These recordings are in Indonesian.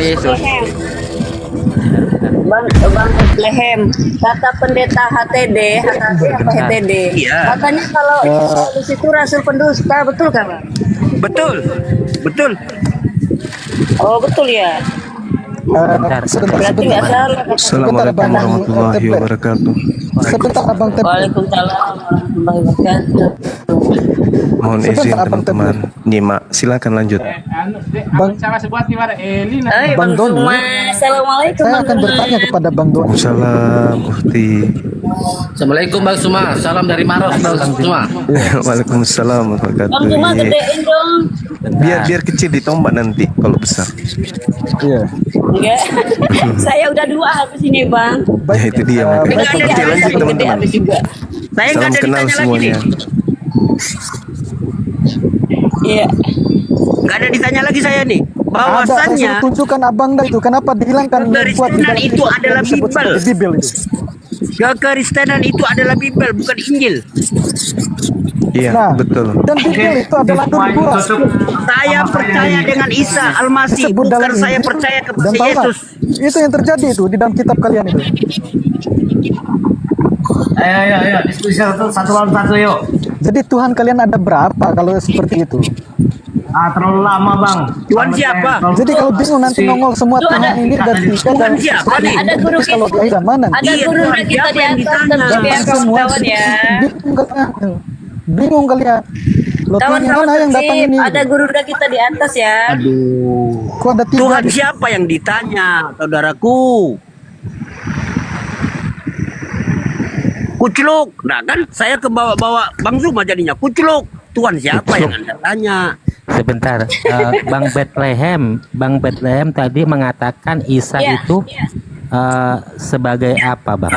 Yesus. Bang Bethlehem, kata pendeta HTD apa HTD? Iya. Katanya kalau Yesus itu rasul pendusta, betul kan, Bang? Betul, betul. Oh, betul ya. Berarti nggak salah. Assalamualaikum warahmatullahi wabarakatuh. Sebentar Abang Tep. Waalaikumsalam warahmatullahi wabarakatuh. Mohon izin teman-teman nyimak, silakan lanjut. Bang, Bang Doni. Zuma, assalamualaikum. saya Bang akan Zuma. bertanya kepada Bang Doni. Waalaikumsalam Ufti. Assalamualaikum Bang Suma, salam dari Maros Bang Suma. Waalaikumsalam warahmatullahi Bang Zuma wabarakatuh. gedein dong. Biar kecil ditombak nanti kalau besar. Iya. Enggak. Saya udah 2 habis ini, Bang. Ya itu dia makanya. Enggak ada Oke lanjut gede teman-teman. habis juga. Saya Salam nggak ada kenal ditanya lagi semuanya. nih. Iya. Nggak ada ditanya lagi saya nih. Ada, Bahwasannya saya tunjukkan Abang dah itu. Kenapa dihilangkan Kekristenan kuat di dalam itu kitab adalah yang disebut Bible. sebagai Bible itu? kekristenan itu adalah Bible, bukan Injil. Iya Nah, betul. dan Bible itu adalah Quran. Saya percaya dengan Isa Al-Masih, Disebut bukan dalam saya Injil percaya dan kepada Taurat. Yesus. Itu yang terjadi itu di dalam kitab kalian itu. Ayo, diskusi satu lawan satu yuk. Jadi Tuhan kalian ada berapa kalau seperti itu? Terlalu lama Bang. Tuhan siapa? Jadi kalau bingung nanti nongol semua Itu Tuhan ada- ini dan tiga Tuhan dan siapa nih? Ada guru kita. kalau dari mana? Ada Iya, guru Tuhan, kita siapa di yang atas ditanya? dan sebagai semua kawan-kawan ya. bingung kalian. Bingung kalian. Loh, Tuhan Kawan-kawan mana yang datang tertib, ini? ada guru kita di atas ya. Kok ada tiga? Tuhan siapa yang ditanya, saudaraku? Kucluk. Nah kan saya ke bawa Bang Zuma jadinya kucluk. Tuhan siapa yang Anda tanya? Sebentar, Bang Bethlehem tadi mengatakan Isa Iya, itu iya. sebagai apa, Bang?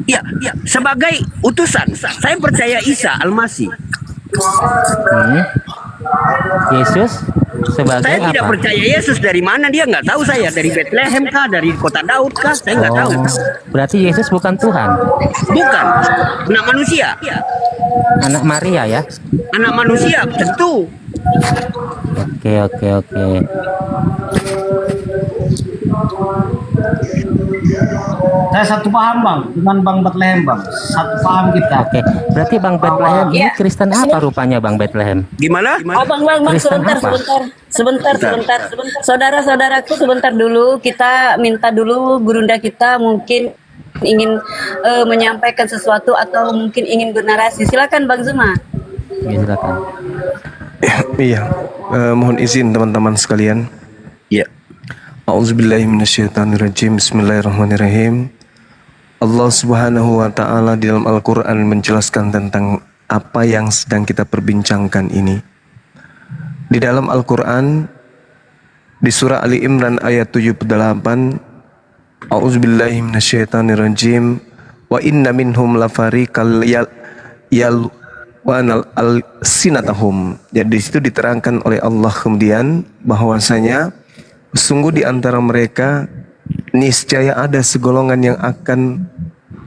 Iya, sebagai utusan. Saya percaya Isa Al-Masih. Yesus sebagai Saya tidak apa? percaya Yesus dari mana dia nggak tahu saya, dari Bethlehem kah, dari kota Daud kah, saya nggak tahu. Berarti Yesus bukan Tuhan, Bukan, anak manusia. anak Maria ya? Anak manusia tentu. Oke. Saya satu paham Bang dengan Bang Bethlehem Bang. Satu paham kita. Oke, berarti Bang Bethlehem ini Iya. Kristen apa rupanya Bang Bethlehem? Gimana? Oh bang, Kristen apa? sebentar. Saudara-saudaraku sebentar dulu, kita minta dulu gurunda kita mungkin ingin menyampaikan sesuatu atau mungkin ingin bernarasi. Silakan Bang Zuma. Ya, silakan. Iya, mohon izin teman-teman sekalian. Ya. A'udzubillahiminasyaitonirrajim. Bismillahirrahmanirrahim. Allah Subhanahu wa taala di dalam Al-Qur'an menjelaskan tentang apa yang sedang kita perbincangkan ini. Di dalam Al-Qur'an di surah Ali Imran ayat 78, A'udzubillahiminasyaitonirrajim. Wa inna minhum lafariqal yalwanal al-sinatahum. Jadi di situ diterangkan oleh Allah kemudian bahwasanya sungguh di antara mereka niscaya ada segolongan yang akan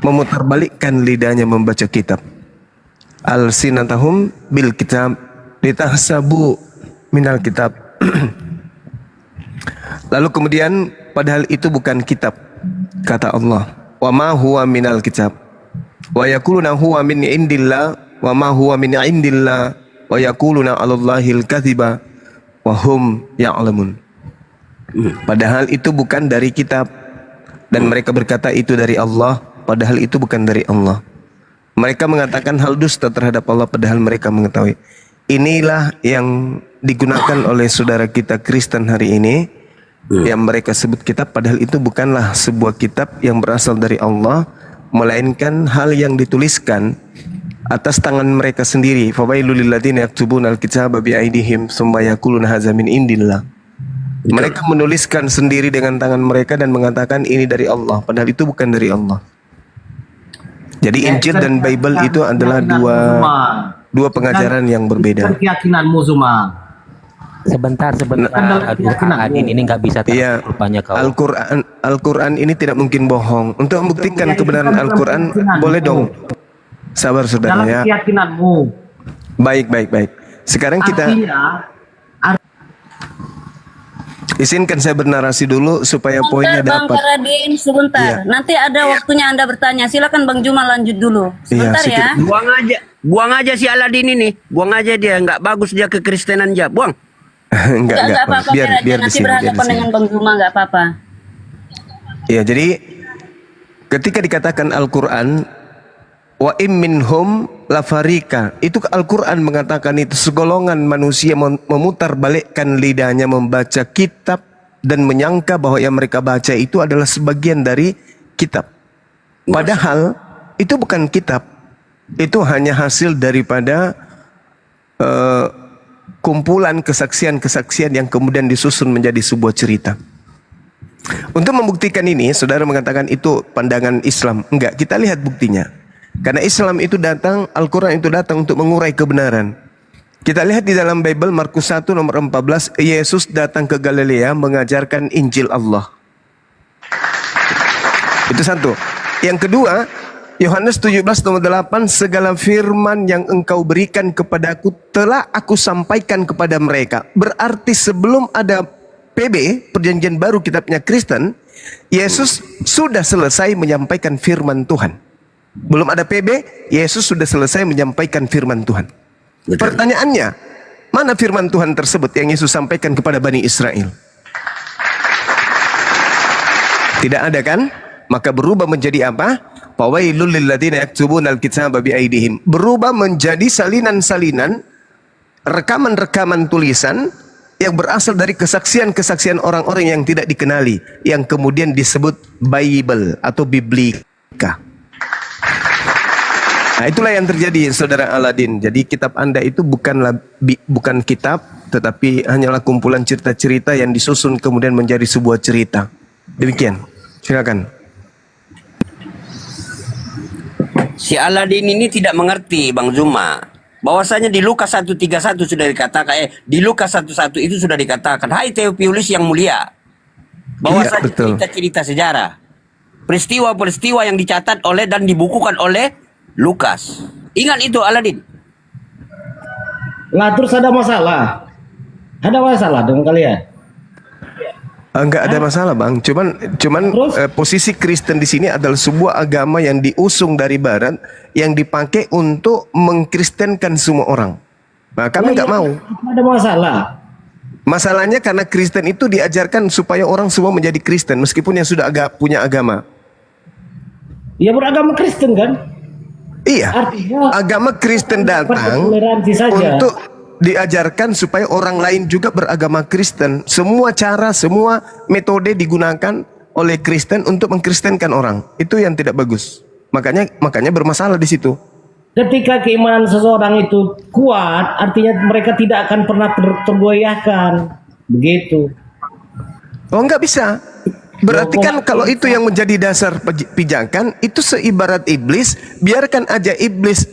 memutarbalikkan lidahnya membaca kitab. Al-sinatahum bil kitab litahsabu minal kitab. Lalu kemudian padahal itu bukan kitab, kata Allah. Wa ma huwa minal kitab. Wa yaquluna huwa min indillah wa ma huwa min indillah wa yaquluna 'alallahil kadziba wa hum ya'lamun. Padahal itu bukan dari kitab dan mereka berkata itu dari Allah, padahal itu bukan dari Allah. Mereka mengatakan hal dusta terhadap Allah padahal mereka mengetahui. Inilah yang digunakan oleh saudara kita Kristen hari ini, yang mereka sebut kitab padahal itu bukanlah sebuah kitab yang berasal dari Allah, melainkan hal yang dituliskan atas tangan mereka sendiri. Fawailul lil ladzina yaktubuna al-kitaba bi aydihim tsumma yaquluna hadza min indillah. Mereka menuliskan sendiri dengan tangan mereka dan mengatakan ini dari Allah, padahal itu bukan dari Allah. Jadi Injil dan Bible itu adalah dua pengajaran yang berbeda. Keyakinanmu Zuma. Sebentar. Aduh, Adin ini nggak bisa tahu Iya, rupanya kau. Al-Quran ini tidak mungkin bohong. Untuk membuktikan kebenaran Al-Quran, boleh dong. Sabar saudara Dalam ya. keyakinanmu. Baik. Sekarang kita Izinkan saya bernarasi dulu supaya poinnya Sebentar, Bang dapat. Faradin, sebentar. Iya. Nanti ada waktunya Anda bertanya. Silakan Bang Juma lanjut dulu. Sebentar sedikit. ya. Buang aja si Aladin ini. Buang aja dia, nggak bagus dia kekristenan aja. Buang. Enggak, apa-apa. biar di nanti sini, biar di berhadapan sini. dengan Bang Juma nggak apa-apa. Ya, jadi ketika dikatakan Al-Qur'an wa im minhum lafarika, itu Al-Qur'an mengatakan itu segolongan manusia memutar balikkan lidahnya membaca kitab dan menyangka bahwa yang mereka baca itu adalah sebagian dari kitab. Padahal itu bukan kitab. Itu hanya hasil daripada kumpulan kesaksian-kesaksian yang kemudian disusun menjadi sebuah cerita. Untuk membuktikan ini, saudara mengatakan itu pandangan Islam. Enggak, kita lihat buktinya. Karena Islam itu datang, Al-Quran itu datang untuk mengurai kebenaran. Kita lihat di dalam Bible Markus 1 nomor 14, Yesus datang ke Galilea mengajarkan Injil Allah. Itu satu. Yang kedua, Yohanes 17 nomor 8, segala firman yang engkau berikan kepadaku telah aku sampaikan kepada mereka. Berarti sebelum ada PB, perjanjian baru kitabnya Kristen, Yesus sudah selesai menyampaikan firman Tuhan. Belum ada PB, Yesus sudah selesai menyampaikan firman Tuhan. Betul. Pertanyaannya, mana firman Tuhan tersebut yang Yesus sampaikan kepada Bani Israel? Tidak ada kan? Maka berubah menjadi apa? Fawailul lilladzina yaktubuna alkitaba biaidihim. Berubah menjadi salinan-salinan, rekaman-rekaman tulisan yang berasal dari kesaksian-kesaksian orang-orang yang tidak dikenali, yang kemudian disebut Bible atau Biblika. Nah, itulah yang terjadi, saudara Aladin. Jadi kitab Anda itu bukan kitab, tetapi hanyalah kumpulan cerita-cerita yang disusun kemudian menjadi sebuah cerita. Demikian. Silakan. Si Aladin ini tidak mengerti, Bang Zuma. Bahwasanya di Lukas 1:31 sudah dikatakan, di Lukas 1:1 itu sudah dikatakan, hai Theophilus yang mulia. Bahwasanya betul. cerita-cerita sejarah, peristiwa-peristiwa yang dicatat oleh dan dibukukan oleh Lukas. Ingat itu Aladin. Lah terus ada masalah. Ada masalah dengan kalian? Enggak ada masalah, Bang. Cuman Terus? posisi Kristen di sini adalah sebuah agama yang diusung dari barat yang dipakai untuk mengkristenkan semua orang. Nah, kami nggak mau. Ada masalah. Masalahnya karena Kristen itu diajarkan supaya orang semua menjadi Kristen meskipun yang sudah punya agama. Ya beragama Kristen kan? Iya. Artinya Agama Kristen datang toleransi saja. untuk diajarkan supaya orang lain juga beragama Kristen. Semua cara, semua metode digunakan oleh Kristen untuk mengkristenkan orang. Itu yang tidak bagus. Makanya bermasalah di situ. Ketika keimanan seseorang itu kuat, artinya mereka tidak akan pernah tergoyahkan. Begitu. Oh, enggak bisa. Berarti kan kalau itu yang menjadi dasar pijakan, itu seibarat iblis, biarkan aja iblis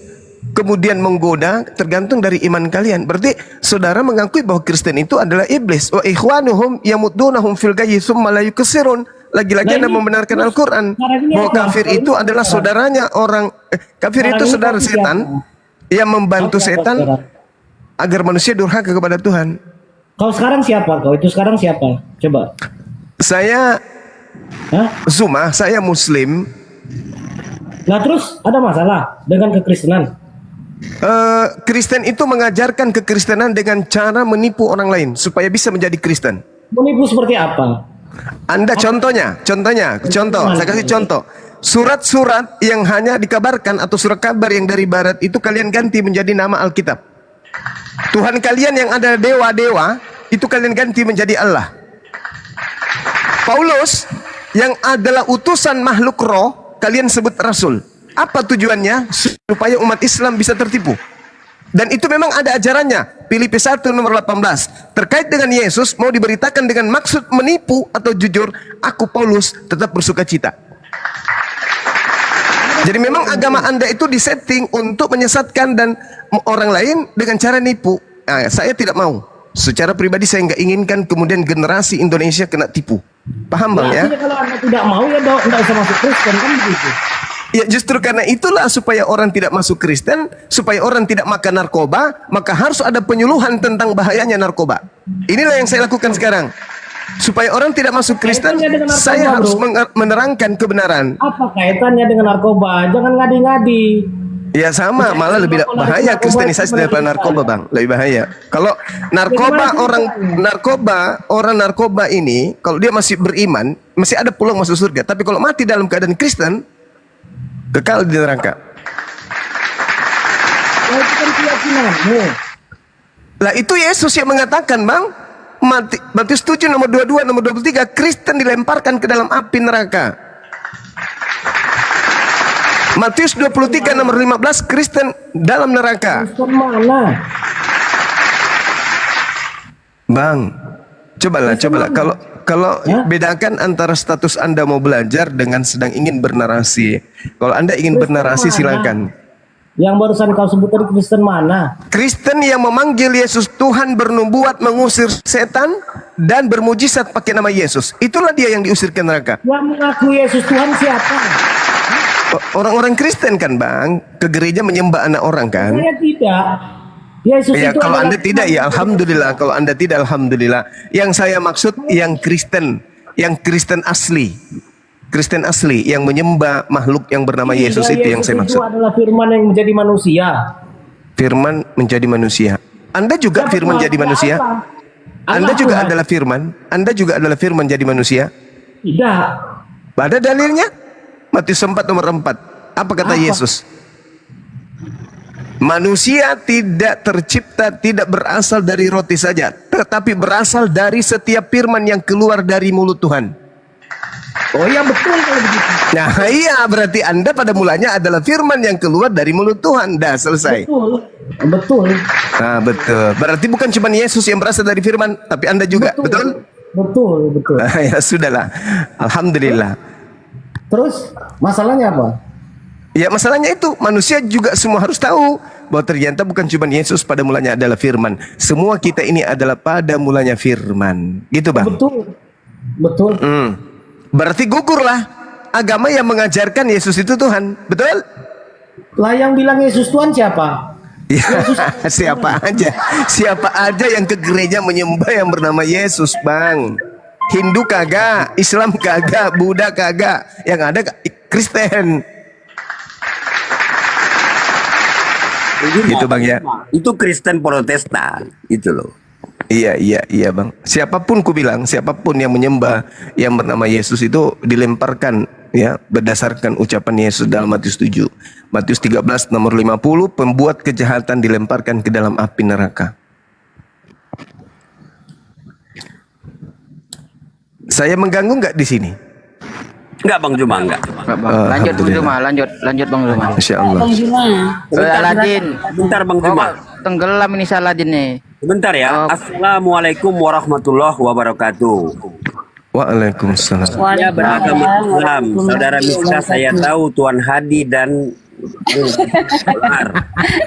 kemudian menggoda, tergantung dari iman kalian. Berarti saudara mengakui bahwa Kristen itu adalah iblis. Wa ikhwanuhum yamuddunahum fil ghayyi tsumma la yuksirun. Lagi-lagi Anda membenarkan Al-Qur'an bahwa kafir itu adalah saudaranya orang kafir itu saudara setan yang membantu setan agar manusia durhaka kepada Tuhan. Kau sekarang siapa? Kau itu sekarang siapa? Coba. Saya Hah? Zuma, saya Muslim. Nah terus ada masalah dengan kekristenan? Kristen itu mengajarkan kekristenan dengan cara menipu orang lain supaya bisa menjadi Kristen. Menipu seperti apa? Anda contoh, saya kasih contoh. Surat-surat yang hanya dikabarkan atau surat kabar yang dari barat itu kalian ganti menjadi nama Alkitab. Tuhan kalian yang ada dewa-dewa itu kalian ganti menjadi Allah. Paulus yang adalah utusan makhluk roh kalian sebut rasul. Apa tujuannya? Supaya umat Islam bisa tertipu. Dan itu memang ada ajarannya. Filipi 1 nomor 18. Terkait dengan Yesus mau diberitakan dengan maksud menipu atau jujur, aku Paulus tetap bersuka cita. Jadi memang agama Anda itu disetting untuk menyesatkan dan orang lain dengan cara nipu. Nah, saya tidak mau. Secara pribadi saya nggak inginkan kemudian generasi Indonesia kena tipu. Paham Bang ya? Kalau Anda tidak mau ya tidak usah masuk Kristen kan begitu. Ya justru karena itulah supaya orang tidak masuk Kristen, supaya orang tidak makan narkoba, maka harus ada penyuluhan tentang bahayanya narkoba. Inilah yang saya lakukan sekarang. Supaya orang tidak masuk Kristen, Kaitannya dengan narkoba, saya harus bro. menerangkan kebenaran. Apa kaitannya dengan narkoba? Jangan ngadi-ngadi. Ya sama, malah lebih bahaya kristenisasi daripada narkoba, Bang. Lebih bahaya. Kalau orang narkoba ini, kalau dia masih beriman, masih ada peluang masuk surga. Tapi kalau mati dalam keadaan Kristen, kekal di neraka. Oh, itu kan keyakinanmu. Lah itu Yesus yang mengatakan, Bang. Matius 7 nomor 22 nomor 23, Kristen dilemparkan ke dalam api neraka. Matius 23 nomor 15, Kristen dalam neraka. Kristen mana? Bang, cobalah. Kalau bedakan antara status Anda mau belajar dengan sedang ingin bernarasi. Kalau Anda ingin bernarasi, silakan. Yang barusan kau sebut tadi Kristen mana? Kristen yang memanggil Yesus Tuhan, bernubuat, mengusir setan, dan bermujizat pakai nama Yesus. Itulah dia yang diusir ke neraka. Yang mengaku Yesus Tuhan siapa? Orang-orang Kristen kan, Bang, ke gereja menyembah anak orang kan? Saya tidak. Yesus Ya, itu kalau adalah Anda tidak, ya alhamdulillah. Kalau Anda tidak, alhamdulillah. Yang saya maksud yang Kristen asli. Kristen asli yang menyembah makhluk yang bernama Yesus, itu yang saya maksud. Itu adalah firman yang menjadi manusia. Firman menjadi manusia. Anda juga firman jadi manusia? Anda juga adalah firman? Anda juga adalah firman jadi manusia? Tidak. Ada dalilnya? Matius 4 nomor 4. Apa kata Yesus? Manusia tidak tercipta, tidak berasal dari roti saja, tetapi berasal dari setiap firman yang keluar dari mulut Tuhan. Oh iya, betul kalau begitu. Nah iya, berarti Anda pada mulanya adalah firman yang keluar dari mulut Tuhan. Dah selesai. Betul. Nah betul. Berarti bukan cuma Yesus yang berasal dari firman, tapi Anda juga. Betul? Betul. Nah, ya sudahlah. Alhamdulillah. Terus masalahnya apa? Ya masalahnya itu, manusia juga semua harus tahu bahwa ternyata bukan cuma Yesus pada mulanya adalah firman. Semua kita ini adalah pada mulanya firman. Gitu, Bang? Betul. Berarti gugurlah agama yang mengajarkan Yesus itu Tuhan. Betul? Lah yang bilang Yesus Tuhan siapa? Ya, siapa aja yang ke gereja menyembah yang bernama Yesus, Bang. Hindu kagak, Islam kagak, Buddha kagak, yang ada Kristen. Gitu, Bang, ya. Itu Kristen Protestan, itu loh. Iya, Bang. Siapapun yang menyembah yang bernama Yesus itu dilemparkan, ya, berdasarkan ucapan Yesus dalam Matius 7. Matius 13 nomor 50, pembuat kejahatan dilemparkan ke dalam api neraka. Saya mengganggu nggak di sini? Enggak, Bang Juma, enggak. Lanjut Bang Juma, lanjut Bang Juma. Masya Allah. Bang Juma. Aladin. Bentar, Bang Juma. Tenggelam ini Saladin nih. Bentar ya. Assalamualaikum warahmatullahi wabarakatuh. Waalaikumsalam. Saya beragama Islam. Saudara Miska, saya tahu Tuan Hadi dan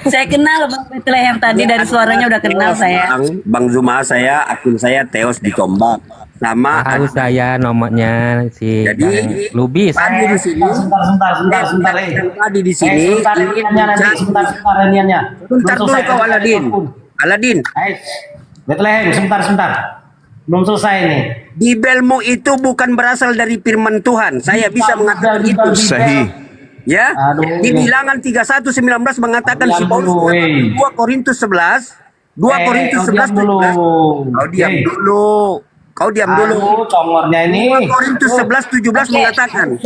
Saya kenal Bang Bethlehem tadi dari suaranya udah kenal saya. Bang Zuma, akun saya Teos di Tombak. Sama Tahu saya nomornya si Jadi, Bang Lubis. Tadi di sini. Sebentar. Tadi di sini. Sebentar iniannya. Bentar dulu kau Aladin. Bethlehem, sebentar. Belum selesai nih. Di Belmu itu bukan berasal dari firman Tuhan. Saya bisa mengatakan itu. Sahih. Ya, Aduh. di Bilangan 31:19 mengatakan si Paulus Dulu, 2 Korintus 11, 2 Korintus 11 dulu. 17. Kau diam dulu. Congornya ini. 2 Korintus 11:17 mengatakan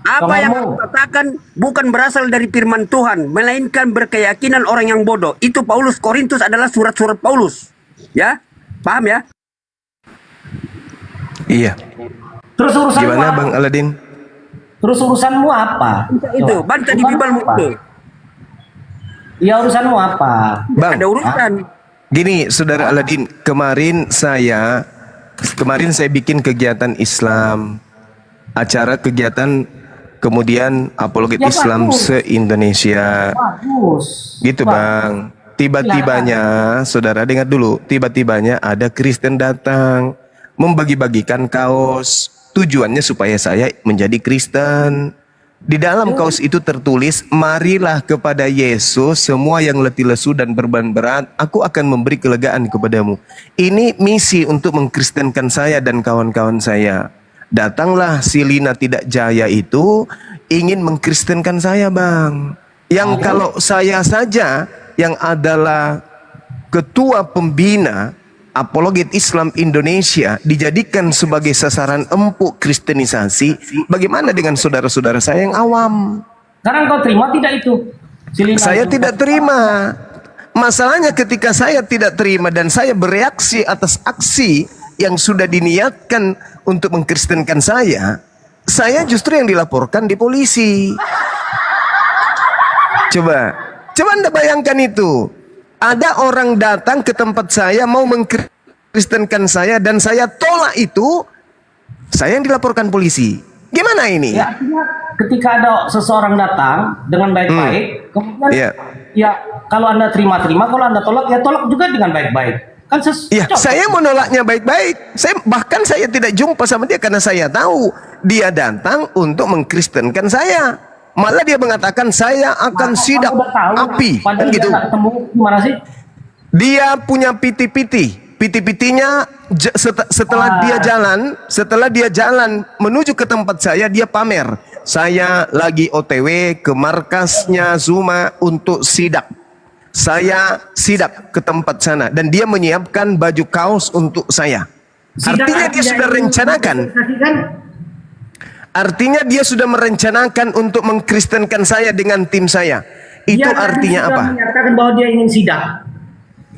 apa yang Congormu. aku katakan bukan berasal dari firman Tuhan, melainkan berkeyakinan orang yang bodoh. Itu Paulus. Korintus adalah surat-surat Paulus. Ya, paham ya? Iya. Terus urusanmu Gimana apa? Bang Aladin? Terus urusanmu apa? Itu bantah di Bibalmu itu. Ya urusanmu apa? Bang, Ada urusan. gini Saudara Aladin, kemarin saya bikin kegiatan Islam, acara kegiatan kemudian apologet Ya, Islam bagus. se-Indonesia. Bagus. Gitu Bang. Tiba-tibanya, saudara dengar dulu, tiba-tibanya ada Kristen datang membagi-bagikan kaos. Tujuannya supaya saya menjadi Kristen. Di dalam kaus itu tertulis, marilah kepada Yesus semua yang letih lesu dan beban berat, aku akan memberi kelegaan kepadamu. Ini misi untuk mengkristenkan saya dan kawan-kawan saya. Datanglah si Lina Tidak Jaya itu ingin mengkristenkan saya, Bang. Yang kalau saya saja yang adalah ketua pembina apologet Islam Indonesia dijadikan sebagai sasaran empuk kristenisasi, bagaimana dengan saudara-saudara saya yang awam? Sekarang kau terima tidak itu? Saya tidak terima. Masalahnya ketika saya tidak terima dan saya bereaksi atas aksi yang sudah diniatkan untuk mengkristenkan saya justru yang dilaporkan di polisi. Coba Anda bayangkan itu. Ada orang datang ke tempat saya mau mengkristenkan saya dan saya tolak itu, saya yang dilaporkan polisi. Gimana ini? Ya, artinya ketika ada seseorang datang dengan baik-baik, kemudian ya kalau Anda terima-terima, kalau Anda tolak ya tolak juga dengan baik-baik. Kan saya menolaknya baik-baik. Bahkan saya tidak jumpa sama dia karena saya tahu dia datang untuk mengkristenkan saya. Malah dia mengatakan saya akan sidak api, kan gitu. Gimana sih? Dia punya piti-pitinya setelah dia jalan menuju ke tempat saya, dia pamer. Saya lagi OTW ke markasnya Zuma untuk sidak. Saya sidak ke tempat sana dan dia menyiapkan baju kaos untuk saya. Artinya dia sudah rencanakan. Artinya dia sudah merencanakan untuk mengkristenkan saya dengan tim saya. Itu artinya apa? Dia menyatakan bahwa dia ingin sidak.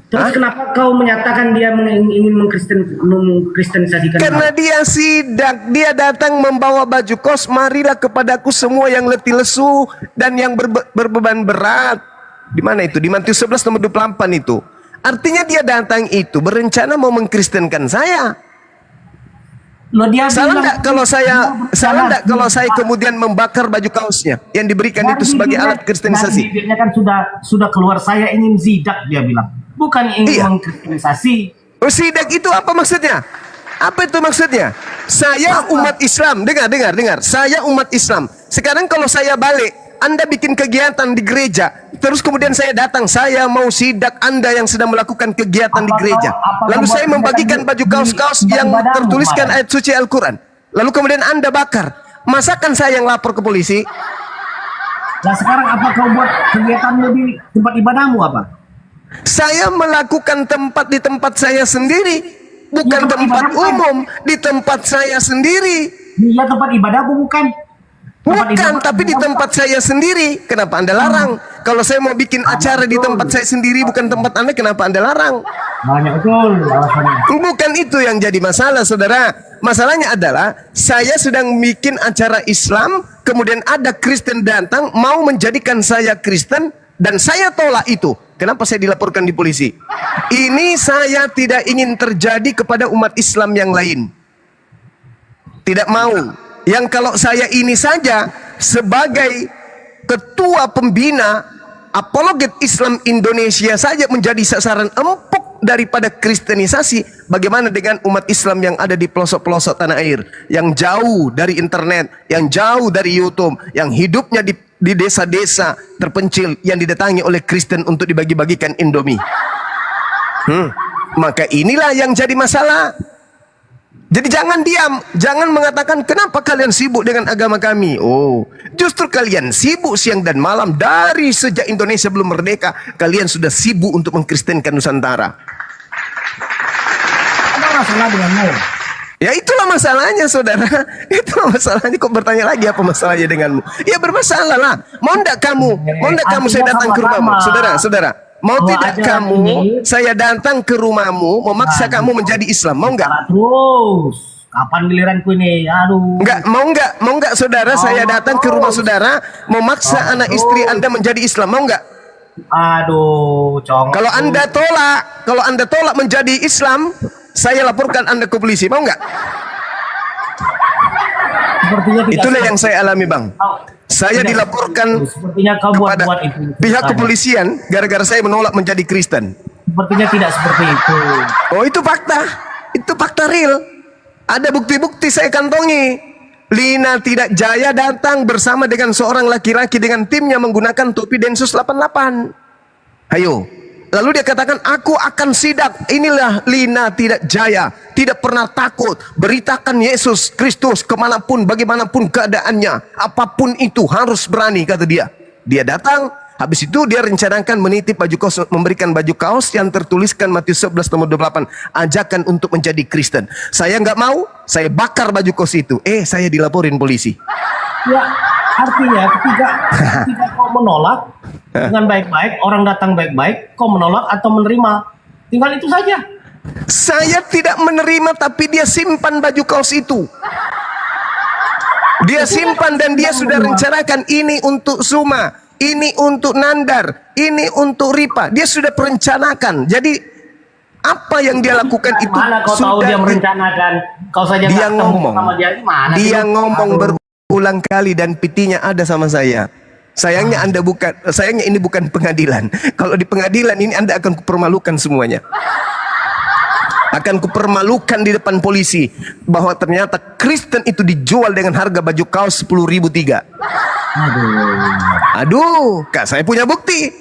Terus kenapa kau menyatakan dia ingin mengkristenisasikan? Karena dia sidak, dia datang membawa baju kos, marilah kepadaku semua yang letih lesu dan yang berbeban berat. Di mana itu? Di Matius 11 nomor 28 itu. Artinya dia datang itu berencana mau mengkristenkan saya. Salah enggak kalau saya kemudian membakar baju kaosnya yang diberikan itu sebagai alat kristenisasi? Bibirnya kan sudah keluar, saya ingin sidak, dia bilang. Bukan ingin mengkristenisasi. Oh, sidak itu apa maksudnya? Apa itu maksudnya? Saya umat Islam. Dengar. Saya umat Islam. Sekarang kalau saya balik, Anda bikin kegiatan di gereja, terus kemudian saya datang, saya mau sidak Anda yang sedang melakukan kegiatan di gereja. Lalu saya membagikan baju kaos-kaos yang tertuliskan ayat suci Al-Quran. Lalu kemudian Anda bakar. Masakan saya yang lapor ke polisi? Nah sekarang apa kau buat kegiatanmu di tempat ibadahmu apa? Saya melakukan di tempat saya sendiri. Bukan tempat umum, di tempat saya sendiri. Iya tempat ibadahmu bukan? Bukan, tapi di tempat saya sendiri. Kenapa Anda larang? Kalau saya mau bikin acara di tempat saya sendiri, bukan tempat Anda, kenapa Anda larang? Banyak betul alasannya. Bukan itu yang jadi masalah, saudara. Masalahnya adalah saya sedang bikin acara Islam, kemudian ada Kristen datang mau menjadikan saya Kristen dan saya tolak itu. Kenapa saya dilaporkan di polisi? Ini saya tidak ingin terjadi kepada umat Islam yang lain. Tidak mau. Yang kalau saya ini saja sebagai ketua pembina apologet Islam Indonesia saja menjadi sasaran empuk daripada kristenisasi, bagaimana dengan umat Islam yang ada di pelosok-pelosok tanah air, yang jauh dari internet, yang jauh dari YouTube, yang hidupnya di desa-desa terpencil yang didatangi oleh Kristen untuk dibagi-bagikan Indomie. Maka inilah yang jadi masalah. Jadi jangan diam, jangan mengatakan kenapa kalian sibuk dengan agama kami. Oh, justru kalian sibuk siang dan malam dari sejak Indonesia belum merdeka. Kalian sudah sibuk untuk mengkristenkan Nusantara. Ada masalah denganmu? Ya itulah masalahnya, saudara. Itulah masalahnya. Kok bertanya lagi apa masalahnya denganmu? Ya bermasalah lah. Mau enggak kamu saya datang ke rumahmu, saudara. Mau tidak kamu, saya datang ke rumahmu, memaksa kamu menjadi Islam, mau enggak? Terus, kapan giliranku ini? Aduh. Mau enggak saudara, saya datang ke rumah saudara, memaksa anak istri Anda menjadi Islam, mau enggak? Aduh, cong. Kalau Anda tolak menjadi Islam, saya laporkan Anda ke polisi, mau enggak? Itulah yang saya alami, Bang. Saya dilaporkan kepada pihak kepolisian gara-gara saya menolak menjadi Kristen. Sepertinya tidak seperti itu. Oh, itu fakta. Itu fakta real. Ada bukti-bukti saya kantongi. Lina Tidak Jaya datang bersama dengan seorang laki-laki dengan timnya menggunakan topi Densus 88. Ayo. Lalu dia katakan, aku akan sidak. Inilah Lina Tidak Jaya. Tidak pernah takut. Beritakan Yesus Kristus kemanapun, bagaimanapun keadaannya. Apapun itu harus berani, kata dia. Dia datang. Habis itu dia rencanakan menitip baju kaos, memberikan baju kaos yang tertuliskan Matius 11 nomor 28, ajakan untuk menjadi Kristen. Saya nggak mau, saya bakar baju kaos itu. Saya dilaporin polisi. Ya, artinya ketika kau menolak dengan baik-baik, orang datang baik-baik, kau menolak atau menerima, tinggal itu saja. Saya tidak menerima, tapi dia simpan baju kaos itu. Dia simpan dan dia sudah rencanakan ini untuk Suma. Ini untuk Nandar, ini untuk Ripa. Dia sudah perencanakan. Jadi apa yang dia lakukan itu Mana kau tahu dia merencanakan? Kau saja dia nggak ngomong. sama dia. Mana Dia sih? ngomong berulang kali dan pitinya ada sama saya. Sayangnya sayangnya ini bukan pengadilan. Kalau di pengadilan ini Anda akan kupermalukan semuanya. Akan kupermalukan di depan polisi bahwa ternyata Kristen itu dijual dengan harga baju kaos 10.000 tiga. Aduh, Kak, saya punya bukti.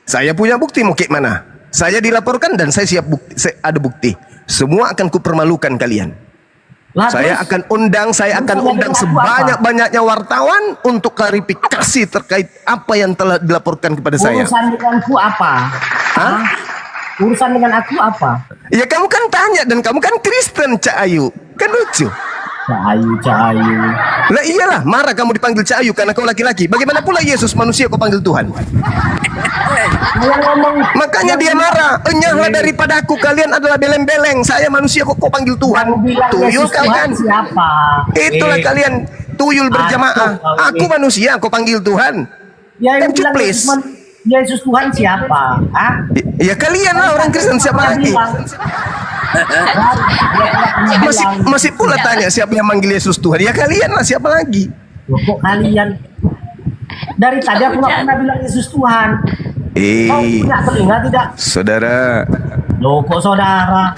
Saya punya bukti, mau kayak mana? Saya dilaporkan dan saya siap bukti. Saya ada bukti. Semua akan kupermalukan kalian. Lah, Saya terus, akan undang sebanyak-banyaknya wartawan untuk klarifikasi terkait apa yang telah dilaporkan kepada saya. urusan denganku apa? Hah? Urusan dengan aku apa? Ya kamu kan tanya dan kamu kan Kristen, Cak Ayu. Kan lucu. Cahayu. Lah iyalah, marah kamu dipanggil Cak Ayu karena kau laki-laki. Bagaimana pula Yesus manusia kau panggil Tuhan? Yang ngomong Makanya dia marah. Enyahlah daripada aku, kalian adalah beleng-beleng. Saya manusia kok kau panggil Tuhan. yang bilang Tuyul Yesus Tuhan kalian. siapa? Itulah kalian tuyul berjamaah. Aku manusia kau panggil Tuhan. Ya, yang Can you bilang please? Yesus Tuhan siapa? Hah? Ya kalian lah orang Kristen, siapa lagi? Masih pula tanya siapa yang manggil Yesus Tuhan. Ya kalian lah, siapa lagi? Loh, kok kalian? Dari tadi aku nggak pernah bilang Yesus Tuhan. Kau punya telinga tidak? Saudara, Loh, kok saudara?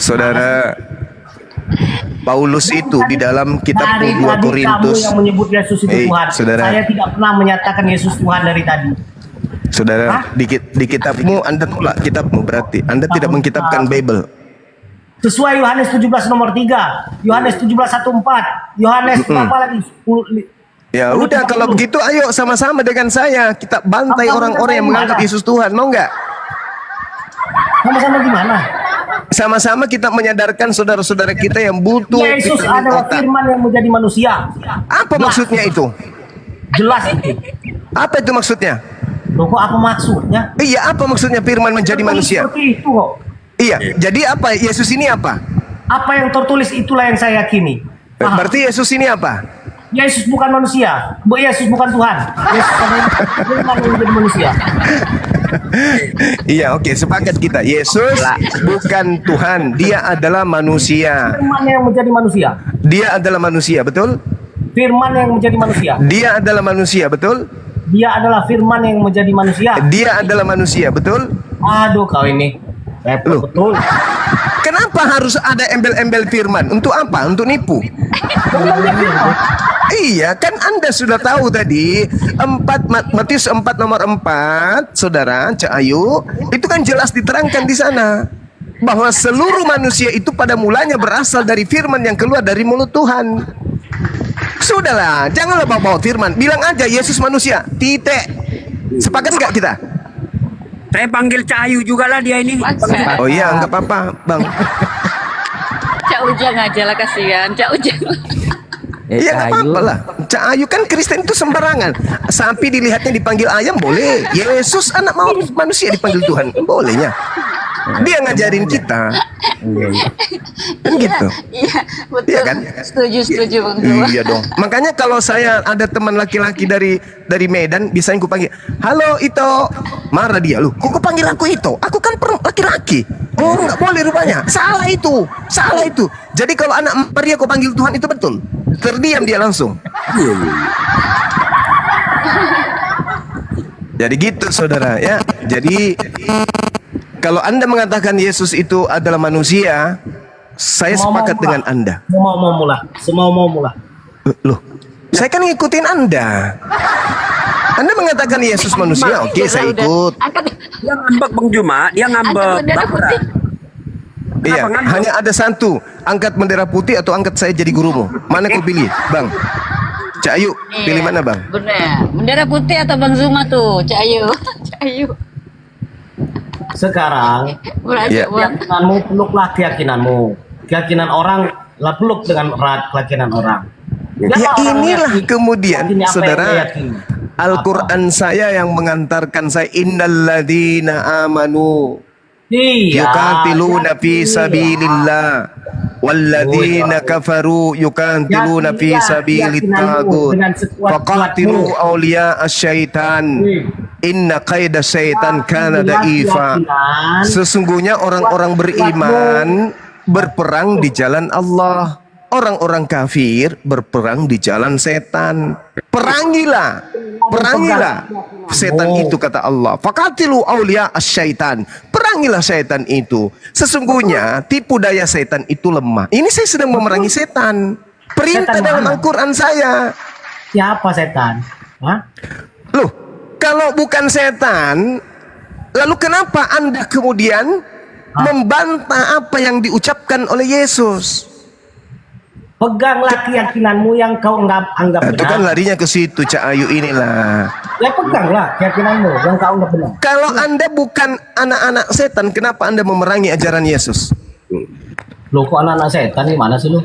Paulus itu di dalam kitab 2 Dari tadi kamu Korintus. yang menyebut Yesus itu Tuhan. Saudara, Saya tidak pernah menyatakan Yesus Tuhan dari tadi. saudara, di kitabmu Anda tolak kitabmu, berarti Anda tidak mengkitabkan Bible. Sesuai Yohanes 17 nomor 3, Yohanes 17:1-4, Yohanes apa lagi? Ya udah, kalau begitu ayo sama-sama dengan saya kita bantai orang-orang yang menganggap Yesus Tuhan, mau nggak? Sama-sama gimana? Sama-sama kita menyadarkan saudara-saudara kita yang butuh Yesus vitamin adalah otak. firman yang menjadi manusia. Apa maksudnya itu? Jelas itu. Apa itu maksudnya? Loh, kok apa maksudnya? Iya, apa maksudnya firman menjadi manusia? Seperti itu kok. Iya, jadi apa? Yesus ini apa? Apa yang tertulis itulah yang saya yakini. Paham? Berarti Yesus ini apa? Yesus bukan manusia. Yesus bukan Tuhan. Yesus firman yang menjadi manusia. Iya, oke, sepakat kita. Yesus bukan Tuhan, dia adalah manusia. Firman yang menjadi manusia. Dia adalah manusia, betul? Firman yang menjadi manusia. Dia adalah manusia, betul? Dia adalah firman yang menjadi manusia. Dia adalah manusia, betul? Aduh, kau ini. Loh. Betul. Kenapa harus ada embel-embel firman? Untuk apa? Untuk nipu? Iya, kan Anda sudah tahu tadi Matius 4 nomor 4, saudara Cak Ayu, itu kan jelas diterangkan di sana bahwa seluruh manusia itu pada mulanya berasal dari firman yang keluar dari mulut Tuhan. Sudahlah, janganlah bawa-bawa firman. Bilang aja Yesus manusia. Titik. Sepakat nggak kita? Saya panggil Cahayu juga lah dia ini. Oh iya, nggak apa-apa, Bang. Cak Ujang aja lah, kasihan Cak Ujang. Iya, nggak apa-apa lah. Cak Ayu kan Kristen itu sembarangan. Sapi dilihatnya dipanggil ayam boleh. Yesus anak manusia dipanggil Tuhan bolehnya. Dia ngajarin kita. Kan gitu. Iya, betul. Iya kan? Setuju Bang Zuma. Iya dong. Makanya kalau saya ada teman laki-laki dari Medan, biasanya aku panggil, "Halo Ito." Marah dia, "Lu, kok panggil aku Ito? Aku kan laki-laki." "Oh, nggak boleh rupanya." Salah itu. Jadi kalau anak Maria kau panggil Tuhan itu betul. Terdiam dia langsung. Jadi gitu, saudara ya. Jadi kalau Anda mengatakan Yesus itu adalah manusia, saya sepakat dengan Anda. Semau mula. Loh, Saya kan ngikutin Anda. Anda mengatakan Yesus manusia, oke saya ikut. Dia ngambek Bang Juma, dia ngambek. Iya, hanya ada satu, angkat bendera putih atau angkat saya jadi gurumu. Mana kau pilih, Bang? Cak Ayu, pilih mana, Bang? Benar. Bendera putih atau Bang Zuma tuh, Cak Ayu. Cak Ayu. Sekarang Ya. keyakinanmu peluklah keyakinanmu. Keyakinan orang lah peluk dengan erat keyakinan orang. Ya Jangan orang inilah yakini- kemudian, yakini apa yang saudara, dia yakini. Al-Quran saya yang mengantarkan saya, innalladzina amanu Iya. yuqatiluna fi sabilillah walladzina kafaru yuqatiluna fi sabilit tagut faqatilu awliya asyaitan inna qaida syaitan kana da'ifa. Sesungguhnya orang-orang beriman berperang di jalan Allah, orang-orang kafir berperang di jalan setan. Perangilah setan itu, kata Allah. Faqatilu awliya asyaitan. Perangilah setan itu. Sesungguhnya tipu daya setan itu lemah. Ini saya sedang memerangi setan. Perintah Setan dalam mana? Al-Quran saya. Siapa setan? Hah? Loh, kalau bukan setan, lalu kenapa Anda kemudian membantah apa yang diucapkan oleh Yesus? Peganglah keyakinanmu yang kau anggap Nah, itu kan benar. larinya ke situ, Cak Ayu inilah. Ya peganglah keyakinanmu yang kau anggap benar. Kalau Anda bukan anak-anak setan, kenapa Anda memerangi ajaran Yesus? Loh kok anak-anak setan gimana sih lu?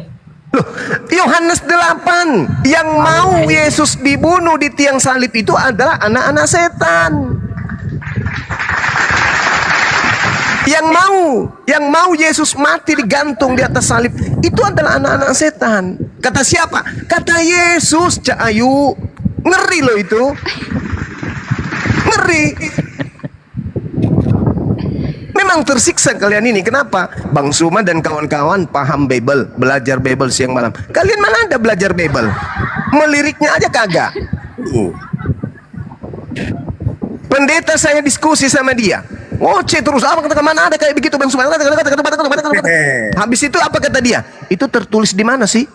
Loh, Yohanes 8 yang mau Yesus dibunuh di tiang salib itu adalah anak-anak setan. Yang mau Yesus mati digantung di atas salib itu adalah anak-anak setan. Kata siapa? Kata Yesus, Cak Ayu. Ngeri loh itu. Ngeri. Memang tersiksa kalian ini. Kenapa? Bang Suma dan kawan-kawan paham Bible, belajar Bible siang malam. Kalian mana ada belajar Bible? Meliriknya aja kagak. Pendeta saya diskusi sama dia. Ngoceh terus, apa kata mana ada kayak begitu Bang Suma? Habis itu apa kata dia? Itu tertulis di mana sih?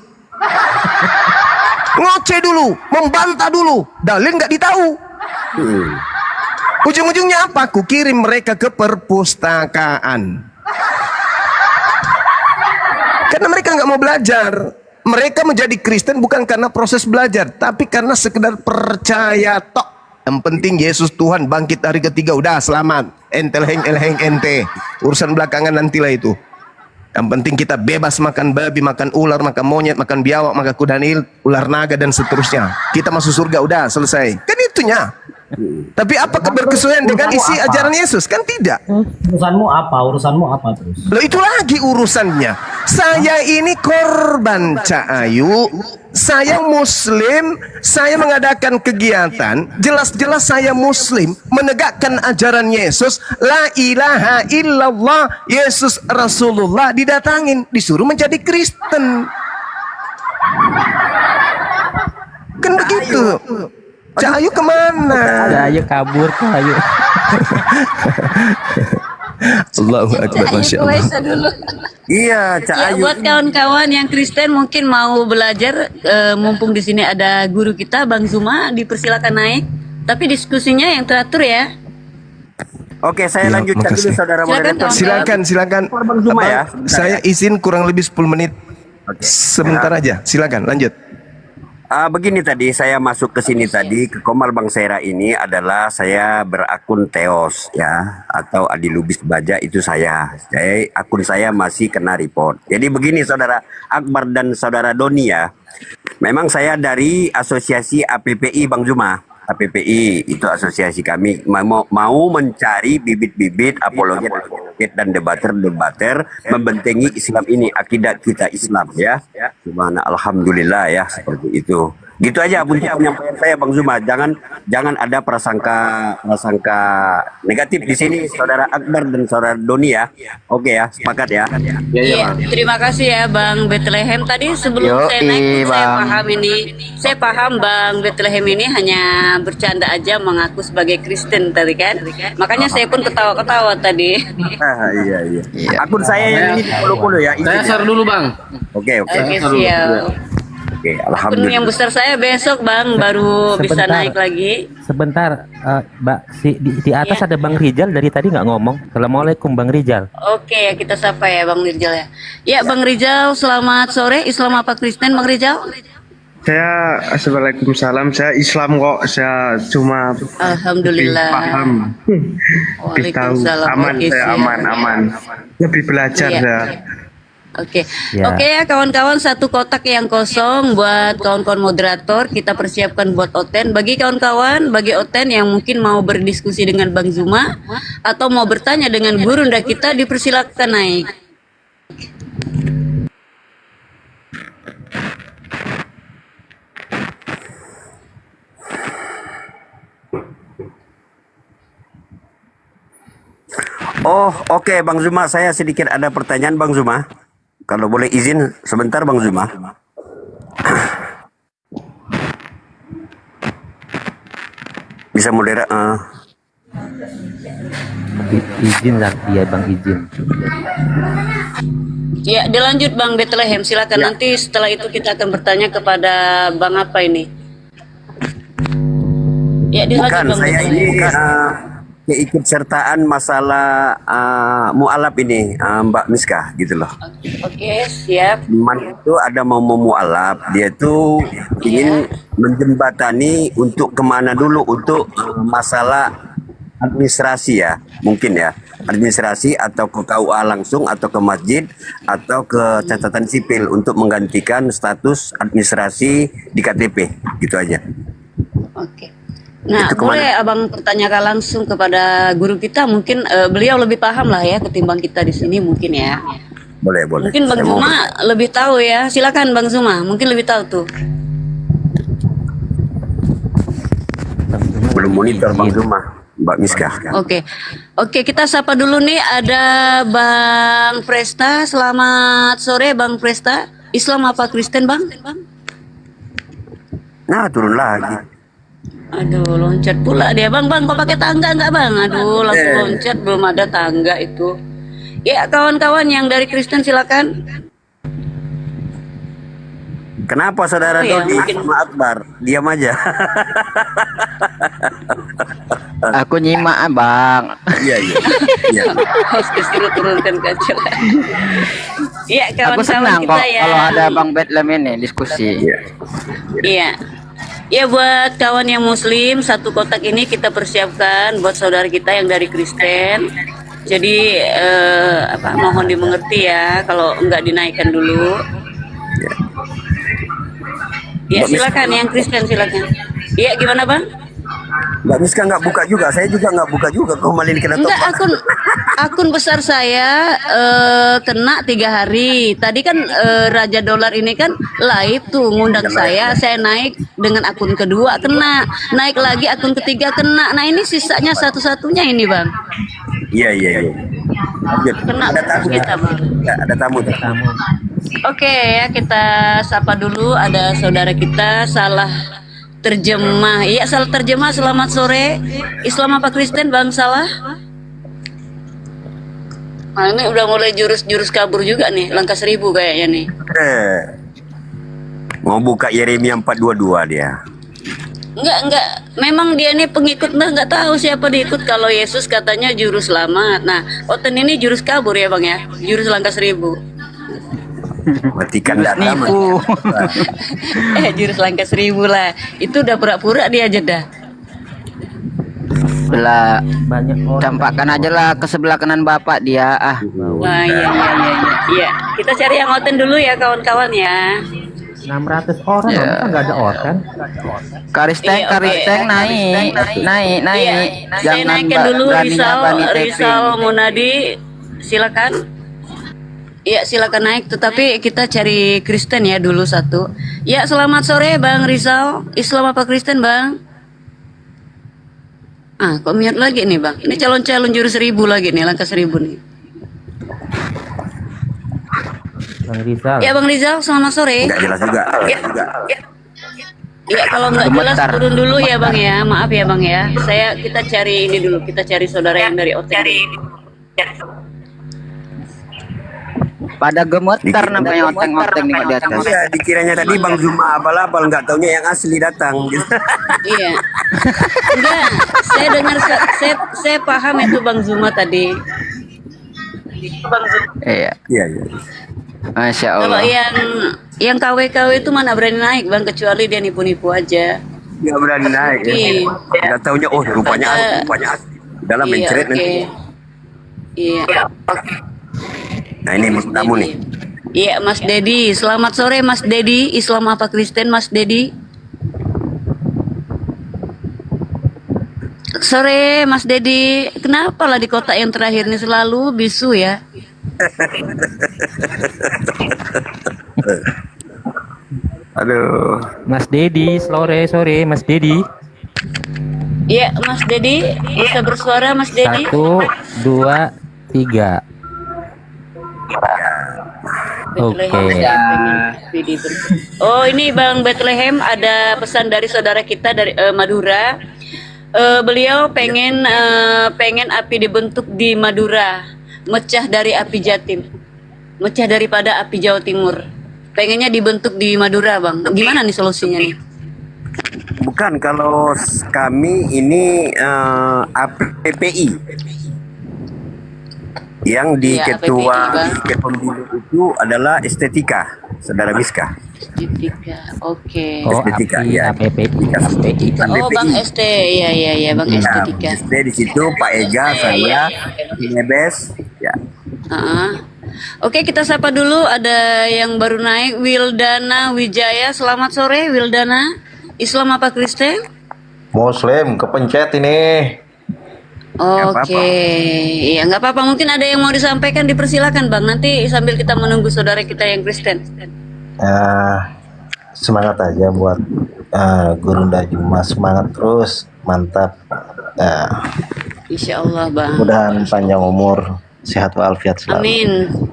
Ngoceh dulu, membantah dulu, dalil nggak ditahu. Ujung-ujungnya apa? Aku kirim mereka ke perpustakaan. Karena mereka nggak mau belajar. Mereka menjadi Kristen bukan karena proses belajar, tapi karena sekedar percaya tok. Yang penting Yesus Tuhan bangkit hari ketiga, udah selamat. Entelheng ente. Urusan belakangan nantilah itu. Yang penting kita bebas makan babi, makan ular, makan monyet, makan biawak, makan kudanil, ular naga dan seterusnya. Kita masuk surga, udah selesai. Kan itunya. Tapi apakah berkesesuaian dengan isi ajaran Yesus? Kan tidak. Urusanmu apa? Urusanmu apa terus? Loh, itu lagi urusannya. Saya ini korban, Cak Ayu. Saya Muslim, saya mengadakan kegiatan. Jelas-jelas saya Muslim, menegakkan ajaran Yesus. La ilaha illallah, Yesus Rasulullah. Didatangin, disuruh menjadi Kristen. Kan begitu. Cak Ayu kemana? Ayo kabur kok ayo. Allahu Akbar, Masya Allah. dulu. Iya, Cak Ya, Ayu. buat kawan-kawan yang Kristen mungkin mau belajar, mumpung di sini ada guru kita Bang Zuma, dipersilakan naik. Tapi diskusinya yang teratur ya. Oke, saya Ya, lanjutkan dulu makasih. saudara Silakan, moderator. Silakan. Bang Zuma ya. Saya izin kurang lebih 10 menit. Sebentar aja, silakan lanjut. Begini tadi saya masuk ke sini tadi ke Komal Bang Sera ini adalah saya berakun Theos ya atau Adi Lubis Baja itu saya. Akun saya masih kena report. Jadi begini saudara Akbar dan saudara Doni ya. Memang saya dari asosiasi APPI Bang Zuma. APPI itu asosiasi kami mau mencari bibit-bibit apologet dan debater membentengi Islam ini, akidah kita Islam ya. Subhanallah, alhamdulillah ya, seperti itu. Gitu aja bentuk penyampaian saya Bang Zuma. Jangan ada prasangka negatif di sini saudara Akbar dan saudara Doni ya. Oke ya, sepakat ya. Iya, terima kasih ya Bang Bethlehem. Tadi sebelum saya naik saya Bang. paham ini. Saya paham Bang Bethlehem ini hanya bercanda aja mengaku sebagai Kristen tadi kan. Makanya saya pun ketawa-ketawa tadi. Iya. Akun saya yang ini di Polo ya. Saya share dulu bang. Oke. Oke, siap. Oke, Gunung yang alhamdulillah. besar saya besok Bang baru bisa Sebentar. naik lagi. Sebentar, Mbak, di atas Iya. ada Bang Rijal dari tadi nggak ngomong. Assalamualaikum Bang Rijal. Oke ya kita sapa ya Bang Rizal ya. Ya Bang Rizal selamat sore. Islam apa Kristen Bang Rizal? Saya Assalamualaikum, saya Islam kok, saya cuma Alhamdulillah. lebih paham, lebih tahu, Waalaikumsalam. aman, Oke, saya siap. aman, lebih belajar Iya. saya. Oke, Ya. oke ya kawan-kawan, satu kotak yang kosong buat kawan-kawan moderator kita persiapkan buat Oten. Bagi kawan-kawan, bagi Oten yang mungkin mau berdiskusi dengan Bang Zuma atau mau bertanya dengan gurunda kita, dipersilakan naik. Oh, oke Bang Zuma, saya sedikit ada pertanyaan Bang Zuma. Kalau boleh izin sebentar Bang Zuma. Bisa moderat. Izin lah, iya Bang izin. Ya, dilanjut Bang Bethlehem, silakan. Nanti setelah itu kita akan bertanya kepada Bang apa ini. Ya, dilanjut Bukan, Bang saya Bethlehem. ini keikutsertaan masalah mualaf ini, Mbak Miska gitu loh. Oke, siap. Teman itu ada mau mualaf, dia itu ingin menjembatani untuk kemana dulu untuk masalah administrasi ya, mungkin ya, administrasi atau ke KUA langsung atau ke masjid atau ke catatan sipil untuk menggantikan status administrasi di KTP, gitu aja. Oke. Nah, Itu kemana? boleh Abang pertanyakan langsung kepada guru kita, mungkin beliau lebih paham lah ya ketimbang kita di sini mungkin ya. Boleh, boleh. Mungkin Bang Saya mau Zuma lebih tahu ya. Silakan Bang Zuma, mungkin lebih tahu tuh. Bang Zuma belum monitor Bang izin. Zuma, Mbak Miska. Oke. Oke, kita sapa dulu nih ada Bang Presta. Selamat sore Bang Presta. Islam apa Kristen, Bang? Nah, turun lagi. Aduh, loncat pula dia. Bang, kok pakai tangga enggak, Bang? Aduh, langsung loncat, belum ada tangga itu. Ya, kawan-kawan yang dari Kristen silakan. Kenapa saudara Oh, ya, Dodi mungkin. sama Akbar? Diam aja. Aku nyimak Bang. Iya, iya. Iya. Harus disuruh turunkan kaca. Iya, Aku kawan-kawan senang kok kita ya. kalau ada Bang Bethlehem ini diskusi. Iya. Iya. Ya buat kawan yang muslim, satu kotak ini kita persiapkan buat saudara kita yang dari Kristen. Jadi mohon dimengerti ya kalau enggak dinaikkan dulu. Ya silakan yang Kristen silakan. Iya gimana Bang? Mbak Miska nggak buka juga, saya juga nggak buka juga. Kok malah ini kena Enggak, tombak. akun besar saya kena 3 hari. Tadi kan Raja Dolar ini kan live tuh ngundang saya naik dengan akun kedua kena, naik lagi akun ketiga kena. Nah ini sisanya satu-satunya ini Bang. Iya, iya, iya. Lanjut. Kena Ada tamu kita Bang. Ya, ada tamu. Tamu. Oke ya kita sapa dulu ada saudara kita salah terjemah. Iya salah terjemah. Selamat sore. Islam apa Kristen Bang Salah? Nah ini udah mulai jurus-jurus kabur juga nih. Langkah 1000 kayaknya nih. Mau buka Yeremia 4:22 dia. Enggak. Memang dia nih pengikut nggak tahu siapa diikut. Kalau Yesus katanya juru selamat. Nah Oten ini jurus kabur ya Bang ya. Jurus langkah 1000. Matikan data. Nipu. Jurus langkah 1000 lah. Itu udah pura-pura dia aja dah. Belah Banyak orang. campakkan aja lah ke sebelah kanan Bapak dia. Wah iya. Kita cari yang Oten dulu ya kawan-kawan ya. 600 orang, Ya. kita nggak ada organ. Karisteng, Iya, oke. naik. Iya, saya naikkan dulu Rizal Munadi, silakan. Iya silakan naik, tetapi kita cari Kristen ya dulu satu. Ya selamat sore Bang Rizal, Islam apa Kristen Bang? Ah kok mute lagi nih Bang? Ini calon-calon jurus 1000 lagi nih, langkah 1000 nih. Bang Rizal. Ya Bang Rizal, selamat sore. Nggak jelas juga. Ya kalau nggak jelas Gemetar. turun dulu ya Bang ya, maaf ya Bang ya. Kita cari ini dulu, kita cari saudara yang dari OTN. Pada gemetar namanya oteng-oteng nih di atas. Iya, dikiranya tadi Bang Zuma abal-abal, nggak taunya yang asli datang. Gitu. Iya. Enggak, saya dengar saya paham itu Bang Zuma tadi. Iya. Iya, iya. Masya Kalau Allah. yang KW-KW itu mana berani naik Bang, kecuali dia nipu-nipu aja. Nggak berani naik. Ya. Iya. Nggak taunya, oh rupanya asli. Dalam Iya, mencret oke. nanti. Iya. Nah ini Mas tamu nih. Iya, Mas Dedi. Selamat sore Mas Dedi. Islam apa Kristen Mas Dedi? Sore Mas Dedi. Kenapa lah di kota yang terakhir ini selalu bisu ya? Aduh. Mas Dedi, sore Mas Dedi. Iya, Mas Dedi. Bisa bersuara Mas Dedi? 1, 2, 3. Oke. Oh, ini Bang Bethlehem ada pesan dari saudara kita dari Madura. Beliau pengen api dibentuk di Madura, mecah dari api Jatim, mecah daripada api Jawa Timur. Pengennya dibentuk di Madura, Bang. Gimana nih solusinya nih? Bukan, kalau kami ini APPI yang di Iya, ketua APPI, Bang. kepemilu itu adalah estetika, saudara Miska. Estetika, oke. Oh, Estetika, API, ya. APPI. Oh, Bang ST, iya, Bang Nah, Estetika. SD di situ Pak Ega, saya, Nebes, ya. Oke, kita sapa dulu ada yang baru naik, Wildana Wijaya. Selamat sore Wildana. Islam apa Kristen? Muslim kepencet ini. Oke, iya nggak apa-apa. Mungkin ada yang mau disampaikan, dipersilakan Bang. Nanti sambil kita menunggu saudara kita yang Kristen. Semangat aja buat Gurunda Juma, semangat terus, mantap. Insya Allah Bang. Mudahan panjang umur, sehat walafiat selalu. Amin,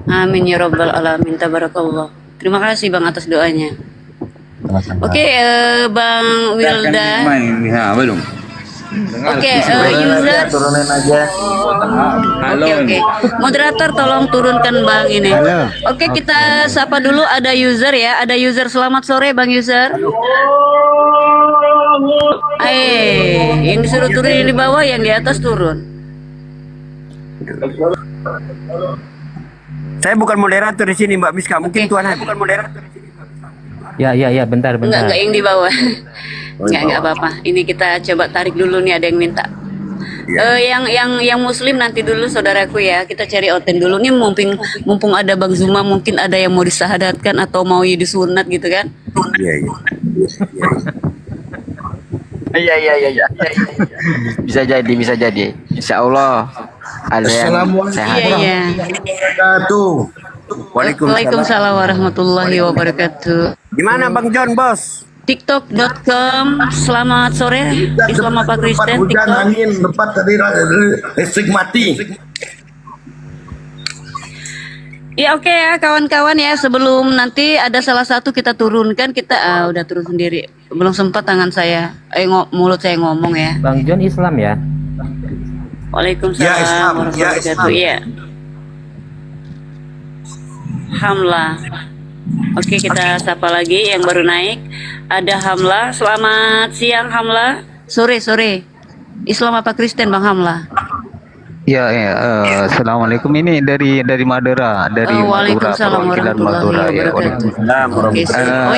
amin ya Rabbal Alamin. Tabarakallah. Terima kasih Bang atas doanya. Sama-sama. Oke, Bang Wilda. belum. Oke, user. Turunin aja. Oke. Moderator tolong turunkan Bang ini. Oke, kita sapa dulu ada user ya. Ada user. Selamat sore Bang user. Yang disuruh turun yang di bawah, yang di atas turun. Saya bukan moderator di sini Mbak Miska, mungkin Tuan Hadi. Bukan moderator di sini. Ya, bentar. Enggak yang di bawah. Enggak apa-apa. Ini kita coba tarik dulu nih, ada yang minta. Yang muslim nanti dulu saudaraku ya. Kita cari oten dulu nih, mumpung ada Bang Zuma, mungkin ada yang mau disahadatkan atau mau disunat gitu kan. Iya. Bisa jadi. Insya Allah ada yang sehat. Iya. Waalaikumsalam warahmatullahi wabarakatuh. Gimana Bang John, Bos? TikTok.com. Selamat sore. Islam apa Kristen? TikTok. angin lepas tadi listrik mati. Ya oke ya kawan-kawan ya, sebelum nanti ada salah satu kita turunkan, kita udah turun sendiri. Belum sempat tangan saya, mulut saya ngomong ya. Bang John Islam ya? Waalaikumsalam Ya, Islam. warahmatullahi wabarakatuh. Iya. Hamla. Oke, kita sapa lagi yang baru naik. Ada Hamla. Selamat siang Hamla. Sore. Islam apa Kristen Bang Hamla? Ya, assalamualaikum. Ini dari Madura, dari Madura, Waalaikumsalam perwakilan warahmatullahi Madura ya. wabarakatuh. Oke,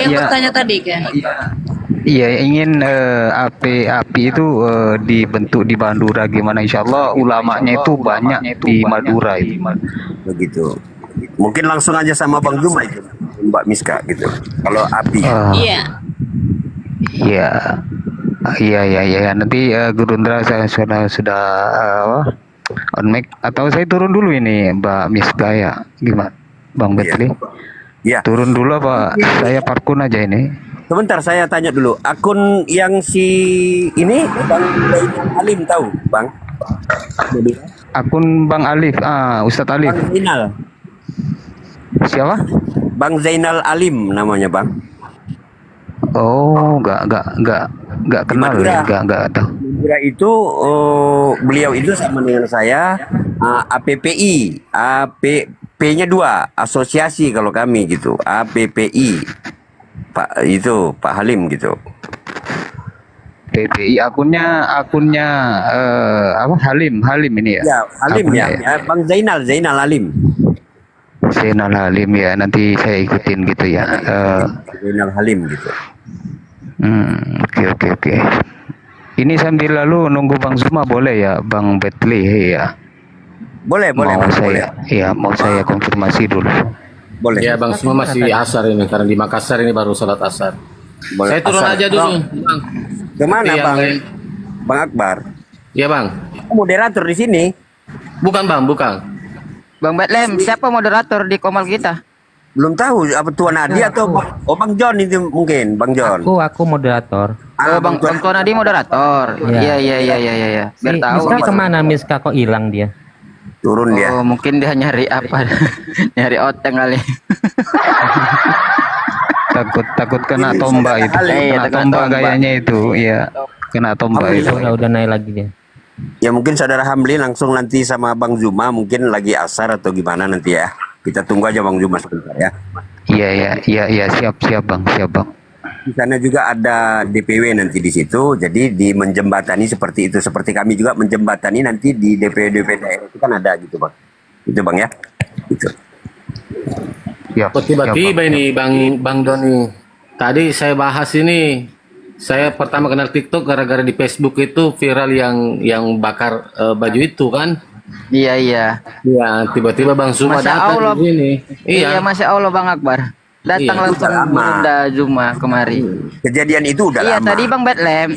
yang ya. bertanya tadi kan? Iya, ingin api itu dibentuk di Madura gimana? Insya Allah ulamanya itu banyak di Madura itu. Begitu. Mungkin langsung aja sama Bang Zuma itu, Mbak Miska gitu. Kalau api. Iya. Iya. Nanti Gurundra saya sudah on mic atau saya turun dulu ini Mbak Miska ya, gimana Bang Betli? Iya. Turun dulu apa saya parkun aja ini? Sebentar saya tanya dulu. Akun yang si ini Bang Alim tahu, Bang? Akun Bang Alif, Ustadz Alif. Bang Zainal. Siapa? Bang Zainal Alim namanya, Bang. Oh, enggak kenal ya, enggak tahu. Madura itu beliau itu sama dengan saya APPI, P-nya 2, asosiasi kalau kami gitu. APPI. Pak itu Pak Halim gitu. PPI akunnya apa Halim ini ya. Ya, Halim Akunnya ya. Bang Zainal Halim. Zainal Halim ya, nanti saya ikutin gitu ya. Zainal Halim gitu. Oke. Ini sambil lalu nunggu Bang Zuma boleh ya, Bang Betley ya. Boleh, Mau Bang, saya, boleh. ya mau saya konfirmasi dulu. Boleh. Ya Bang semua masih asar ini karena di Makassar ini baru salat asar. Boleh. Saya turun Asal. aja dulu, Bang. Kemana Nanti yang Bang? lain. Bang Akbar. Ya Bang. Moderator di sini. Bukan Bang, bukan. Bang Betlem, siapa moderator di Komal kita? Belum tahu apa Tuan Adi atau Bang John itu mungkin, Bang John. Aku moderator. Bang Tuan Adi moderator. Iya. Iya. Biar Si tahu. Miska kemana? Miska kok hilang dia? Turun dia. Oh, mungkin dia nyari apa? Nyari oteng kali. Takut kena tombak itu. Iya, Kena tombak gayanya itu, iya. Kena tombak itu. Udah naik lagi dia. Ya mungkin saudara Hamli langsung nanti sama Bang Zuma mungkin lagi asar atau gimana nanti ya. Kita tunggu aja Bang Zuma sebentar ya. Iya, siap Bang. Di sana juga ada DPW nanti di situ, jadi di menjembatani seperti itu, seperti kami juga menjembatani nanti di DPW daerah itu kan ada gitu Bang. Itu Bang ya. Gitu. Siap. Tiba-tiba ini Bang Doni. Tadi saya bahas ini. Saya pertama kenal TikTok gara-gara di Facebook itu viral yang bakar baju itu kan. Iya. Iya, tiba-tiba Bang Zuma Masya datang Allah. di sini. Iya, Masya Allah Bang Akbar. Datang Iya, langsung udah lama. Bunda Zuma kemari. Kejadian itu udah Iya, lama. tadi Bang Betlem.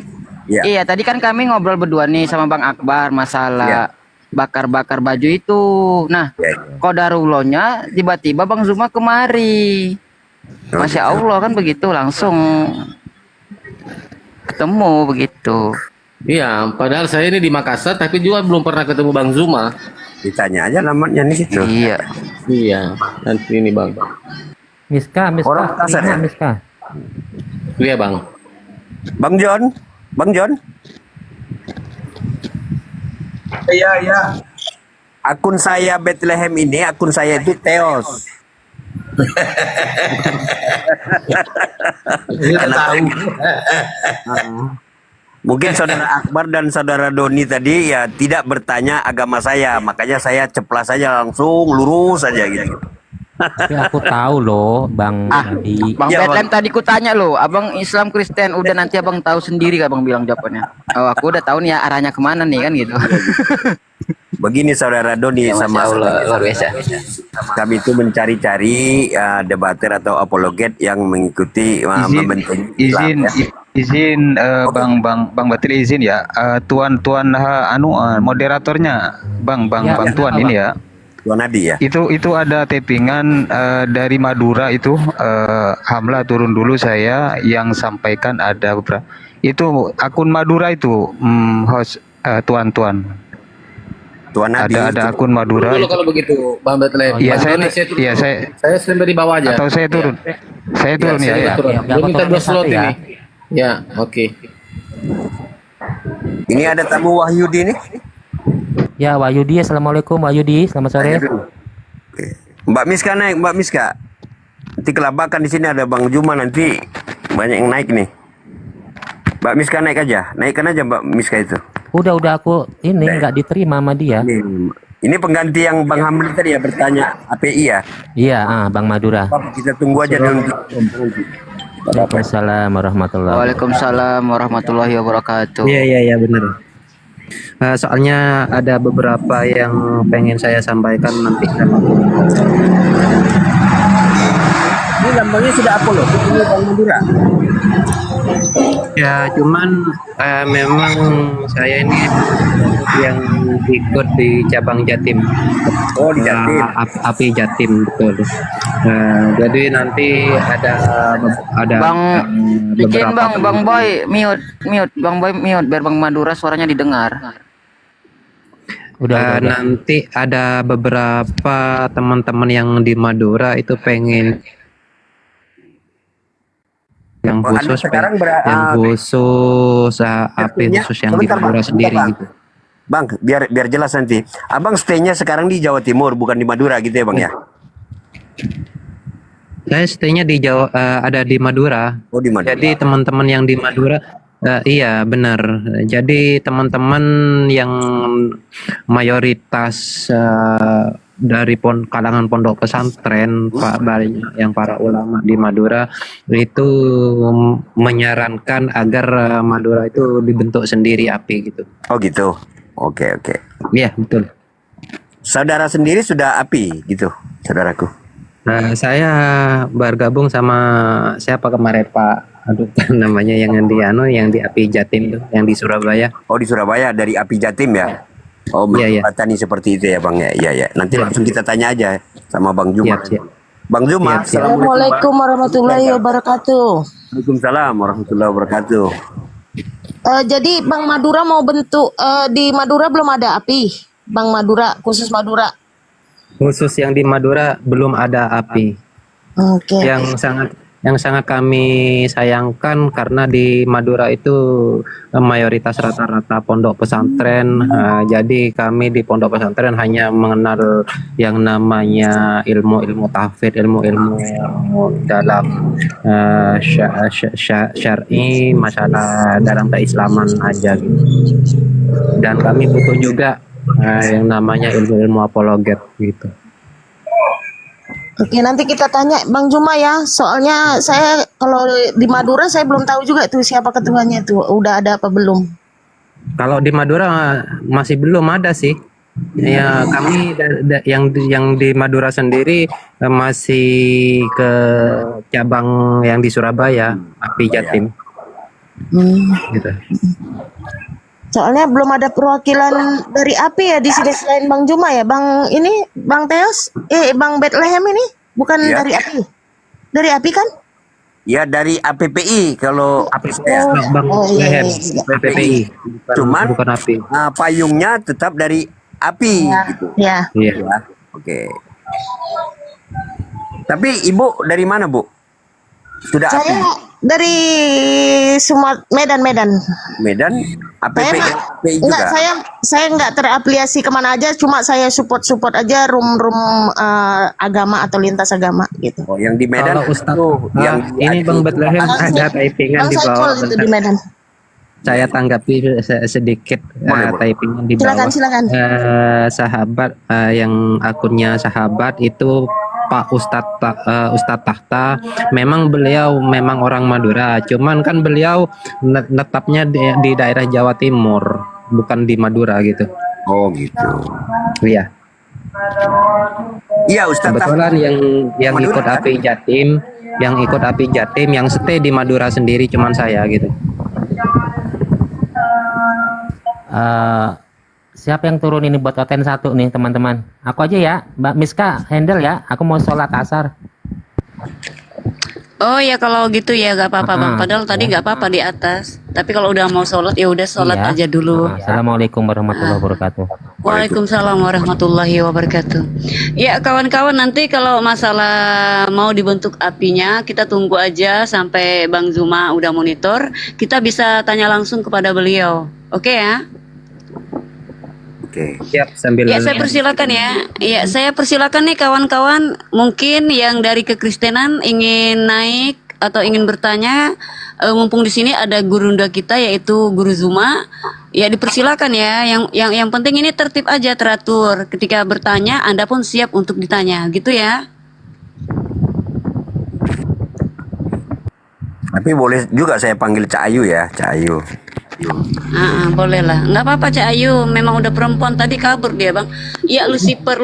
Iya. Iya, tadi kan kami ngobrol berdua nih sama Bang Akbar masalah bakar-bakar baju itu. Nah, Iya. kodarullahnya tiba-tiba Bang Zuma kemari. Masya Allah kan begitu langsung ketemu begitu. Iya, padahal saya ini di Makassar tapi juga belum pernah ketemu Bang Zuma. Ditanya aja namanya nih gitu. Iya. Iya, nanti ini Bang. Miska. Orang kasar ya? Miska. Iya Bang. Bang John. Iya. Akun saya Bethlehem ini, akun saya itu Theos. Mungkin saudara Akbar dan saudara Doni tadi ya tidak bertanya agama saya, makanya saya ceplas saja langsung lurus saja gitu. Tapi aku tahu loh, Bang Adi. Bang Iya, Betlem tadi kutanya loh, abang Islam Kristen udah nanti abang tahu sendiri abang bilang jawabannya. Oh aku udah tahu nih ya arahnya kemana nih kan gitu. Begini saudara Doni sama Allah, luar biasa. kami itu mencari-cari debater atau apologet yang mengikuti membentengi Islam, ya. Izin Bang Batil izin ya. Tuan moderatornya Bang Tuan ini ya. Tuan Adi ya. Itu ada tappingan dari Madura itu Hamla turun dulu saya yang sampaikan ada beberapa. Itu akun Madura itu host Tuan Adi. Ada akun Madura. Dulu kalau begitu Bang Betlem. Iya Saya sampai di bawah aja. Atau saya turun. Saya turun ya. Dia minta 2 slot ini. Ya, oke. Ini ada tamu Wahyudi nih. Ya, Wahyudi. Assalamualaikum Wahyudi. Selamat sore. Oke. Mbak Miska naik, Mbak Miska. Nanti kelabakan di sini ada Bang Juma nanti banyak yang naik nih. Mbak Miska naik aja, naikkan aja Mbak Miska itu. Udah aku ini nggak diterima sama dia. Ini pengganti yang Bang Hamli tadi ya bertanya API ya. Iya, Bang Madura. Kita tunggu aja dulu. Waalaikumsalam warahmatullahi wabarakatuh. Waalaikumsalam warahmatullahi wabarakatuh. Iya benar. Soalnya ada beberapa yang pengen saya sampaikan nanti. Ini lambangnya sudah Apollo, ini Bang Madura. Ya cuman memang saya ini yang ikut di cabang Jatim. Oh di Jatim. API Jatim betul. Jadi nanti ada Bang izin beberapa Bang Boy mute Bang Boy mute biar Bang Madura suaranya didengar. Udah. Nanti ada beberapa teman-teman yang di Madura itu pengen yang khusus API khusus yang di Madura sendiri gitu. Bang, biar jelas nanti. Abang stay-nya sekarang di Jawa Timur bukan di Madura gitu ya Bang ya? Saya stay-nya di Jawa, ada di Madura. Oh, di Madura. Jadi teman-teman yang di Madura, iya benar. Jadi teman-teman yang mayoritas dari kalangan pondok pesantren, Pak, banyak yang para ulama di Madura itu menyarankan agar Madura itu dibentuk sendiri API gitu. Oh gitu. Oke, oke. Iya betul. Saudara sendiri sudah API gitu, saudaraku. Nah, saya bergabung sama siapa kemarin Pak? Aduh, namanya yang di API Jatim tuh, yang di Surabaya. Oh, di Surabaya dari API Jatim ya. Oh, Iya, iya. Tani seperti itu ya, Bang ya. Iya, ya. Nanti langsung kita tanya aja sama Bang Juma. Siap. Bang Juma, Siap. Assalamualaikum warahmatullahi wabarakatuh. Waalaikumsalam warahmatullahi wabarakatuh. Jadi Bang Madura mau bentuk di Madura belum ada API, Bang Madura khusus Madura. Khusus yang di Madura belum ada API. Oke. Yang sangat kami sayangkan karena di Madura itu mayoritas rata-rata pondok pesantren. Jadi kami di pondok pesantren hanya mengenal yang namanya ilmu-ilmu tahfidz, ilmu-ilmu dalam syar'i, masalah dalam keislaman aja gitu. Dan kami butuh juga yang namanya ilmu-ilmu apologet gitu. Oke, nanti kita tanya Bang Juma ya. Soalnya saya kalau di Madura saya belum tahu juga tuh siapa ketuanya tuh. Udah ada apa belum? Kalau di Madura masih belum ada sih. Ya kami yang di Madura sendiri masih ke cabang yang di Surabaya, API Jatim. Gitu. Soalnya belum ada perwakilan dari API ya di sini selain Bang Juma ya. Bang ini Bang Teos, Bang Bethlehem ini bukan Iya. dari API. Dari API kan? Ya dari APPI kalau Bang Lehem, PPI. Cuman bukan API. payungnya tetap dari API gitu. Ya. Iya. Ya, oke. Tapi Ibu dari mana, Bu? Sudah Saya API? dari Medan. Medan APPI juga. Enggak, saya enggak terafiliasi kemana aja, cuma saya support aja room agama atau lintas agama gitu. Oh, yang di Medan Kalau Ustadz, itu yang ini Bang Bethlehem ada typingan Bang di bawah. Saiful itu di Medan. Saya tanggapi sedikit typingan di bawah. Silakan. Sahabat yang akunnya sahabat itu Pak Ustadz Tahta, memang beliau memang orang Madura, cuman kan beliau netapnya di daerah Jawa Timur, bukan di Madura gitu. Oh gitu. Iya. Iya Ustadz. Kebetulan yang ikut API Jatim, yang stay di Madura sendiri cuman saya gitu. Siapa yang turun ini buat Oten 1 nih teman-teman? Aku aja ya, Mbak Miska handle ya. Aku mau sholat asar. Oh ya kalau gitu ya gak apa-apa Bang. Padahal tadi gak apa-apa di atas. Tapi kalau udah mau sholat ya udah sholat Iya. aja dulu. Assalamualaikum warahmatullahi wabarakatuh. Waalaikumsalam warahmatullahi wabarakatuh. Ya kawan-kawan, nanti kalau masalah mau dibentuk apinya kita tunggu aja sampai Bang Zuma udah monitor. Kita bisa tanya langsung kepada beliau. Oke ya? Oke. Siap sambil. Ya saya persilakan ya. Ya saya persilakan nih kawan-kawan. Mungkin yang dari kekristenan ingin naik atau ingin bertanya, mumpung di sini ada gurunda kita yaitu Guru Zuma. Ya dipersilakan ya. Yang penting ini tertib aja, teratur. Ketika bertanya, Anda pun siap untuk ditanya, gitu ya. Tapi boleh juga saya panggil Cak Ayu ya, Cak Ayu. Boleh lah, nggak apa-apa Cak Ayu. Memang udah perempuan, tadi kabur dia Bang. Ya Lucifer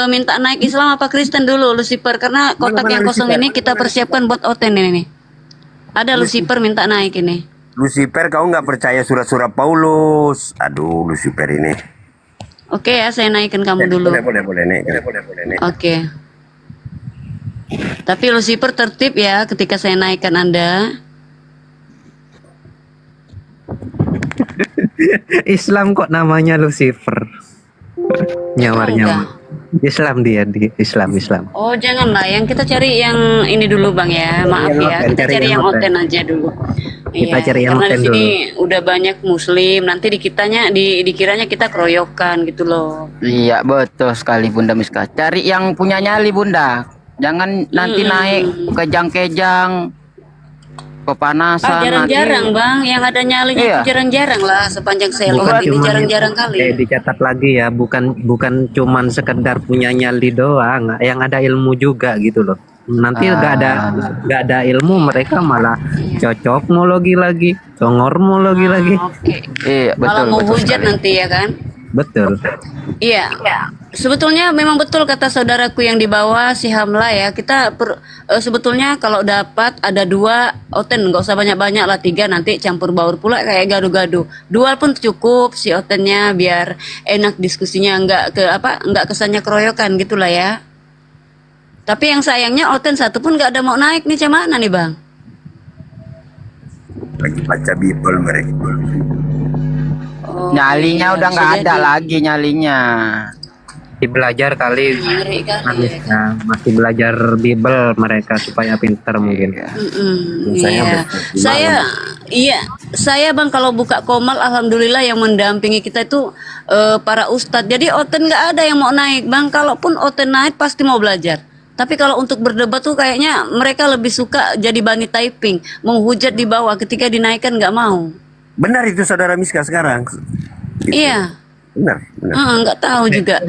minta naik Islam apa Kristen dulu Lucifer, karena kotak yang kosong ini kita persiapkan buat Oten ini nih. Ada Lucifer minta naik ini. Lucifer, kau nggak percaya surat-surat Paulus? Aduh, Lucifer ini. Oke ya, saya naikin kamu dulu. Boleh nih. Oke. Tapi Lucifer tertib ya ketika saya naikkan Anda. Islam kok namanya Lucifer? Nyamar. Islam dia di Islam. Oh janganlah, yang kita cari yang ini dulu Bang ya. Maaf ya, kita cari yang Oten aja dulu. Kita cari yang karena Oten di sini udah banyak Muslim, nanti dikiranya kita keroyokan gitu loh. Iya betul sekali Bunda Miska. Cari yang punya nyali Bunda. Jangan nanti naik kejang-kejang, kepanasan. Jarang-jarang bang, yang ada nyalinya Iya. itu jarang-jarang lah sepanjang saya Bukan lewat ini cuman jarang-jarang kali. dicatat lagi ya, bukan cuman sekedar punya nyali doang, yang ada ilmu juga gitu loh. Nanti nggak ada ilmu, mereka malah cocokmologi lagi, congormologi lagi. Oke. Iya, Malah betul, mau betul hujat sekali. nanti ya kan? Betul. Iya. Sebetulnya memang betul kata saudaraku yang di bawah si Hamla ya. Kita sebetulnya kalau dapat ada 2 oten, nggak usah banyak-banyak lah, 3 nanti campur baur pula kayak gaduh-gaduh. 2 pun cukup si otennya biar enak diskusinya, nggak kesannya keroyokan gitulah ya. Tapi yang sayangnya oten 1 pun nggak ada mau naik nih, mana nih bang? Lagi baca Bible mereka. Oh, Nyalinya iya, udah bisa nggak ada jadi. lagi nyalinya. Masih belajar kali, Ngeri kali ya. Nah, masih belajar Bible mereka supaya pintar mungkin. Iya, saya bang kalau buka komal alhamdulillah yang mendampingi kita itu para ustadz. Jadi oten nggak ada yang mau naik bang. Kalaupun oten naik pasti mau belajar. Tapi kalau untuk berdebat tuh kayaknya mereka lebih suka jadi bunny typing, menghujat di bawah, ketika dinaikkan nggak mau. Benar itu saudara Miska sekarang. Iya, Benar. nggak tahu juga.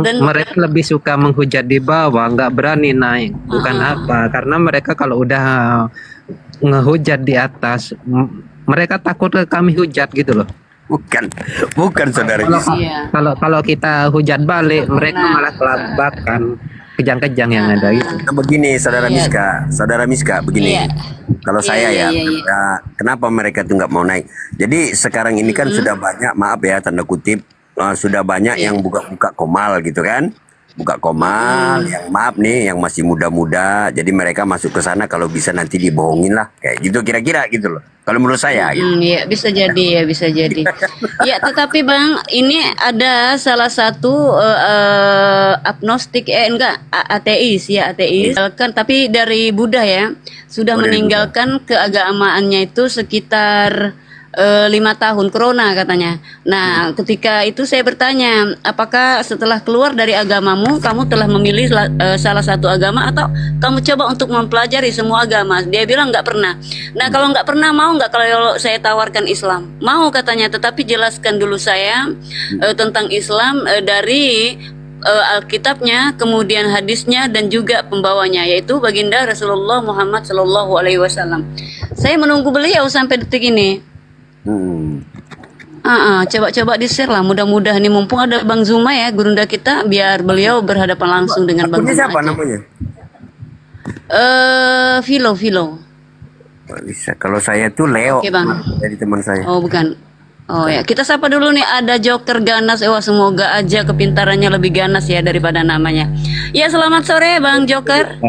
Dan Mereka lebih suka menghujat di bawah, nggak berani naik. Bukan apa? Karena mereka kalau udah ngehujat di atas, mereka takut ke kami hujat gitu loh. Bukan saudara Miska. Iya. Kalau kita hujat balik, mereka malah kelabakan, kejang-kejang yang ada gitu. Begini saudara Iya. Miska, begini. Iya. Kalau Iya, saya iya, ya, iya. kenapa mereka tuh nggak mau naik? Jadi sekarang ini kan sudah banyak, maaf ya tanda kutip, sudah banyak yang buka komal gitu kan, buka komal, yang maaf nih, yang masih muda-muda, jadi mereka masuk ke sana kalau bisa nanti dibohongin lah, kayak gitu kira-kira gitu loh. Kalau menurut saya. Gitu. Iya bisa jadi ya, bisa jadi. Ya tetapi bang, ini ada salah satu agnostik, ateis ya, ateis. Kan tapi dari Buddha ya, sudah meninggalkan keagamaannya itu sekitar 5 tahun, corona katanya. Nah, ketika itu saya bertanya, apakah setelah keluar dari agamamu, kamu telah memilih salah satu agama atau kamu coba untuk mempelajari semua agama? Dia bilang nggak pernah. Nah, kalau nggak pernah, mau nggak kalau saya tawarkan Islam? Mau katanya, tetapi jelaskan dulu saya tentang Islam dari Alkitabnya, kemudian hadisnya dan juga pembawanya, yaitu baginda Rasulullah Muhammad Shallallahu Alaihi Wasallam. Saya menunggu beliau sampai detik ini. Coba-coba di-share lah, mudah-mudahan nih mumpung ada Bang Zuma ya, gurunda kita, biar beliau berhadapan langsung dengan Bang Zuma. Siapa aja. namanya? Vilo. Bisa. Kalau saya tuh Leo, Oke, Bang. dari teman saya. Oh bukan. Oh ya, kita sapa dulu nih, ada Joker ganas. Wah, semoga aja kepintarannya lebih ganas ya daripada namanya. Ya, selamat sore Bang Joker.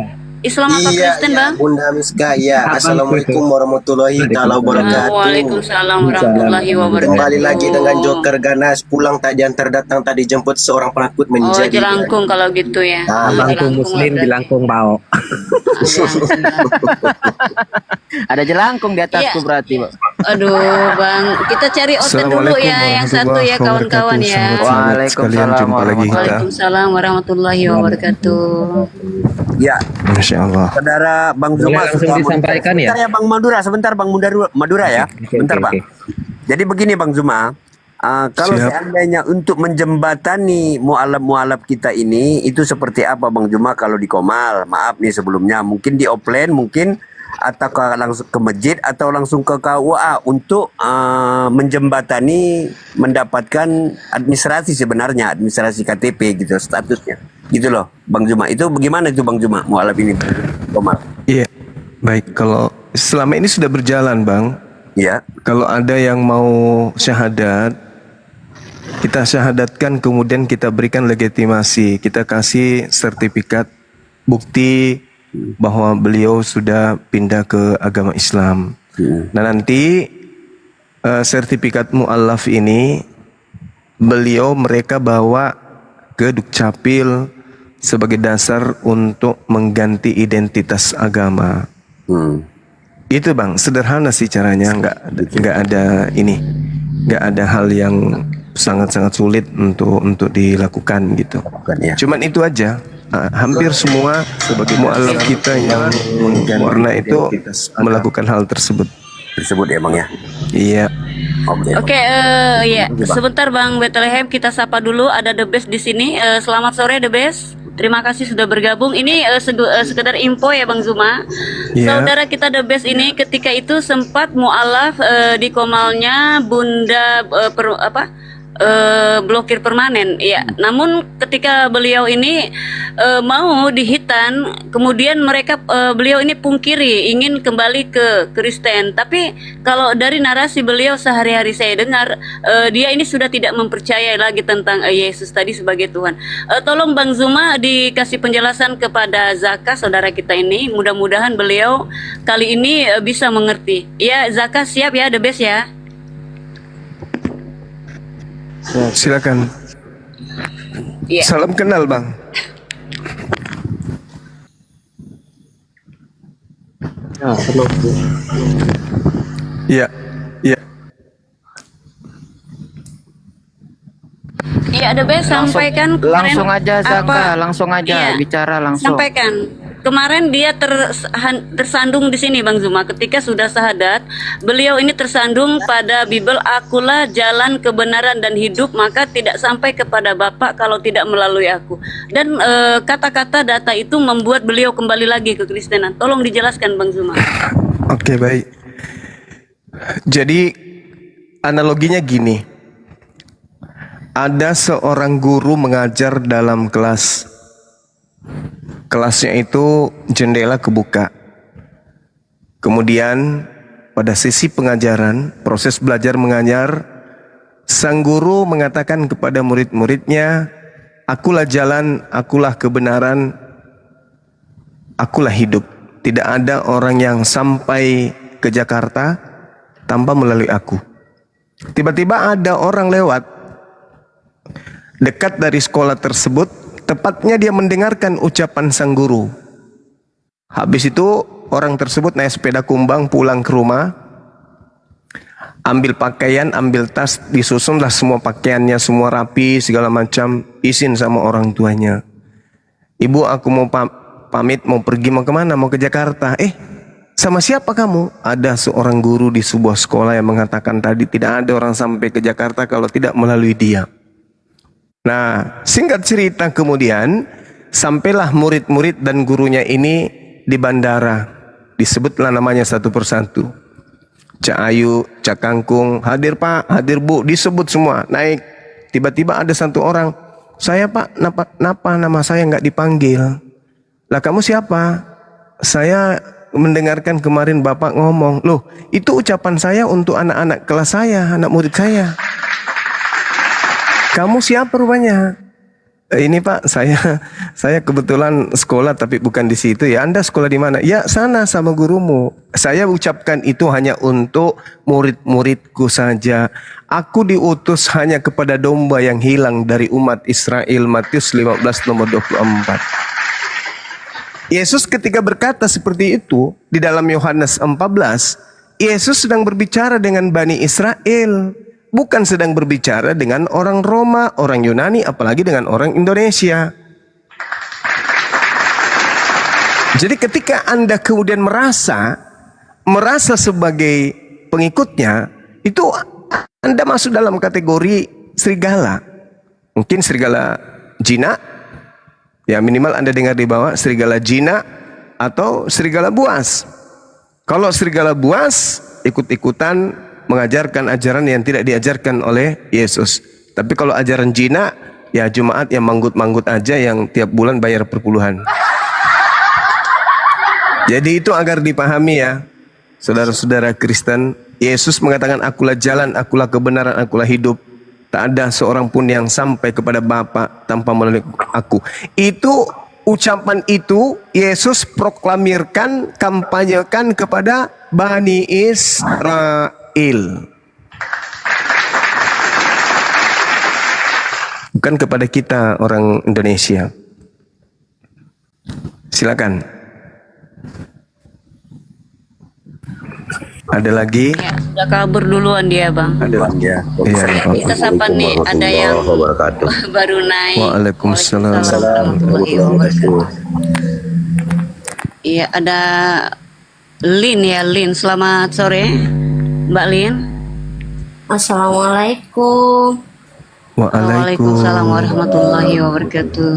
Islam apa Kristen Bang? Bunda Miska, ya. Assalamualaikum warahmatullahi wabarakatuh. Waalaikumsalam warahmatullahi wabarakatuh. Kembali lagi dengan Joker ganas, pulang tak diantar datang, tak dijemput seorang penakut Oh, menjadi. jelangkung kalau gitu ya. Abangku muslim, jelangkung bau. Ada jelangkung di atasku Iya. berarti, Pak. Aduh Bang, kita cari oten dulu ya, yang satu ya kawan-kawan ya. Sekalian jumpa lagi kita. Waalaikumsalam warahmatullahi wabarakatuh. Ya, Masya Allah. saudara Bang Boleh Zuma langsung sudah disampaikan ya? Sebentar ya Bang Madura, sebentar Bang Madura ya. Bentar Bang. Jadi begini Bang Zuma, kalau Siap. seandainya untuk menjembatani mualaf-mualaf kita ini, itu seperti apa Bang Zuma kalau di Komal? Maaf nih sebelumnya, mungkin di offline mungkin, atau langsung ke masjid atau langsung ke KUA untuk menjembatani mendapatkan administrasi sebenarnya, administrasi KTP gitu statusnya. Gitu loh Bang Zuma. Itu bagaimana itu Bang Zuma mualaf ini Komal? Iya, baik. Kalau selama ini sudah berjalan, Bang. Ya. Kalau ada yang mau syahadat, kita syahadatkan, kemudian kita berikan legitimasi, kita kasih sertifikat bukti bahwa beliau sudah pindah ke agama Islam. Nah nanti sertifikat mu'allaf ini mereka bawa ke Dukcapil sebagai dasar untuk mengganti identitas agama. Itu Bang, sederhana sih caranya, nggak ada hal yang sangat-sangat sulit untuk dilakukan gitu. Ya. Cuman itu aja. hampir semua mualaf kita yang warna itu melakukan hal tersebut. Ya Bang ya. Iya. Oke, ya. Sebentar Bang Bethlehem, kita sapa dulu. Ada The Best di sini. Selamat sore The Best. Terima kasih sudah bergabung. Ini sekedar info ya Bang Zuma. Iya. Saudara kita The Best ini ketika itu sempat mualaf di Komalnya Bunda blokir permanen ya. Namun ketika beliau ini mau dihitan, kemudian beliau ini pungkiri ingin kembali ke Kristen. Tapi kalau dari narasi beliau sehari-hari saya dengar, dia ini sudah tidak mempercayai lagi tentang Yesus tadi sebagai Tuhan. Tolong Bang Zuma dikasih penjelasan kepada Zaka saudara kita ini. Mudah-mudahan beliau kali ini bisa mengerti. Ya Zaka, siap ya The Best ya. Silakan. Ya. Salam kenal Bang. Iya. Iya. Iya The Best, sampaikan kemarin Langsung aja Zaka, apa- langsung aja Iya, bicara langsung. Sampaikan. Kemarin dia tersandung di sini Bang Zuma ketika sudah syahadat. Beliau ini tersandung pada Bible, akulah jalan kebenaran dan hidup, maka tidak sampai kepada Bapa kalau tidak melalui aku. Dan kata-kata data itu membuat beliau kembali lagi ke Kristenan. Tolong dijelaskan Bang Zuma. Oke, baik. Jadi analoginya gini. Ada seorang guru mengajar dalam kelas. Kelasnya itu jendela kebuka. Kemudian pada sesi pengajaran, proses belajar mengajar, sang guru mengatakan kepada murid-muridnya, akulah jalan, akulah kebenaran, akulah hidup. Tidak ada orang yang sampai ke Jakarta tanpa melalui aku. Tiba-tiba ada orang lewat dekat dari sekolah tersebut. Tepatnya dia mendengarkan ucapan sang guru. Habis itu orang tersebut naik sepeda kumbang pulang ke rumah. Ambil pakaian, ambil tas, disusunlah semua pakaiannya, semua rapi, segala macam. Izin sama orang tuanya. Ibu, aku mau pamit, mau pergi, mau kemana? Mau ke Jakarta. Sama siapa kamu? Ada seorang guru di sebuah sekolah yang mengatakan tadi tidak ada orang sampai ke Jakarta kalau tidak melalui dia. Nah, singkat cerita kemudian sampailah murid-murid dan gurunya ini di bandara. Disebutlah namanya satu persatu. Cak Ayu, Cak Kangkung, hadir Pak, hadir Bu, disebut semua. Naik. Tiba-tiba ada satu orang, saya Pak, kenapa nama saya nggak dipanggil? Lah kamu siapa? Saya mendengarkan kemarin Bapak ngomong. Loh, itu ucapan saya untuk anak-anak kelas saya, anak murid saya. Kamu siapa rupanya? Ini Pak, saya kebetulan sekolah tapi bukan di situ ya. Anda sekolah di mana? Ya sana sama gurumu. Saya ucapkan itu hanya untuk murid-muridku saja. Aku diutus hanya kepada domba yang hilang dari umat Israel. Matius 15 nomor 24. Yesus ketika berkata seperti itu di dalam Yohanes 14, Yesus sedang berbicara dengan Bani Israel. Bukan sedang berbicara dengan orang Roma, orang Yunani, apalagi dengan orang Indonesia. Jadi ketika Anda kemudian merasa sebagai pengikutnya, itu Anda masuk dalam kategori serigala. Mungkin serigala jinak, ya minimal Anda dengar di bawah, serigala jinak atau serigala buas. Kalau serigala buas, ikut-ikutan mengajarkan ajaran yang tidak diajarkan oleh Yesus. Tapi kalau ajaran jinak, ya jemaat yang manggut-manggut aja yang tiap bulan bayar perpuluhan. Jadi itu agar dipahami ya, saudara-saudara Kristen. Yesus mengatakan, akulah jalan, akulah kebenaran, akulah hidup. Tak ada seorang pun yang sampai kepada Bapa tanpa melalui aku. Itu ucapan itu Yesus proklamirkan, kampanyekan kepada Bani Israel. Bukan kepada kita orang Indonesia. Silakan. Ada lagi? Ya, sudah kabur duluan dia, Bang. Ada lagi ya. Iya, Kita sapa nih, ada yang baru naik. Waalaikumsalam. Warahmatullahi wabarakatuh. Iya, ada Lin ya, Lin. Selamat sore, Mbak Lin. Assalamualaikum. Waalaikumsalam warahmatullahi wabarakatuh.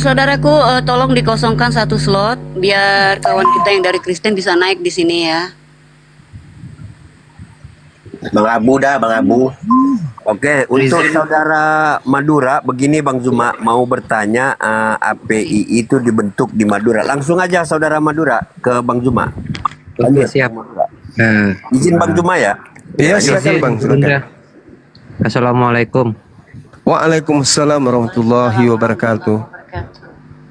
Saudaraku, tolong dikosongkan satu slot biar kawan kita yang dari Kristen bisa naik di sini ya. Bang Abu dah, Bang Abu. Oke, untuk saudara Madura, begini Bang Zuma mau bertanya, API itu dibentuk di Madura. Langsung aja saudara Madura ke Bang Zuma. Oke, siap. Izin Bang Zuma ya. Iya, silakan Bang. Silakan. Assalamualaikum. Waalaikumsalam warahmatullahi wabarakatuh.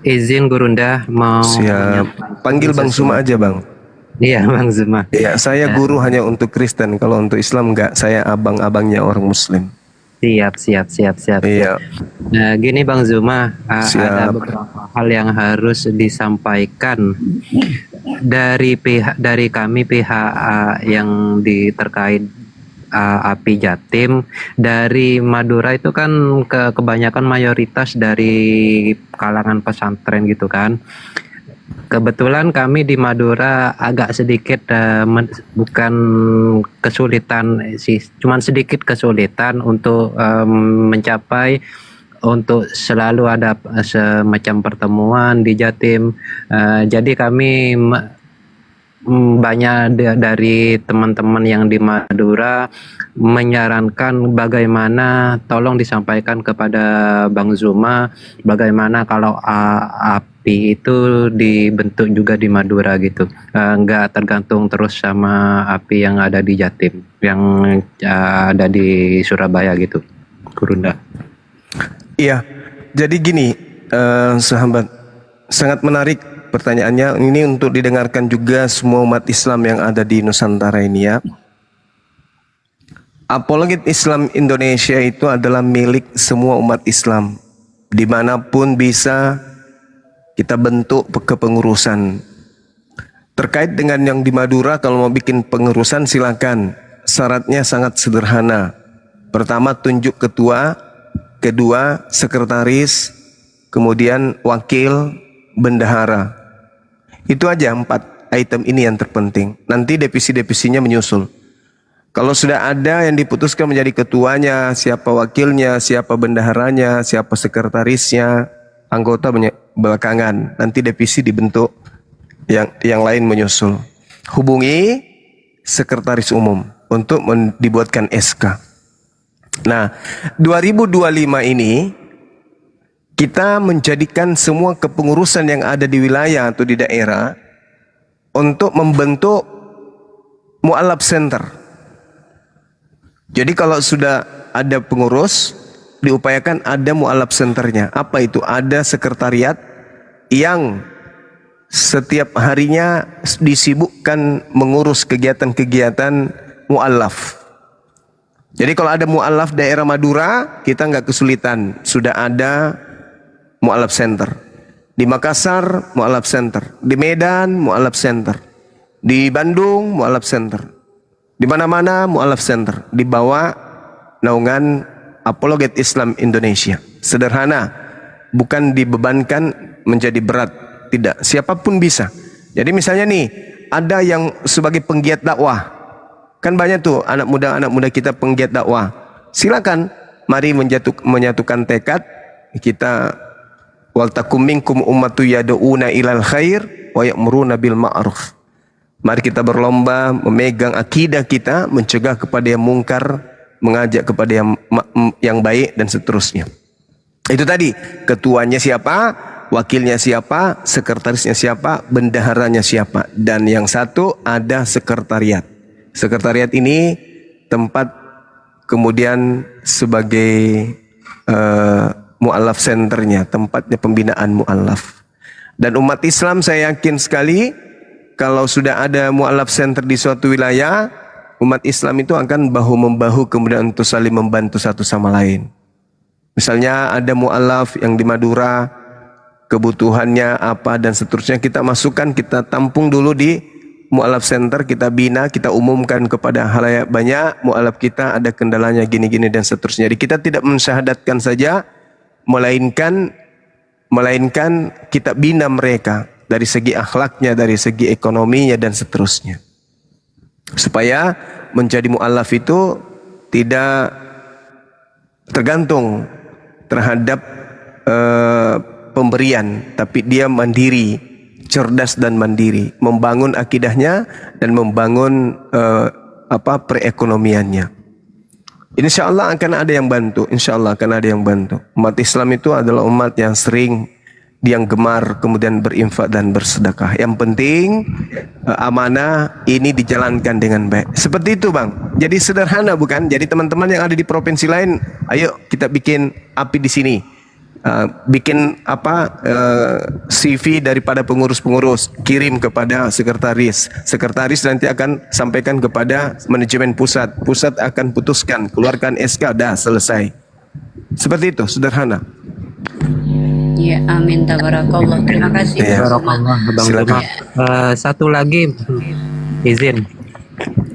Izin Gurunda mau Siap. Panggil Bang Zuma aja, Bang. Iya, Bang Zuma. Iya, saya guru hanya untuk Kristen. Kalau untuk Islam enggak, saya abang-abangnya orang Muslim. Siap. Iya. Nah, gini Bang Zuma, ada Siap. beberapa hal yang harus disampaikan dari kami pihak yang terkait API Jatim dari Madura itu kan kebanyakan mayoritas dari kalangan pesantren gitu kan. Kebetulan kami di Madura agak sedikit bukan kesulitan sih, cuman sedikit kesulitan untuk mencapai untuk selalu ada semacam pertemuan di Jatim. Jadi kami banyak dari teman-teman yang di Madura menyarankan bagaimana tolong disampaikan kepada Bang Zuma bagaimana kalau API itu dibentuk juga di Madura gitu, nggak tergantung terus sama API yang ada di Jatim, yang ada di Surabaya gitu, Gurunda. Iya. Jadi gini, sahabat, sangat menarik pertanyaannya. Ini untuk didengarkan juga semua umat Islam yang ada di Nusantara ini ya. Apologet Islam Indonesia itu adalah milik semua umat Islam. Dimanapun bisa kita bentuk kepengurusan. Terkait dengan yang di Madura, kalau mau bikin pengurusan silakan. Syaratnya sangat sederhana. Pertama, tunjuk ketua. Kedua, sekretaris. Kemudian wakil, bendahara. Itu aja 4 item ini yang terpenting. Nanti divisi-divisinya menyusul. Kalau sudah ada yang diputuskan menjadi ketuanya, siapa wakilnya, siapa bendaharanya, siapa sekretarisnya, anggota belakangan. Nanti divisi dibentuk, yang lain menyusul. Hubungi sekretaris umum untuk dibuatkan SK. Nah, 2025 ini kita menjadikan semua kepengurusan yang ada di wilayah atau di daerah untuk membentuk mu'alaf center. Jadi kalau sudah ada pengurus, diupayakan ada mu'alaf centernya. Apa itu? Ada sekretariat yang setiap harinya disibukkan mengurus kegiatan-kegiatan mu'alaf. Jadi kalau ada mu'alaf daerah Madura, kita nggak kesulitan. Sudah ada mu'alaf center. Di Makassar, mu'alaf center. Di Medan, mu'alaf center. Di Bandung, mu'alaf center. Di mana-mana, mu'alaf center. Di bawah naungan Apologet Islam Indonesia. Sederhana. Bukan dibebankan menjadi berat. Tidak. Siapapun bisa. Jadi misalnya nih, ada yang sebagai penggiat dakwah. Kan banyak tuh anak muda kita penggiat dakwah. Silakan, mari menyatukan tekad kita. Wal takum minkum ummatu yad'una ilal khair wa ya'muruna bil ma'ruf. Mari kita berlomba memegang akidah kita, mencegah kepada yang mungkar, mengajak kepada yang baik dan seterusnya. Itu tadi, ketuanya siapa, wakilnya siapa, sekretarisnya siapa, bendaharanya siapa, dan yang satu ada sekretariat. Sekretariat ini tempat kemudian sebagai mu'alaf centernya, tempatnya pembinaan mu'alaf. Dan umat Islam saya yakin sekali kalau sudah ada mu'alaf center di suatu wilayah, umat Islam itu akan bahu-membahu kemudian untuk saling membantu satu sama lain. Misalnya ada mu'alaf yang di Madura, kebutuhannya apa dan seterusnya kita masukkan, kita tampung dulu di mu'alaf center kita bina, kita umumkan kepada halayak banyak, mu'alaf kita ada kendalanya gini-gini dan seterusnya. Jadi kita tidak mensyahadatkan saja, melainkan kita bina mereka dari segi akhlaknya, dari segi ekonominya dan seterusnya. Supaya menjadi mu'alaf itu tidak tergantung terhadap pemberian, tapi dia mandiri, cerdas dan mandiri, membangun akidahnya dan membangun perekonomiannya. Insya Allah akan ada yang bantu. Insya Allah akan ada yang bantu. Umat Islam itu adalah umat yang sering, yang gemar kemudian berinfak dan bersedekah. Yang penting amanah ini dijalankan dengan baik. Seperti itu Bang. Jadi sederhana bukan? Jadi teman-teman yang ada di provinsi lain, ayo kita bikin api di sini. Bikin CV daripada pengurus-pengurus, kirim kepada sekretaris. Sekretaris nanti akan sampaikan kepada manajemen pusat. Pusat akan putuskan, keluarkan SK, dah selesai. Seperti itu, sederhana. Ya, amin tabarakallah. Terima kasih. Ya. Barakallah, Bang Silakan. Juma. Satu lagi izin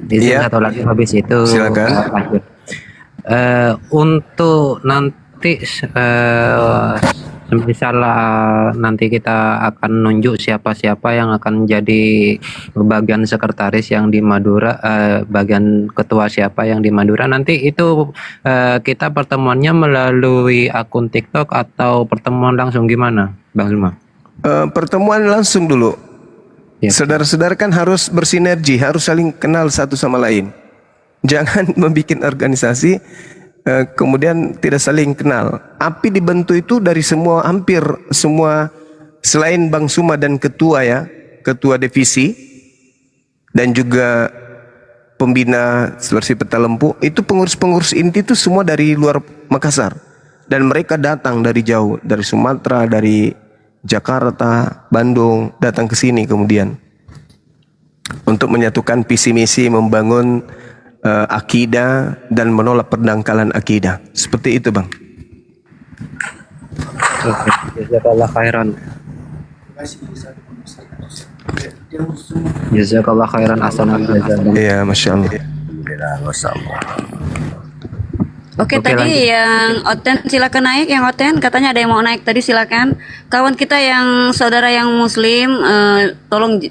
Iya. satu lagi habis itu Silakan. lanjut. Untuk nanti misalnya nanti kita akan nunjuk siapa-siapa yang akan jadi bagian sekretaris yang di Madura, bagian ketua siapa yang di Madura, nanti itu kita pertemuannya melalui akun TikTok atau pertemuan langsung gimana, Bang Zulma? Pertemuan langsung dulu. Ya. Saudara-saudara kan harus bersinergi, harus saling kenal satu sama lain. Jangan membuat organisasi kemudian tidak saling kenal. API dibentuk itu dari semua, hampir semua, selain Bang Suma dan ketua ya, ketua divisi dan juga pembina seperti Petalempu, itu pengurus-pengurus inti itu semua dari luar Makassar. Dan mereka datang dari jauh, dari Sumatera, dari Jakarta, Bandung, datang ke sini kemudian untuk menyatukan visi misi membangun akidah dan menolak pendangkalan akidah. Seperti itu Bang. Oke, jazakallah khairan. Jazakallah khairan ahsanal jazaa. Iya, Masya Allah. Oke, Oke, tadi lanjut. yang Oten silakan naik, yang Oten katanya ada yang mau naik tadi, silakan. Kawan kita yang saudara yang muslim tolong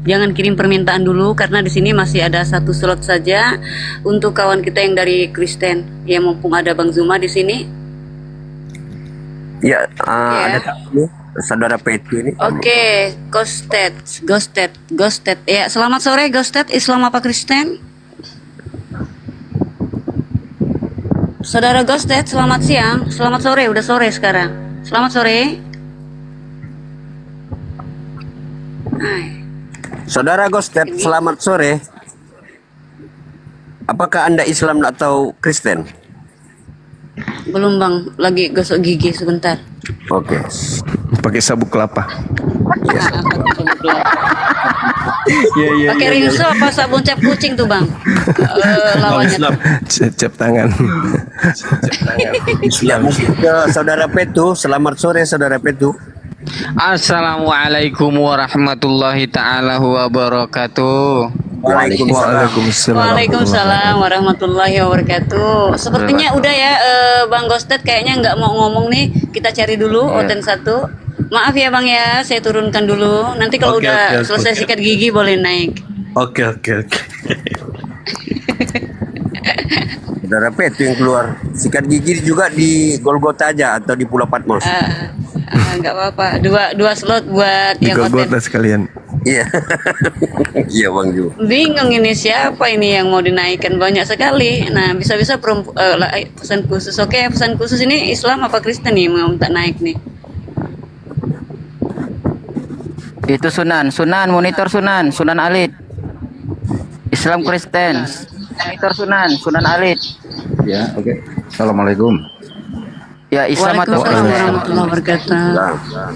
jangan kirim permintaan dulu karena di sini masih ada satu slot saja untuk kawan kita yang dari Kristen. Ya mumpung ada Bang Zuma di sini. Ya, Ya. ada tamu saudara Petu ini. Oke, Ghosted. Ya, selamat sore Ghosted, Islam apa Kristen? Saudara Ghosted, selamat siang, selamat sore, udah sore sekarang. Selamat sore. Hai. Saudara Gostet, selamat sore. Apakah Anda Islam atau Kristen? Belum Bang, lagi gosok gigi sebentar. Oke. Pakai sabuk kelapa. Pakai rinso apa sabun cap kucing tuh Bang? Lawannya tuh. Cap tangan. Ya, mungkin ke saudara Petu. Selamat sore saudara Petu. Assalamualaikum warahmatullahi taala wabarakatuh. Waalaikumsalam warahmatullahi wabarakatuh. Sepertinya udah ya Bang Ghosted kayaknya nggak mau ngomong nih. Kita cari dulu Oten 1. Maaf ya Bang ya, saya turunkan dulu. Nanti kalau udah selesai sikat gigi boleh naik. Oke. Saudara Petu yang keluar. Sikat gigi juga di Golgota aja atau di Pulau Patmos? Nggak apa-apa. Dua slot buat Di yang Oten. Golgota sekalian. Iya. Iya Bang Ju. Bingung ini siapa ini yang mau dinaikkan, banyak sekali. Nah bisa-bisa pesan khusus. Oke, pesan khusus ini Islam apa Kristen nih mau minta naik nih? Itu Sunan monitor Sunan Alit. Islam Kristen. Monitor Sunan Alit. Ya, oke. Assalamualaikum. Ya, Islam atau Waalaikumsalam Kristen? warahmatullahi wabarakatuh.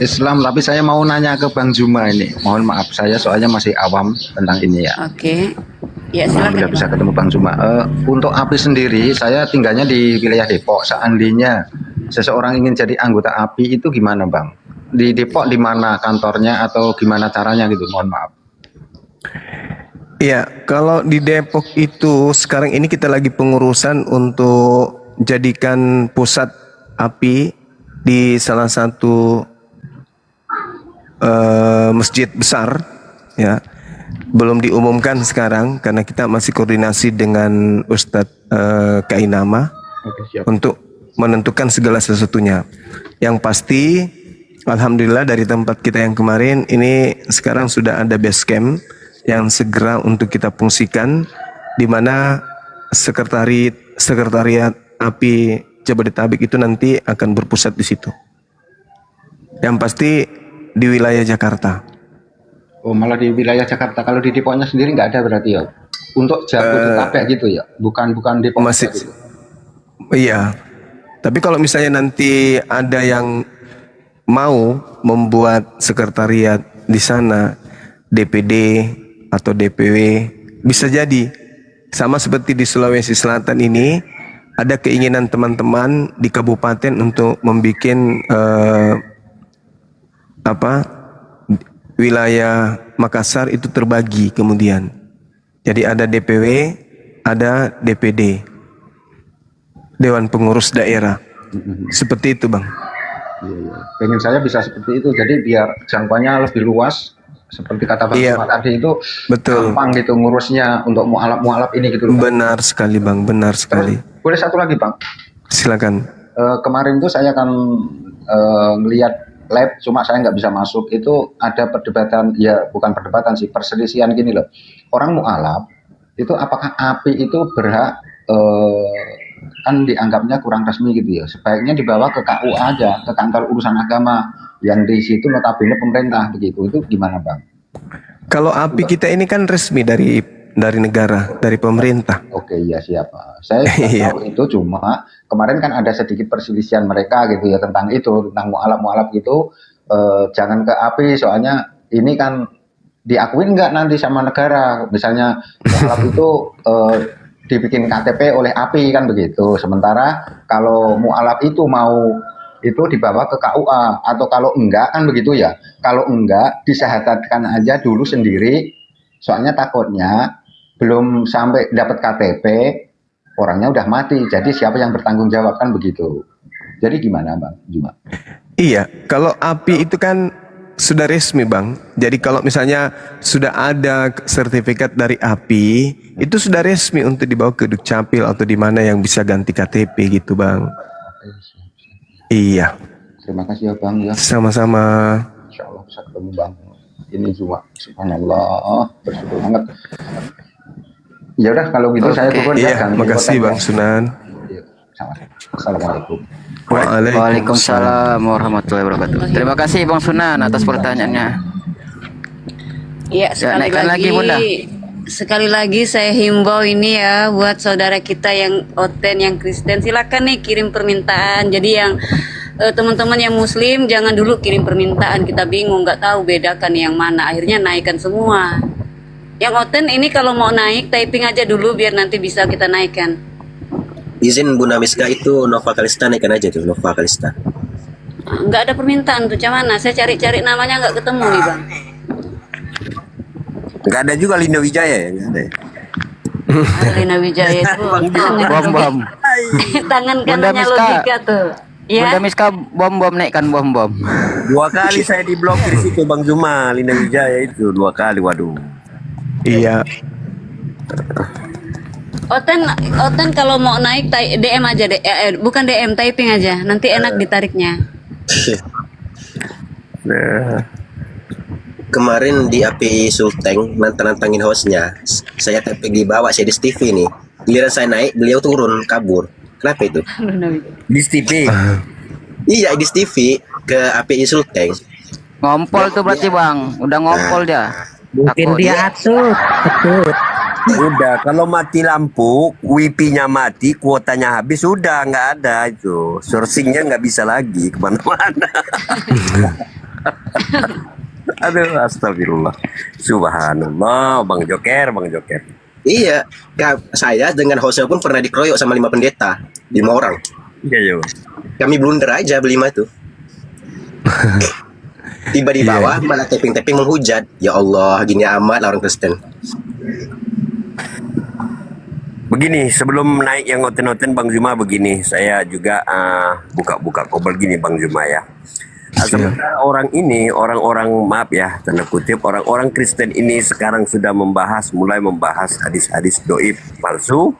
Islam, tapi saya mau nanya ke Bang Zuma ini. Mohon maaf, saya soalnya masih awam tentang ini ya. Oke. Ya Bila silakan. bisa ketemu Bang Zuma. Untuk API sendiri, saya tinggalnya di wilayah Depok. Seandainya seseorang ingin jadi anggota API itu gimana Bang? Di Depok di mana kantornya atau gimana caranya gitu? Mohon maaf. Iya, kalau di Depok itu sekarang ini kita lagi pengurusan untuk jadikan pusat api di salah satu masjid besar, ya. Belum diumumkan sekarang karena kita masih koordinasi dengan Ustadz Kainama untuk menentukan segala sesuatunya. Yang pasti, alhamdulillah dari tempat kita yang kemarin ini sekarang sudah ada base camp yang segera untuk kita fungsikan, di mana sekretariat api Jabodetabek itu nanti akan berpusat di situ. Yang pasti di wilayah Jakarta. Oh, malah di wilayah Jakarta. Kalau di Depoknya sendiri nggak ada berarti ya? Untuk Jabodetabek gitu ya? Bukan Depok masih, gitu. iya. Tapi kalau misalnya nanti ada yang mau membuat sekretariat di sana, DPD atau DPW, bisa jadi sama seperti di Sulawesi Selatan ini ada keinginan teman-teman di kabupaten untuk membuat wilayah Makassar itu terbagi kemudian. Jadi ada DPW, ada DPD, Dewan Pengurus Daerah. Seperti itu, Bang. Iya. Pengen saya bisa seperti itu. Jadi biar jangkauannya lebih luas. Seperti kata Bang Suma tadi itu, betul, gampang gitu ngurusnya untuk mualaf ini gitu. Benar sekali, Bang. Benar sekali. Boleh satu lagi, Bang? Silakan. Kemarin tuh saya kan ngelihat lab, cuma saya nggak bisa masuk. Itu ada perdebatan, ya bukan perdebatan sih, perselisihan gini loh. Orang mualaf itu apakah API itu berhak kan dianggapnya kurang resmi gitu ya. Sebaiknya dibawa ke KUA aja, ke kantor urusan agama yang di situ notabene pemerintah begitu. Itu gimana, Bang? Kalau API kita ini kan resmi dari negara, dari pemerintah. Oke, iya siapa. Saya tahu itu, cuma kemarin kan ada sedikit perselisihan mereka gitu ya tentang itu, tentang mualaf gitu. Jangan ke API, soalnya ini kan diakuin nggak nanti sama negara. Misalnya mualaf itu dibikin KTP oleh API kan begitu. Sementara kalau mualaf itu mau itu dibawa ke KUA, atau kalau enggak kan begitu ya. Kalau enggak disyahadatkan aja dulu sendiri. Soalnya takutnya belum sampai dapat KTP orangnya udah mati. Jadi siapa yang bertanggung jawab kan begitu. Jadi gimana, Bang Juma? Iya, kalau API itu kan sudah resmi, Bang. Jadi kalau misalnya sudah ada sertifikat dari API, itu sudah resmi untuk dibawa ke Dukcapil atau di mana yang bisa ganti KTP gitu, Bang. Iya. Terima kasih ya, Bang ya. Sama-sama. Insya Allah bisa ketemu, Bang. Ini cuma subhanallah, bersyukur banget. Ya udah kalau gitu saya turun ya. Iya, makasih Bang Sunan. Assalamualaikum. Waalaikumsalam warahmatullahi wabarakatuh. Terima kasih Bang Sunan atas pertanyaannya. Ya, sekali lagi saya himbau ini ya buat saudara kita yang Oten, yang Kristen, silakan nih kirim permintaan. Jadi yang teman-teman yang Muslim jangan dulu kirim permintaan, kita bingung nggak tahu bedakan yang mana, akhirnya naikkan semua. Yang Oten ini kalau mau naik typing aja dulu biar nanti bisa kita naikkan. Izin Bunda Miska itu Nova Kalista naikkan aja tuh, Nova Kalista. Nggak ada permintaan tuh, mana? Saya cari-cari namanya nggak ketemu nih Bang. Nggak ada juga Linda Wijaya ya, nggak ada. Linda Wijaya itu bom. tangan kanannya logika tuh. Ya. Bunda Miska bom naikkan bom. 2 kali saya diblokir situ Bang Zuma, Linda Wijaya itu 2 kali, waduh. Iya. Oten kalau mau naik DM aja deh, bukan DM, typing aja, nanti enak ditariknya. Kemarin di API Sulteng nantangin hostnya, saya typing di bawah, saya di TV nih. Giliran saya naik, beliau turun kabur. Kenapa itu? Di TV. Iya, di TV ke API Sulteng. Ngompol tuh berarti Bang, udah ngompol dia. Mungkin dia atut. Udah, kalau mati lampu, wifi-nya mati, kuotanya habis, udah nggak ada itu. Sourcing-nya nggak bisa lagi kemana-mana. Aduh, astagfirullah. Subhanallah, Bang Joker. Iya, saya dengan hostnya pun pernah dikeroyok sama 5 pendeta, 5 orang. Iya. Kami blunder aja berlima tuh. Tiba di bawah malah tapping-tapping menghujat. Ya Allah, gini amat lah orang Kristen. Begini, sebelum naik yang noten-noten Bang Zuma begini, saya juga buka-buka kobel gini Bang Zuma ya. Sementara orang ini, orang-orang maaf ya, tanda kutip, orang-orang Kristen ini sekarang sudah mulai membahas hadis-hadis doib palsu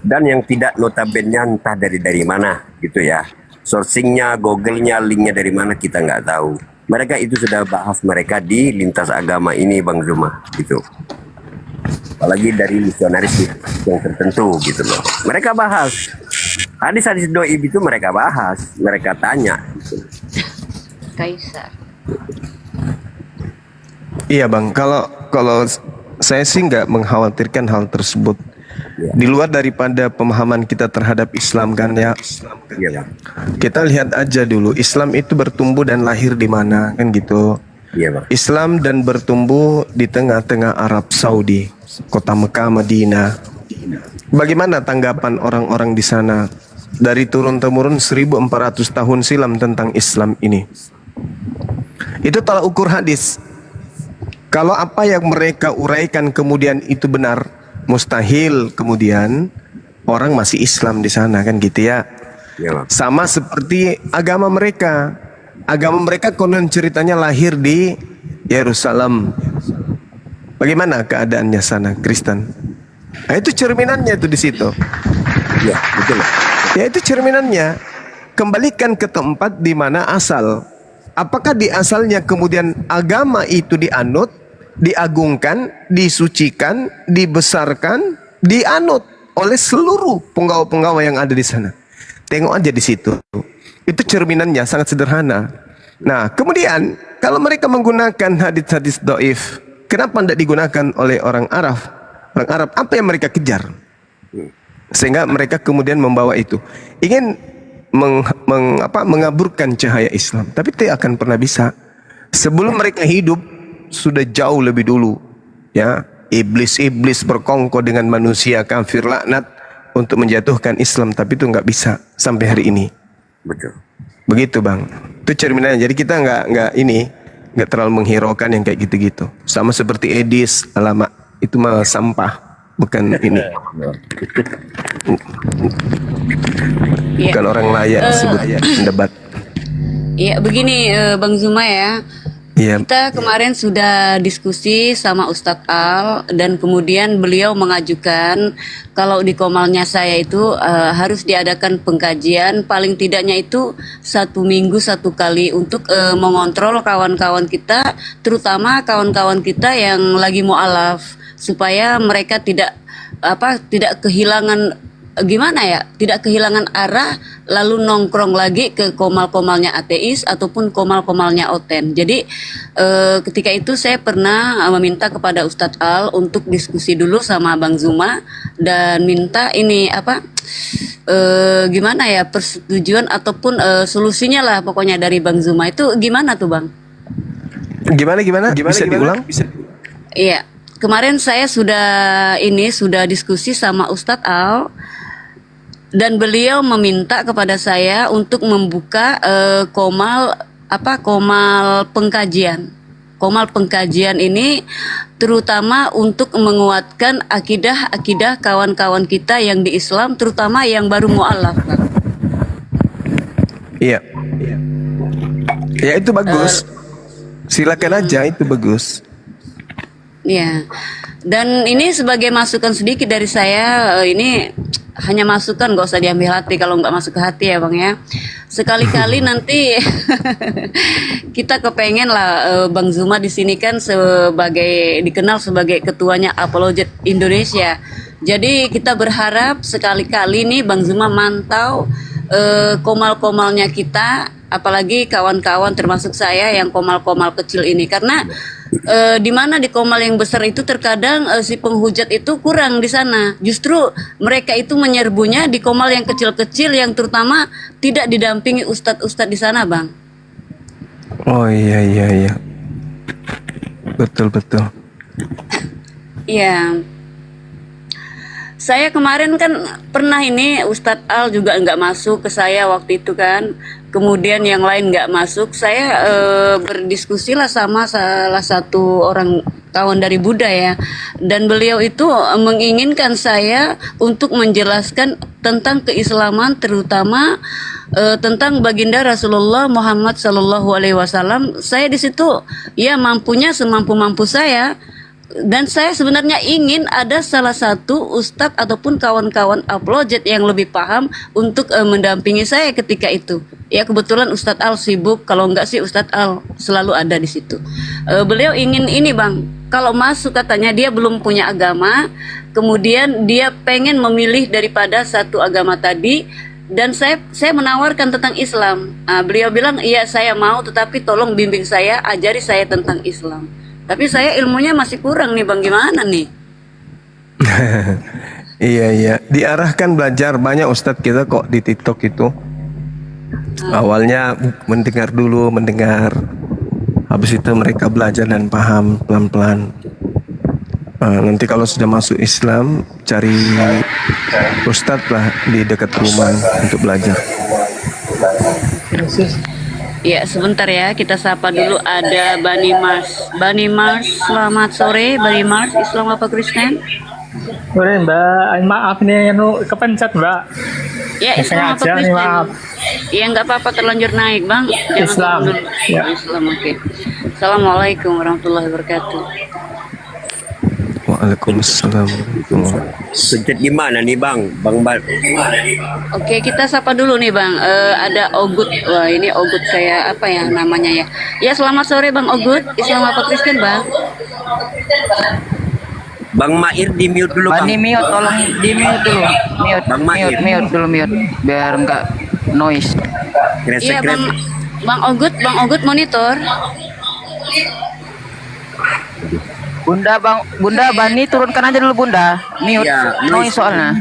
dan yang tidak notabene entah dari mana gitu ya. Sourcingnya, Google-nya, linknya dari mana kita nggak tahu. Mereka itu sudah bahas mereka di lintas agama ini Bang Zuma gitu. Apalagi dari misionaris yang tertentu gitu loh. Mereka bahas hadis-hadis doib itu, mereka bahas, mereka tanya gitu. Kaisar. Iya bang, kalau saya sih nggak mengkhawatirkan hal tersebut. Di luar daripada pemahaman kita terhadap Islam kan ya. Kita lihat aja dulu Islam itu bertumbuh dan lahir di mana kan gitu. Islam dan bertumbuh di tengah-tengah Arab Saudi, kota Mekah, Madinah. Bagaimana tanggapan orang-orang di sana dari turun-temurun 1400 tahun silam tentang Islam ini? Itu tolak ukur hadis. Kalau apa yang mereka uraikan kemudian itu benar, mustahil kemudian orang masih Islam di sana kan gitu ya. Sama seperti agama mereka. Agama mereka konon ceritanya lahir di Yerusalem. Bagaimana keadaannya sana Kristen? Nah, itu cerminannya itu di situ. Ya, betul. Ya itu cerminannya. Kembalikan ke tempat di mana asal. Apakah di asalnya kemudian agama itu dianut, diagungkan, disucikan, dibesarkan, dianut oleh seluruh penggawa-penggawa yang ada di sana. Tengok aja di situ. Itu cerminannya sangat sederhana. Nah, kemudian kalau mereka menggunakan hadis-hadis dhaif, kenapa tidak digunakan oleh orang Arab? Orang Arab apa yang mereka kejar? Sehingga mereka kemudian membawa itu. Ingin mengaburkan cahaya Islam, tapi tidak akan pernah bisa. Sebelum mereka hidup sudah jauh lebih dulu ya, iblis berkongkol dengan manusia kafir laknat untuk menjatuhkan Islam, tapi itu nggak bisa sampai hari ini. Betul. Begitu bang, itu cerminannya. Jadi kita nggak terlalu menghiraukan yang kayak gitu-gitu. Sama seperti Edis, alamak itu mah sampah, bukan ini. Bukan orang layak disebut debat. Iya begini Bang Zuma ya. Kita kemarin sudah diskusi sama Ustadz Al dan kemudian beliau mengajukan kalau di Komalnya saya itu harus diadakan pengkajian paling tidaknya itu 1 minggu 1 kali untuk mengontrol kawan-kawan kita, terutama kawan-kawan kita yang lagi mu'alaf, supaya mereka tidak kehilangan tidak kehilangan arah lalu nongkrong lagi ke komal-komalnya ateis ataupun komal-komalnya oten. Jadi ketika itu saya pernah meminta kepada Ustadz Al untuk diskusi dulu sama Bang Zuma dan minta ini gimana ya persetujuan ataupun solusinya lah pokoknya dari Bang Zuma. Itu gimana tuh Bang? Gimana? Bisa diulang? Iya. Kemarin saya sudah diskusi sama Ustadz Al dan beliau meminta kepada saya untuk membuka komal pengkajian. Komal pengkajian ini terutama untuk menguatkan akidah kawan-kawan kita yang di Islam, terutama yang baru mu'alaf. Iya. Ya itu bagus. Silakan aja, itu bagus. Ya, dan ini sebagai masukan sedikit dari saya, ini hanya masukan, gak usah diambil hati kalau nggak masuk ke hati ya Bang ya. Sekali-kali nanti kita kepengen lah Bang Zuma di sini kan dikenal sebagai ketuanya Apologet Indonesia. Jadi kita berharap sekali-kali nih Bang Zuma mantau komal-komalnya kita, apalagi kawan-kawan termasuk saya yang komal-komal kecil ini, karena di mana di komal yang besar itu terkadang si penghujat itu kurang di sana. Justru mereka itu menyerbunya di komal yang kecil-kecil yang terutama tidak didampingi ustadz-ustadz di sana, Bang. Oh iya. Betul. Iya. Saya kemarin kan pernah ini Ustadz Al juga nggak masuk ke saya waktu itu kan. Kemudian yang lain nggak masuk. Saya berdiskusi lah sama salah satu orang kawan dari Buddha ya. Dan beliau itu menginginkan saya untuk menjelaskan tentang keislaman, terutama tentang baginda Rasulullah Muhammad Sallallahu Alaihi Wasallam. Saya di situ ya mampunya semampu-mampu saya. Dan saya sebenarnya ingin ada salah satu ustadz ataupun kawan-kawan uploaded yang lebih paham untuk mendampingi saya ketika itu. Ya kebetulan Ustadz Al sibuk, kalau enggak sih Ustadz Al selalu ada di situ. Beliau ingin ini bang, kalau masuk katanya dia belum punya agama, kemudian dia pengen memilih daripada satu agama tadi. Dan saya menawarkan tentang Islam. Beliau bilang iya saya mau, tetapi tolong bimbing saya, ajari saya tentang Islam. Tapi saya ilmunya masih kurang nih bang, gimana nih? Iya, diarahkan belajar. Banyak ustadz kita kok di TikTok itu. Awalnya mendengar dulu, habis itu mereka belajar dan paham pelan-pelan. Nanti kalau sudah masuk Islam, cari ustadz lah di dekat rumah untuk belajar. Ya sebentar ya, kita sapa dulu ada Bani Mars. Bani Mars, selamat sore Bani Mars, Islam apa Kristen? Sore Mbak, maaf nih kepencet Mbak. Ya Islam apa Kristen? Maaf. Iya nggak apa-apa, terlanjur naik bang. Jangan Islam. dulu. Ya. Islam oke. Assalamualaikum warahmatullahi wabarakatuh. Waalaikumsalam. Pencet gimana nih bang? Oke, kita sapa dulu nih bang. Ada Ogut. Wah ini Ogut kayak apa ya namanya ya? Ya selamat sore bang Ogut. Islam apa Kristen bang? Bang Mair di mute dulu bang. Bani mute, tolong di mute dulu. Mute, Bang Mair. mute dulu mute, biar enggak noise. Iya bang Ogut monitor. Bunda Bani turunkan aja dulu Bunda. Mute, Ya, noise soalnya.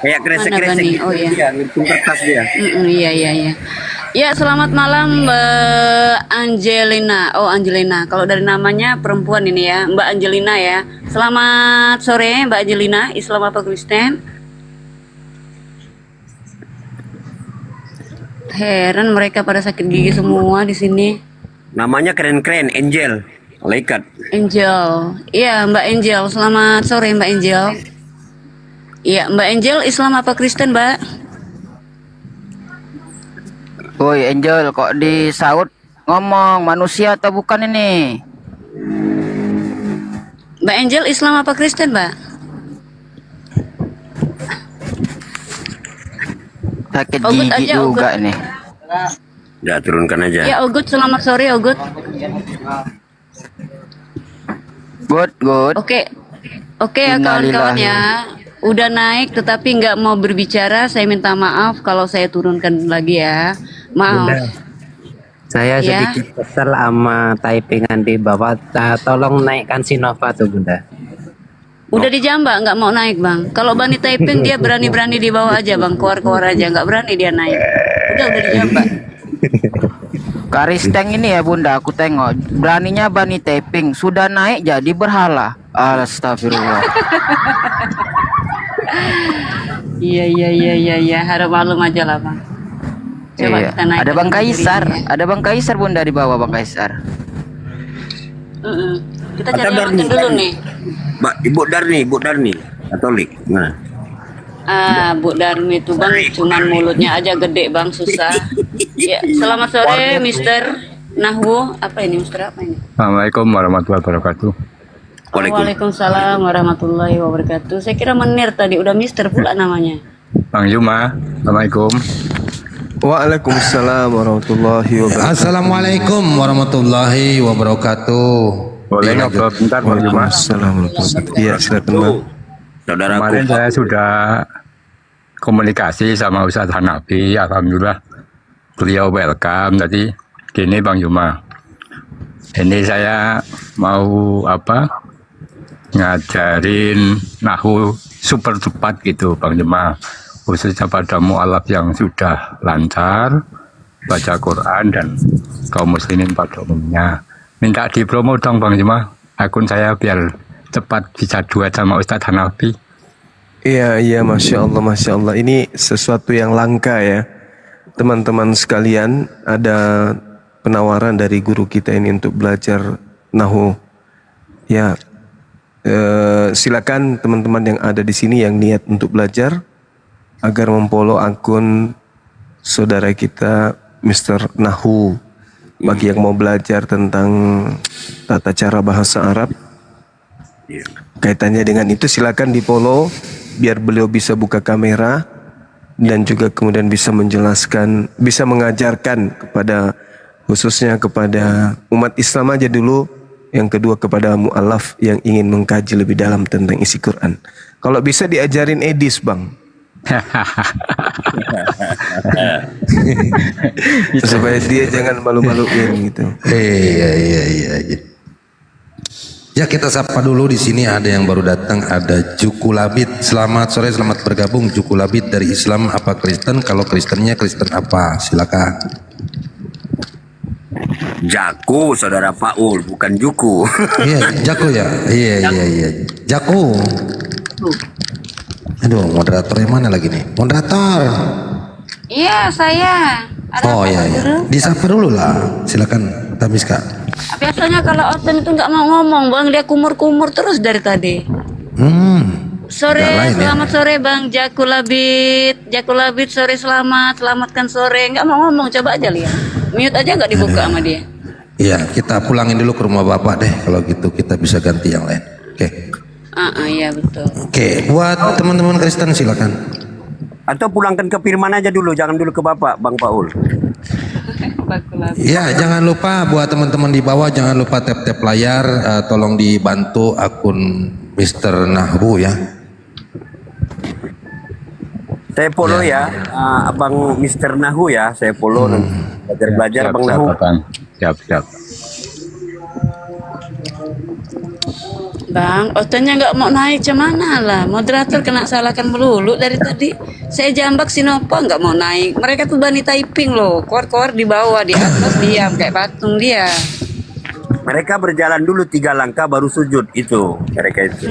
Kayak kresek-kresek Bani? gitu Oh, iya. dia, ngitung kertas dia. Iya. Ya selamat malam Mbak Angelina. Oh Angelina, kalau dari namanya perempuan ini ya, Mbak Angelina ya. Selamat sore Mbak Angelina. Islam apa Kristen? Heran mereka pada sakit gigi semua di sini. Namanya keren-keren, Angel. Malaikat. Angel, iya Mbak Angel. Selamat sore Mbak Angel. Iya Mbak Angel, Islam apa Kristen Mbak? Woi Angel, kok di Saud ngomong manusia atau bukan ini? Mbak Angel, Islam apa Kristen Mbak? Sakit Ogut gigi aja, juga Ogut. ini. Ya turunkan aja. Ya Ogut, selamat sore Ogut. Good. Oke ya kawan-kawan ya. Udah naik tetapi nggak mau berbicara. Saya minta maaf kalau saya turunkan lagi ya. Maaf. Bunda, saya Ya. sedikit kesel sama typingan di bawah. Tolong naikkan Sinova tuh Bunda. Udah di Jamba nggak mau naik bang. Kalau Bani typing dia berani-berani di bawah aja bang. Keluar-keluar aja, nggak berani dia naik. Udah di Jamba. Karisteng ini ya Bunda, aku tengok beraninya Bani taping sudah naik jadi berhala. Astagfirullah. Iya. Harap maklum aja lah bang. Coba Iya. kita naik. Ada Bang Kaisar, ada Bang Kaisar Bunda di bawah Bang Kaisar. Kita cari yang penting dulu nih. Ibu Darni, Katolik. Nah. Bu Darmi itu bang, cuman mulutnya aja gede bang, susah. Ya, selamat sore Mister Nahwu. Apa ini Mister apa ini? Assalamualaikum warahmatullahi wabarakatuh. Waalaikumsalam warahmatullahi wabarakatuh. Saya kira menir tadi, udah Mister pula namanya. Bang Juma, Assalamualaikum. Waalaikumsalam warahmatullahi wabarakatuh. Assalamualaikum warahmatullahi wabarakatuh. Boleh ngobrol bentar Bang Juma? Iya, silakan Bang. Kemarin saya sudah komunikasi sama Ustadz Hanafi, alhamdulillah beliau welcome. Tadi gini Bang Juma, ini saya mau ngajarin nahwu super cepat gitu Bang Juma, khususnya pada mu'alaf yang sudah lancar baca Quran dan kaum muslimin pada umumnya. Minta dipromo dong Bang Juma, akun saya biar cepat bisa duet sama Ustadz Hanafi. Iya, iya, Masya Allah, Masya Allah. Ini sesuatu yang langka ya. Teman-teman sekalian, ada penawaran dari guru kita ini untuk belajar Nahu. Ya, silakan teman-teman yang ada di sini yang niat untuk belajar, agar memfollow akun saudara kita, Mr. Nahu. Bagi yang mau belajar tentang tata cara bahasa Arab, kaitannya dengan itu silakan di follow, biar beliau bisa buka kamera dan juga kemudian bisa menjelaskan, bisa mengajarkan kepada, khususnya kepada umat Islam aja dulu, yang kedua kepada mu'alaf yang ingin mengkaji lebih dalam tentang isi Quran. Kalau bisa diajarin edis, Bang. Supaya dia jangan malu-maluin gitu. Iya. Ya, kita sapa dulu. Di sini ada yang baru datang, ada Juku Labid. Selamat sore, selamat bergabung. Juku Labid dari Islam apa Kristen? Kalau Kristennya Kristen apa? Silakan. Jaku, saudara Paul, bukan Juku. Iya, Jaku ya. Iya. Jaku. Aduh, moderator yang mana lagi nih? Moderator. Iya, saya. Oh iya. Disapa dulu lah. Silakan, Tamiska. Biasanya kalau Oten itu nggak mau ngomong, Bang, dia kumur-kumur terus dari tadi. Sore, selamat sore Bang Jakulabit, sore selamatkan sore. Nggak mau ngomong, coba aja lihat. Mute aja nggak dibuka sama dia. Iya, kita pulangin dulu ke rumah Bapak deh. Kalau gitu kita bisa ganti yang lain. Oke. Iya betul. Oke, buat teman-teman Kristen silakan. Atau pulangkan ke Firman aja dulu, jangan dulu ke Bapak, Bang Paul. Ya, jangan lupa buat teman-teman di bawah, jangan lupa tap-tap layar, tolong dibantu akun Mr. Nahbu ya. Saya follow ya, Abang Mr. Nahu ya, saya follow belajar Bang Nahu. Siap. Bang, Otennya nggak mau naik, cemana lah. Moderator kena salahkan melulu dari tadi. Saya jambak Sinopo nggak mau naik. Mereka tuh Bani Taiping loh, kor-kor di bawah, di atas diam kayak patung dia. Mereka berjalan dulu 3 langkah baru sujud, itu mereka itu.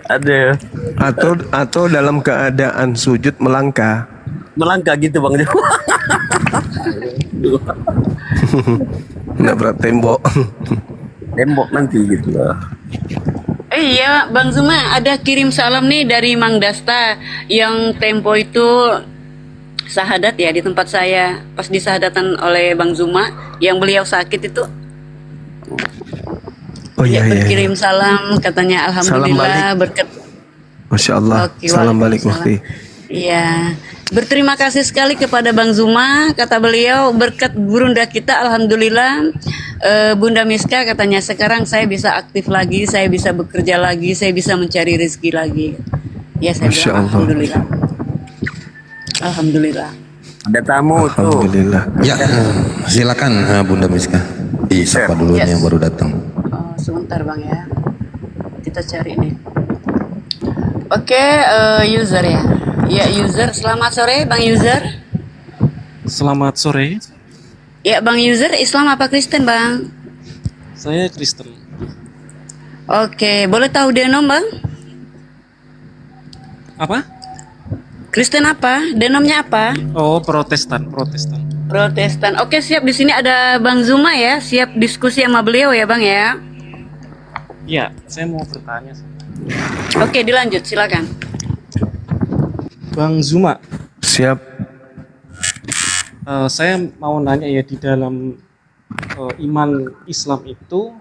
Ada. Atau dalam keadaan sujud melangkah gitu Bang. Nabrak tembok nanti gitu loh. Iya, Bang Zuma, ada kirim salam nih dari Mang Dasta yang tempo itu sahadat ya di tempat saya, pas disahadatan oleh Bang Zuma yang beliau sakit itu. Oh iya. Berkirim salam, katanya alhamdulillah berkat. Masya Allah. Salam balik Mufti. Iya. Berterima kasih sekali kepada Bang Zuma, kata beliau, berkat gurunda kita alhamdulillah. Bunda Miska katanya sekarang saya bisa aktif lagi, saya bisa bekerja lagi, saya bisa mencari rezeki lagi. Ya, saya bilang alhamdulillah. Ada tamu tuh. Alhamdulillah. Ya, silakan Bunda Miska. Disapa dulu yang baru datang. Sebentar Bang ya, kita cari nih. Oke, user ya. Ya user, selamat sore Bang user. Selamat sore. Ya Bang user, Islam apa Kristen Bang? Saya Kristen. Oke, boleh tahu denom Bang? Apa? Kristen apa? Denomnya apa? Oh, Protestan. Protestan. Oke, siap, di sini ada Bang Zuma ya, siap diskusi sama beliau ya Bang ya. Iya, saya mau bertanya. Oke, dilanjut, silakan. Bang Zuma. Siap. Saya mau nanya ya, di dalam iman Islam itu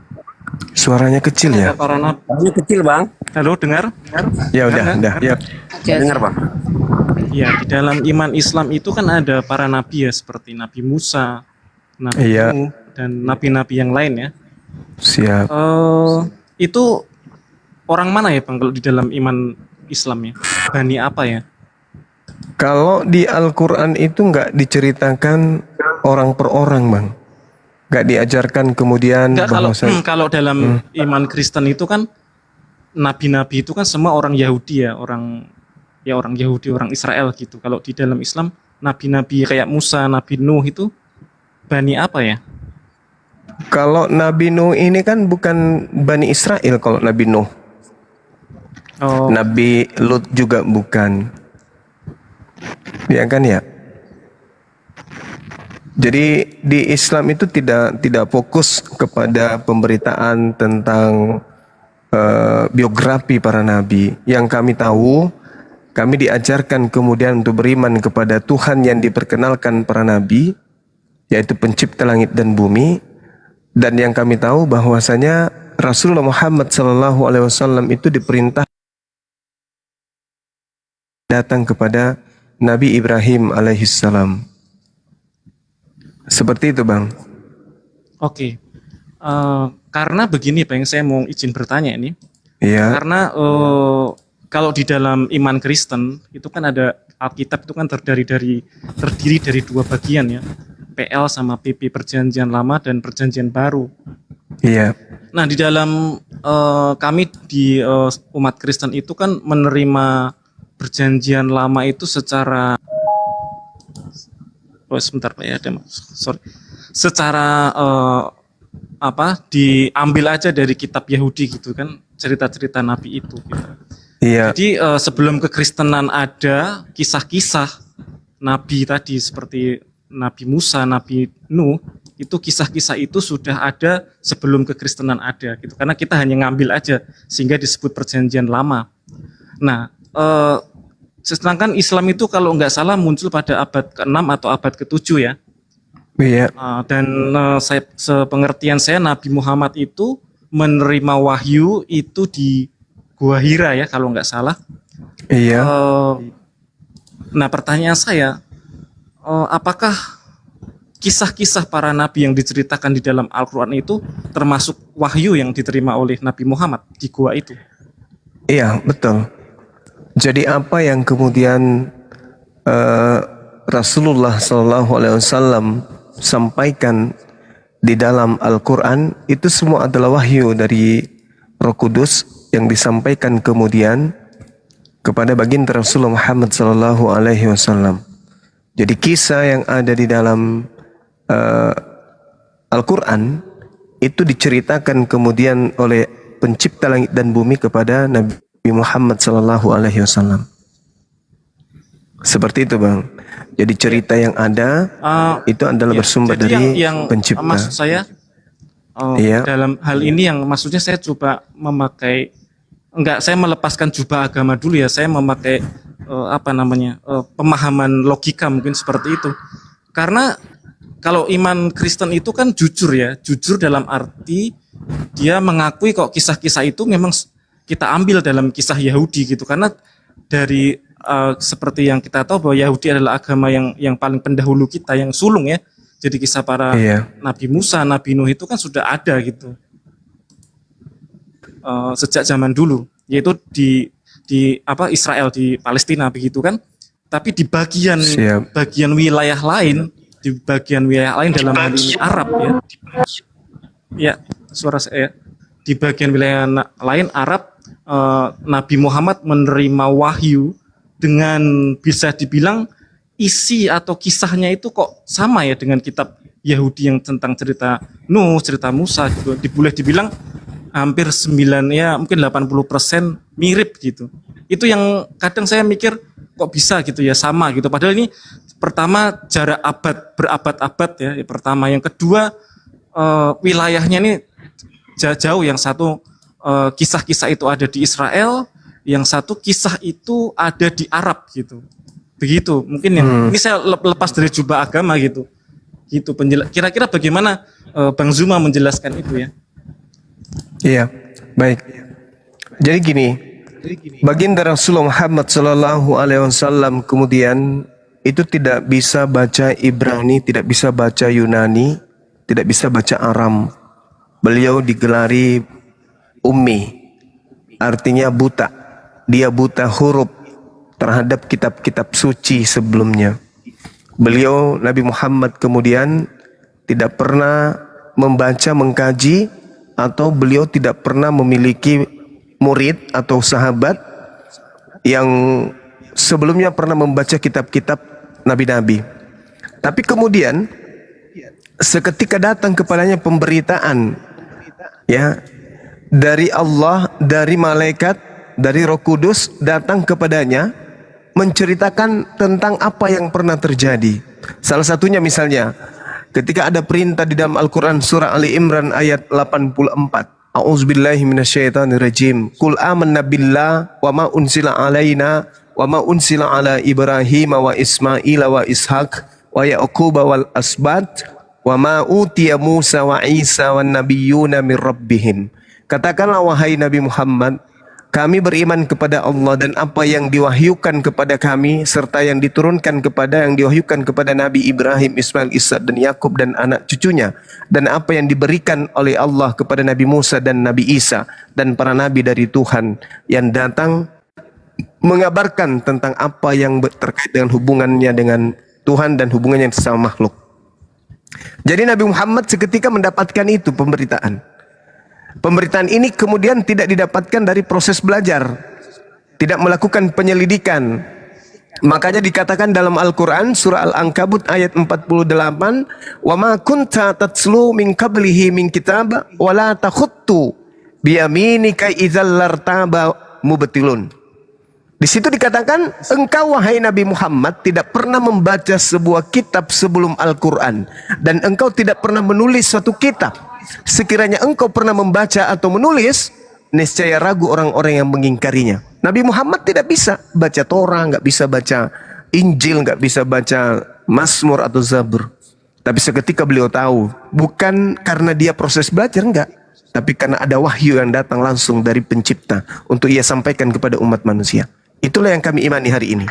suaranya kecil ya. Para nabi. Suaranya kecil Bang. Halo, dengar? Ya udah. Ya. Dengar Bang. Ya, di dalam iman Islam itu kan ada para nabi ya, seperti Nabi Musa, Nabi Nuh, dan nabi-nabi yang lain ya. Siap. Itu orang mana ya Bang kalau di dalam iman Islam ya? Bani apa ya? Kalau di Al-Quran itu nggak diceritakan orang per orang Bang. Nggak diajarkan kemudian kalau dalam iman Kristen itu kan nabi-nabi itu kan semua orang Yahudi ya, orang Yahudi, orang Israel gitu. Kalau di dalam Islam nabi-nabi kayak Musa, Nabi Nuh itu bani apa ya? Kalau Nabi Nuh ini kan bukan Bani Israel kalau Nabi Nuh. Oh. Nabi Lut juga bukan. Ya kan ya? Jadi di Islam itu tidak fokus kepada pemberitaan tentang biografi para nabi. Yang kami tahu, kami diajarkan kemudian untuk beriman kepada Tuhan yang diperkenalkan para nabi, yaitu pencipta langit dan bumi. Dan yang kami tahu bahwasanya Rasulullah Muhammad SAW itu diperintah datang kepada Nabi Ibrahim alaihissalam. Seperti itu, Bang. Oke. Karena begini, Bang, saya mau izin bertanya ini. Iya. Karena kalau di dalam iman Kristen itu kan ada Alkitab itu kan terdiri dari dua bagian ya. PL sama PP, Perjanjian Lama dan Perjanjian Baru. Iya. Nah, di dalam kami di umat Kristen itu kan menerima Perjanjian Lama itu secara sebentar Pak ya, sorry. Secara diambil aja dari kitab Yahudi gitu kan, cerita-cerita nabi itu gitu. Iya. Jadi sebelum kekristenan ada kisah-kisah nabi tadi seperti Nabi Musa, Nabi Nuh, itu kisah-kisah itu sudah ada sebelum kekristenan ada gitu. Karena kita hanya ngambil aja sehingga disebut Perjanjian Lama. Nah, sedangkan Islam itu kalau nggak salah muncul pada abad ke-6 atau abad ke-7 ya. Iya. Dan sepengertian saya Nabi Muhammad itu menerima wahyu itu di Gua Hira ya kalau nggak salah. Iya. Nah pertanyaan saya, apakah kisah-kisah para nabi yang diceritakan di dalam Al-Quran itu termasuk wahyu yang diterima oleh Nabi Muhammad di gua itu? Iya, betul. Jadi apa yang kemudian Rasulullah SAW sampaikan di dalam Al-Quran itu semua adalah wahyu dari Roh Kudus yang disampaikan kemudian kepada baginda Rasulullah Muhammad SAW. Jadi kisah yang ada di dalam Al-Quran itu diceritakan kemudian oleh pencipta langit dan bumi kepada Nabi Muhammad SAW. Seperti itu, Bang. Jadi cerita yang ada itu adalah bersumber dari yang pencipta. Maksud saya dalam hal ini yang maksudnya saya coba memakai saya melepaskan jubah agama dulu ya, saya memakai pemahaman logika mungkin seperti itu. Karena kalau iman Kristen itu kan jujur ya, jujur dalam arti dia mengakui kok kisah-kisah itu memang kita ambil dalam kisah Yahudi gitu. Karena dari seperti yang kita tahu bahwa Yahudi adalah agama yang paling pendahulu kita, yang sulung ya. Jadi kisah para Nabi Musa, Nabi Nuh itu kan sudah ada gitu. Sejak zaman dulu, yaitu di Israel, di Palestina begitu kan. Tapi di bagian wilayah lain, dalam hal ini Arab ya. Ya, suara saya. Di bagian wilayah lain Arab, Nabi Muhammad menerima wahyu dengan bisa dibilang isi atau kisahnya itu kok sama ya dengan kitab Yahudi yang tentang cerita Nuh, cerita Musa gitu. Boleh dibilang hampir mungkin 80% mirip gitu. Itu yang kadang saya mikir kok bisa gitu ya, sama gitu. Padahal ini pertama jarak berabad-abad ya, pertama. Yang kedua wilayahnya ini jauh. Yang satu kisah-kisah itu ada di Israel, yang satu kisah itu ada di Arab gitu. Begitu. Mungkin ini saya lepas dari jubah agama gitu. Gitu kira-kira bagaimana Bang Zuma menjelaskan itu ya? Iya, baik. Jadi gini, baginda Rasulullah Muhammad SAW kemudian itu tidak bisa baca Ibrani, tidak bisa baca Yunani, tidak bisa baca Aram. Beliau digelari ummi, artinya buta. Dia buta huruf terhadap kitab-kitab suci sebelumnya. Beliau Nabi Muhammad kemudian tidak pernah membaca, mengkaji, atau beliau tidak pernah memiliki murid atau sahabat yang sebelumnya pernah membaca kitab-kitab nabi-nabi. Tapi kemudian seketika datang kepadanya pemberitaan ya dari Allah, dari malaikat, dari Roh Kudus datang kepadanya menceritakan tentang apa yang pernah terjadi. Salah satunya misalnya ketika ada perintah di dalam Al-Quran surah Ali Imran ayat 84. A'udzubillahi minasyaitonirrajim. Qul amanna billah wa ma unsila alaina wa ma unsila ala Ibrahim wa Ismail wa Ishaq wa Ya'qub wal asbat wa ma utiya Musa wa Isa wan nabiyyuna min rabbihim. Katakanlah wahai Nabi Muhammad, kami beriman kepada Allah dan apa yang diwahyukan kepada kami serta yang diturunkan kepada yang diwahyukan kepada Nabi Ibrahim, Ismail, Ishak dan Yakub dan anak cucunya, dan apa yang diberikan oleh Allah kepada Nabi Musa dan Nabi Isa dan para nabi dari Tuhan yang datang mengabarkan tentang apa yang terkait dengan hubungannya dengan Tuhan dan hubungannya sama makhluk. Jadi Nabi Muhammad seketika mendapatkan itu pemberitaan. Pemberitaan ini kemudian tidak didapatkan dari proses belajar, tidak melakukan penyelidikan. Makanya dikatakan dalam Al-Quran surah Al-Ankabut ayat 48, wa ma kunta tatslu min qablihi min kitab wa la takhuttu bi yaminika idzal lartaba mubtilun. Di situ dikatakan engkau wahai Nabi Muhammad tidak pernah membaca sebuah kitab sebelum Al-Quran dan engkau tidak pernah menulis suatu kitab. Sekiranya engkau pernah membaca atau menulis, niscaya ragu orang-orang yang mengingkarinya. Nabi Muhammad tidak bisa baca Torah, nggak bisa baca Injil, nggak bisa baca Mazmur atau Zabur. Tapi seketika beliau tahu, bukan karena dia proses belajar, enggak, tapi karena ada wahyu yang datang langsung dari Pencipta untuk ia sampaikan kepada umat manusia. Itulah yang kami imani hari ini.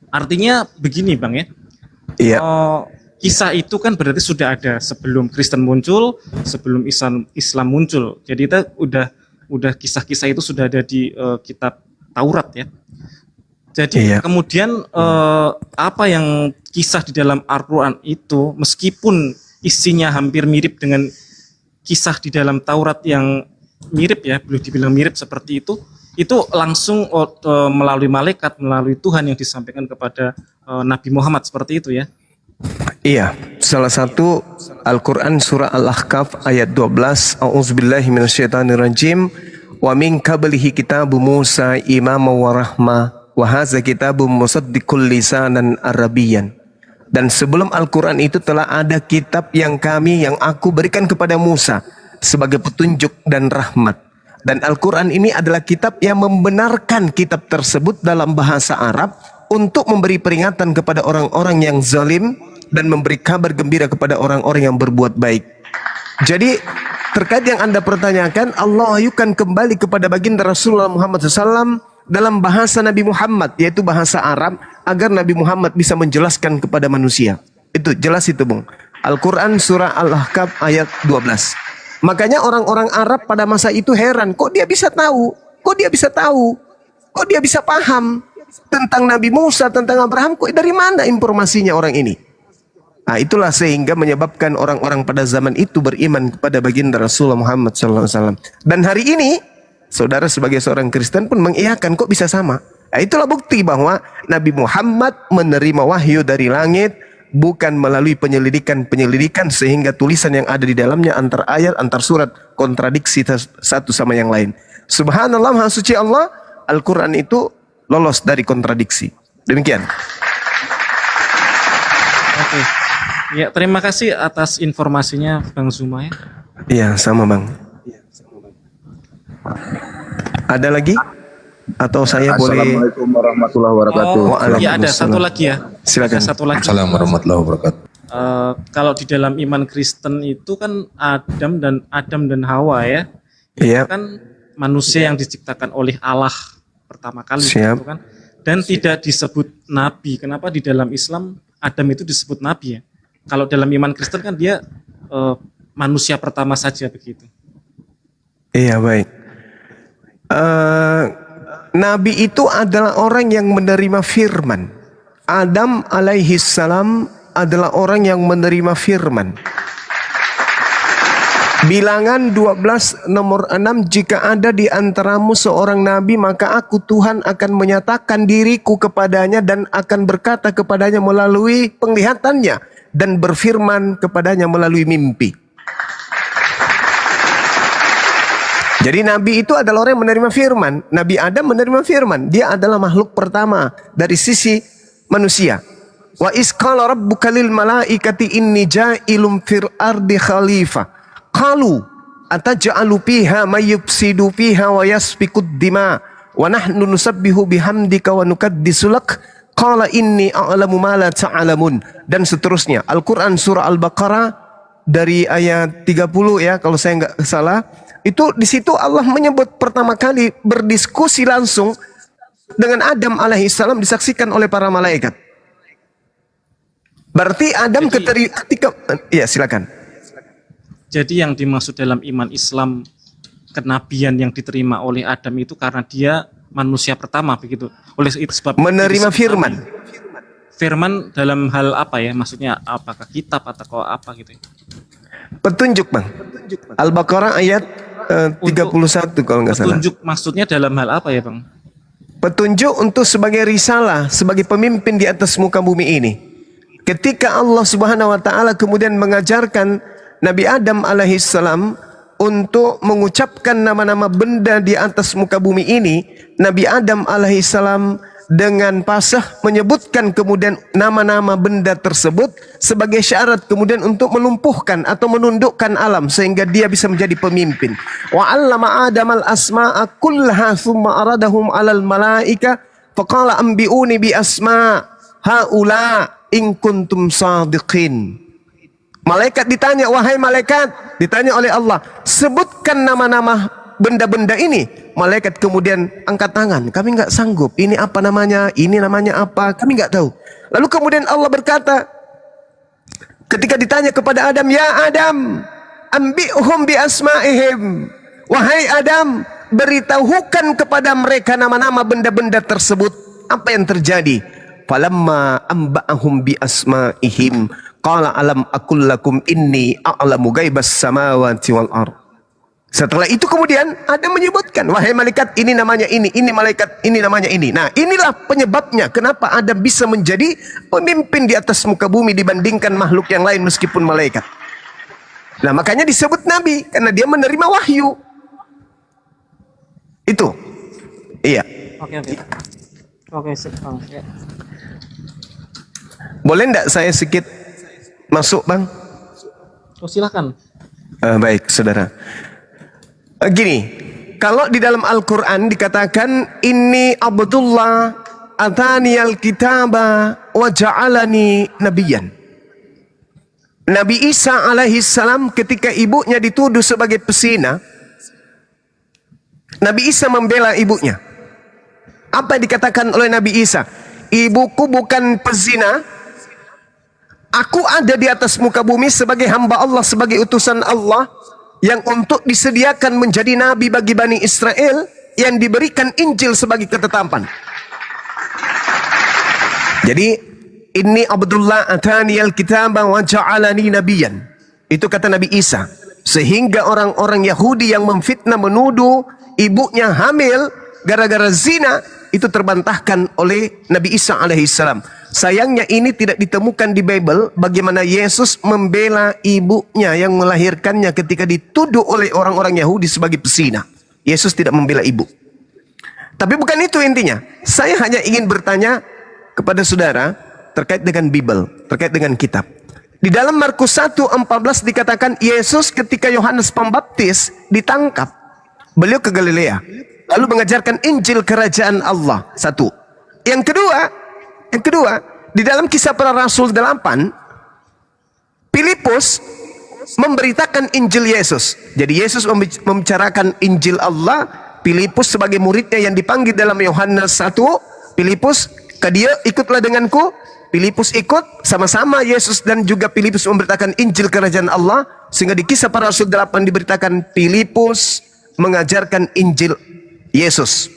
Artinya begini Bang ya. Iya. Kisah itu kan berarti sudah ada sebelum Kristen muncul, sebelum Islam muncul. Jadi itu udah kisah-kisah itu sudah ada di kitab Taurat ya. Jadi kemudian apa yang kisah di dalam Al-Quran itu meskipun isinya hampir mirip dengan kisah di dalam Taurat yang mirip ya, boleh dibilang mirip seperti itu langsung melalui malaikat, melalui Tuhan yang disampaikan kepada Nabi Muhammad seperti itu ya. Iya, salah satu Al-Quran surah Al-Ahqaf ayat 12, A'udzubillahi minasyaitonirrajim, wa min qablihi kitabu Musa imama wa rahmah wa hadza kitabun musaddiqul lisanan arabiyyan. Dan sebelum Al-Quran itu telah ada kitab yang aku berikan kepada Musa sebagai petunjuk dan rahmat. Dan Al-Quran ini adalah kitab yang membenarkan kitab tersebut dalam bahasa Arab untuk memberi peringatan kepada orang-orang yang zalim dan memberi kabar gembira kepada orang-orang yang berbuat baik. Jadi terkait yang Anda pertanyakan, Allah wahyukan kembali kepada baginda Rasulullah Muhammad SAW dalam bahasa Nabi Muhammad, yaitu bahasa Arab, agar Nabi Muhammad bisa menjelaskan kepada manusia. Itu jelas itu Bung. Al-Quran surah Al-Ahqaf ayat 12. Makanya orang-orang Arab pada masa itu heran, kok dia bisa tahu? Kok dia bisa tahu? Kok dia bisa paham tentang Nabi Musa, tentang Abraham? Kok dari mana informasinya orang ini? Nah, itulah sehingga menyebabkan orang-orang pada zaman itu beriman kepada baginda Rasulullah Muhammad SAW. Dan hari ini, saudara sebagai seorang Kristen pun mengiyakan, kok bisa sama? Nah, itulah bukti bahwa Nabi Muhammad menerima wahyu dari langit, bukan melalui penyelidikan sehingga tulisan yang ada di dalamnya antar ayat, antar surat kontradiksi satu sama yang lain. Subhanallah, Maha Suci Allah, Al-Quran itu lolos dari kontradiksi. Demikian. Oke. Ya, terima kasih atas informasinya Bang Zuma ya. Iya, sama Bang. Ada lagi? Atau saya boleh? Assalamualaikum warahmatullahi wabarakatuh. Ya ada satu lagi ya. Silakan. Ada satu lagi. Assalamualaikum warahmatullahi wabarakatuh. Kalau di dalam iman Kristen itu kan Adam dan Hawa ya. Iya. Kan manusia yang diciptakan oleh Allah pertama kali Siap. gitu kan. Dan tidak disebut nabi. Kenapa di dalam Islam Adam itu disebut nabi ya? Kalau dalam iman Kristen kan dia manusia pertama saja begitu. Iya, baik. Nabi itu adalah orang yang menerima firman. Adam alaihi salam adalah orang yang menerima firman. Bilangan 12 nomor 6, jika ada di antaramu seorang nabi, maka aku Tuhan akan menyatakan diriku kepadanya dan akan berkata kepadanya melalui penglihatannya dan berfirman kepadanya melalui mimpi. Jadi nabi itu adalah orang yang menerima firman. Nabi Adam menerima firman. Dia adalah makhluk pertama dari sisi manusia. Wa isqala rabbuka lil malaikati inni ja'ilum fil ardi khalifah. Qalu ataj'alu fiha may yufsidu fiha wa yasfikud dima wa nahnu nusabbihu bihamdika wa nukaddisu lak qala inni a'lamu ma la ta'lamun, dan seterusnya. Al-Qur'an surah Al-Baqarah dari ayat 30 ya kalau saya enggak salah. Itu di situ Allah menyebut pertama kali berdiskusi langsung dengan Adam alaihissalam disaksikan oleh para malaikat. Berarti Adam ketika ya silakan. Jadi yang dimaksud dalam iman Islam kenabian yang diterima oleh Adam itu karena dia manusia pertama begitu. Oleh itu sebab menerima firman. Firman dalam hal apa ya? Maksudnya apakah kitab atau apa gitu ya? Petunjuk, Bang. Al-Baqarah ayat 31 kalau nggak salah. Petunjuk maksudnya dalam hal apa ya, Bang? Petunjuk untuk sebagai risalah, sebagai pemimpin di atas muka bumi ini. Ketika Allah Subhanahu wa taala kemudian mengajarkan Nabi Adam alaihissalam untuk mengucapkan nama-nama benda di atas muka bumi ini, Nabi Adam alaihissalam dengan fasih menyebutkan kemudian nama-nama benda tersebut sebagai syarat kemudian untuk melumpuhkan atau menundukkan alam sehingga dia bisa menjadi pemimpin. Wa 'allama Adam al-asma'a kullaha tsumma aradahum 'alal malaika faqala anbi'uni bi asma' haula in kuntum shadiqin. Malaikat ditanya, wahai malaikat, ditanya oleh Allah, sebutkan nama-nama benda-benda ini. Malaikat kemudian angkat tangan, kami nggak sanggup. Ini apa namanya? Ini namanya apa? Kami nggak tahu. Lalu kemudian Allah berkata, ketika ditanya kepada Adam, ya Adam, ambi'hum bi asma'ihim. Wahai Adam, beritahukan kepada mereka nama-nama benda-benda tersebut. Apa yang terjadi? Falamma amba'ahum bi asma'ihim qala alam aqul lakum inni a'lamu ghaibas samawati wal ard. Setelah itu kemudian ada menyebutkan, wahai malaikat ini namanya ini malaikat ini namanya ini. Nah, inilah penyebabnya kenapa Adam bisa menjadi pemimpin di atas muka bumi dibandingkan makhluk yang lain meskipun malaikat. Nah, makanya disebut nabi karena dia menerima wahyu. Itu. Iya. Oke, Bang. Boleh enggak saya sedikit masuk, Bang? Oh, silakan. Baik, saudara. Gini, kalau di dalam Al-Quran dikatakan Inni Abdullah ataniyal kitaba wa ja'alani nabiyan. Nabi Isa alaihissalam ketika ibunya dituduh sebagai pesina, Nabi Isa membela ibunya. Apa yang dikatakan oleh Nabi Isa? Ibuku bukan pezina. Aku ada di atas muka bumi sebagai hamba Allah, sebagai utusan Allah yang untuk disediakan menjadi nabi bagi Bani Israel yang diberikan Injil sebagai ketetapan. Jadi, inni Abdullah ataniyal kitaba wa ja'alani nabiyan. Itu kata Nabi Isa. Sehingga orang-orang Yahudi yang memfitnah menuduh ibunya hamil gara-gara zina itu terbantahkan oleh Nabi Isa alaihissalam. Sayangnya ini tidak ditemukan di Bible bagaimana Yesus membela ibunya yang melahirkannya ketika dituduh oleh orang-orang Yahudi sebagai pesina. Yesus tidak membela ibu. Tapi bukan itu intinya. Saya hanya ingin bertanya kepada saudara terkait dengan Bible, terkait dengan kitab. Di dalam Markus 1:14 dikatakan Yesus ketika Yohanes Pembaptis ditangkap, beliau ke Galilea lalu mengajarkan Injil kerajaan Allah. Satu. Yang kedua, di dalam Kisah Para Rasul 8, Filipus memberitakan Injil Yesus. Jadi Yesus membicarakan Injil Allah, Filipus sebagai muridnya yang dipanggil dalam Yohanes 1, Filipus, dia ikutlah denganku. Filipus ikut, sama-sama Yesus dan juga Filipus memberitakan Injil kerajaan Allah, sehingga di Kisah Para Rasul 8 diberitakan Filipus mengajarkan Injil Yesus.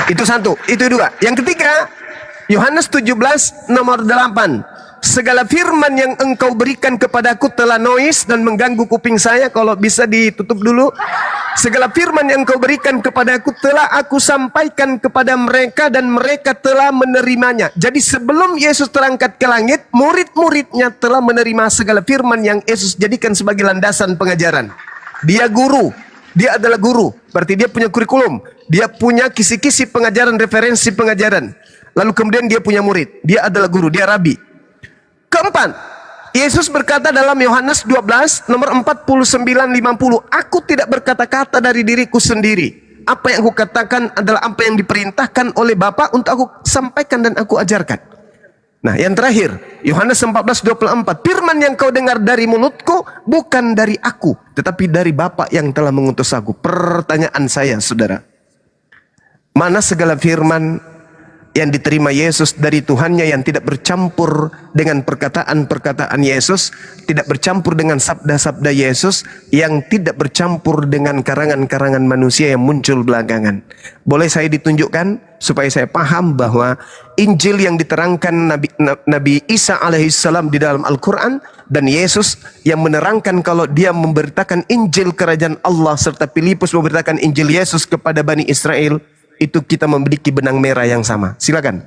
Itu satu, itu dua. Yang ketiga, Yohanes 17 nomor 8. segala firman yang engkau berikan kepadaku telah noise dan mengganggu kuping saya. Kalau bisa ditutup dulu. Segala firman yang engkau berikan kepadaku telah aku sampaikan kepada mereka dan mereka telah menerimanya. Jadi sebelum Yesus terangkat ke langit, murid-muridnya telah menerima segala firman yang Yesus jadikan sebagai landasan pengajaran. Dia guru, dia adalah guru. Berarti dia punya kurikulum, dia punya kisi-kisi pengajaran, referensi pengajaran. Lalu kemudian dia punya murid, dia adalah guru, dia rabi. Keempat, Yesus berkata dalam Yohanes 12 nomor 49-50, aku tidak berkata-kata dari diriku sendiri. Apa yang aku katakan adalah apa yang diperintahkan oleh Bapa untuk aku sampaikan dan aku ajarkan. Nah, yang terakhir, Yohanes 14:24, firman yang kau dengar dari mulutku bukan dari aku, tetapi dari Bapa yang telah mengutus aku. Pertanyaan saya, saudara, mana segala firman yang diterima Yesus dari Tuhannya yang tidak bercampur dengan perkataan-perkataan Yesus, tidak bercampur dengan sabda-sabda Yesus, yang tidak bercampur dengan karangan-karangan manusia yang muncul belakangan? Boleh saya ditunjukkan supaya saya paham bahwa Injil yang diterangkan Nabi Isa alaihissalam di dalam Al-Quran dan Yesus yang menerangkan kalau dia memberitakan Injil kerajaan Allah, serta Filipus memberitakan Injil Yesus kepada Bani Israel, itu kita memiliki benang merah yang sama. Silakan.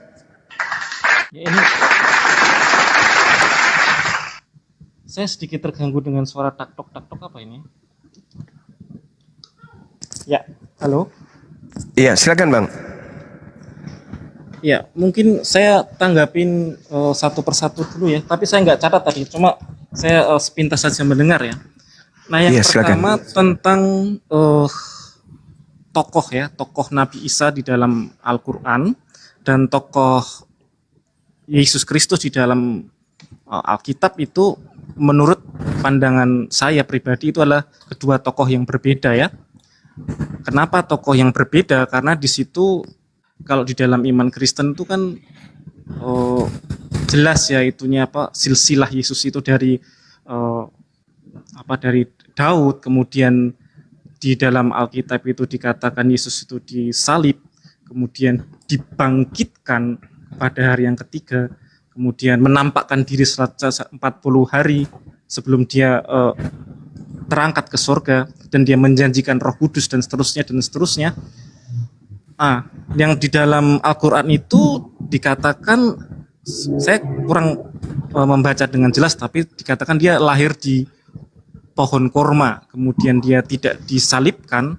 Ya, ini saya sedikit terganggu dengan suara tak-tok apa ini? Ya, halo. Iya, silakan Bang. Ya, mungkin saya tanggapin satu persatu dulu ya. Tapi saya nggak catat tadi, cuma saya sepintas saja mendengar ya. Nah, yang pertama tentang tokoh Nabi Isa di dalam Al-Quran dan tokoh Yesus Kristus di dalam Alkitab, itu menurut pandangan saya pribadi itu adalah kedua tokoh yang berbeda ya. Kenapa tokoh yang berbeda? Karena di situ kalau di dalam iman Kristen itu kan jelas ya itunya silsilah Yesus itu dari dari Daud, kemudian di dalam Alkitab itu dikatakan Yesus itu disalib, kemudian dibangkitkan pada hari yang ketiga, kemudian menampakkan diri 40 hari sebelum dia terangkat ke surga, dan dia menjanjikan Roh Kudus dan seterusnya dan seterusnya. Yang di dalam Al-Quran itu dikatakan, saya kurang membaca dengan jelas, tapi dikatakan dia lahir di pohon korma, kemudian dia tidak disalibkan,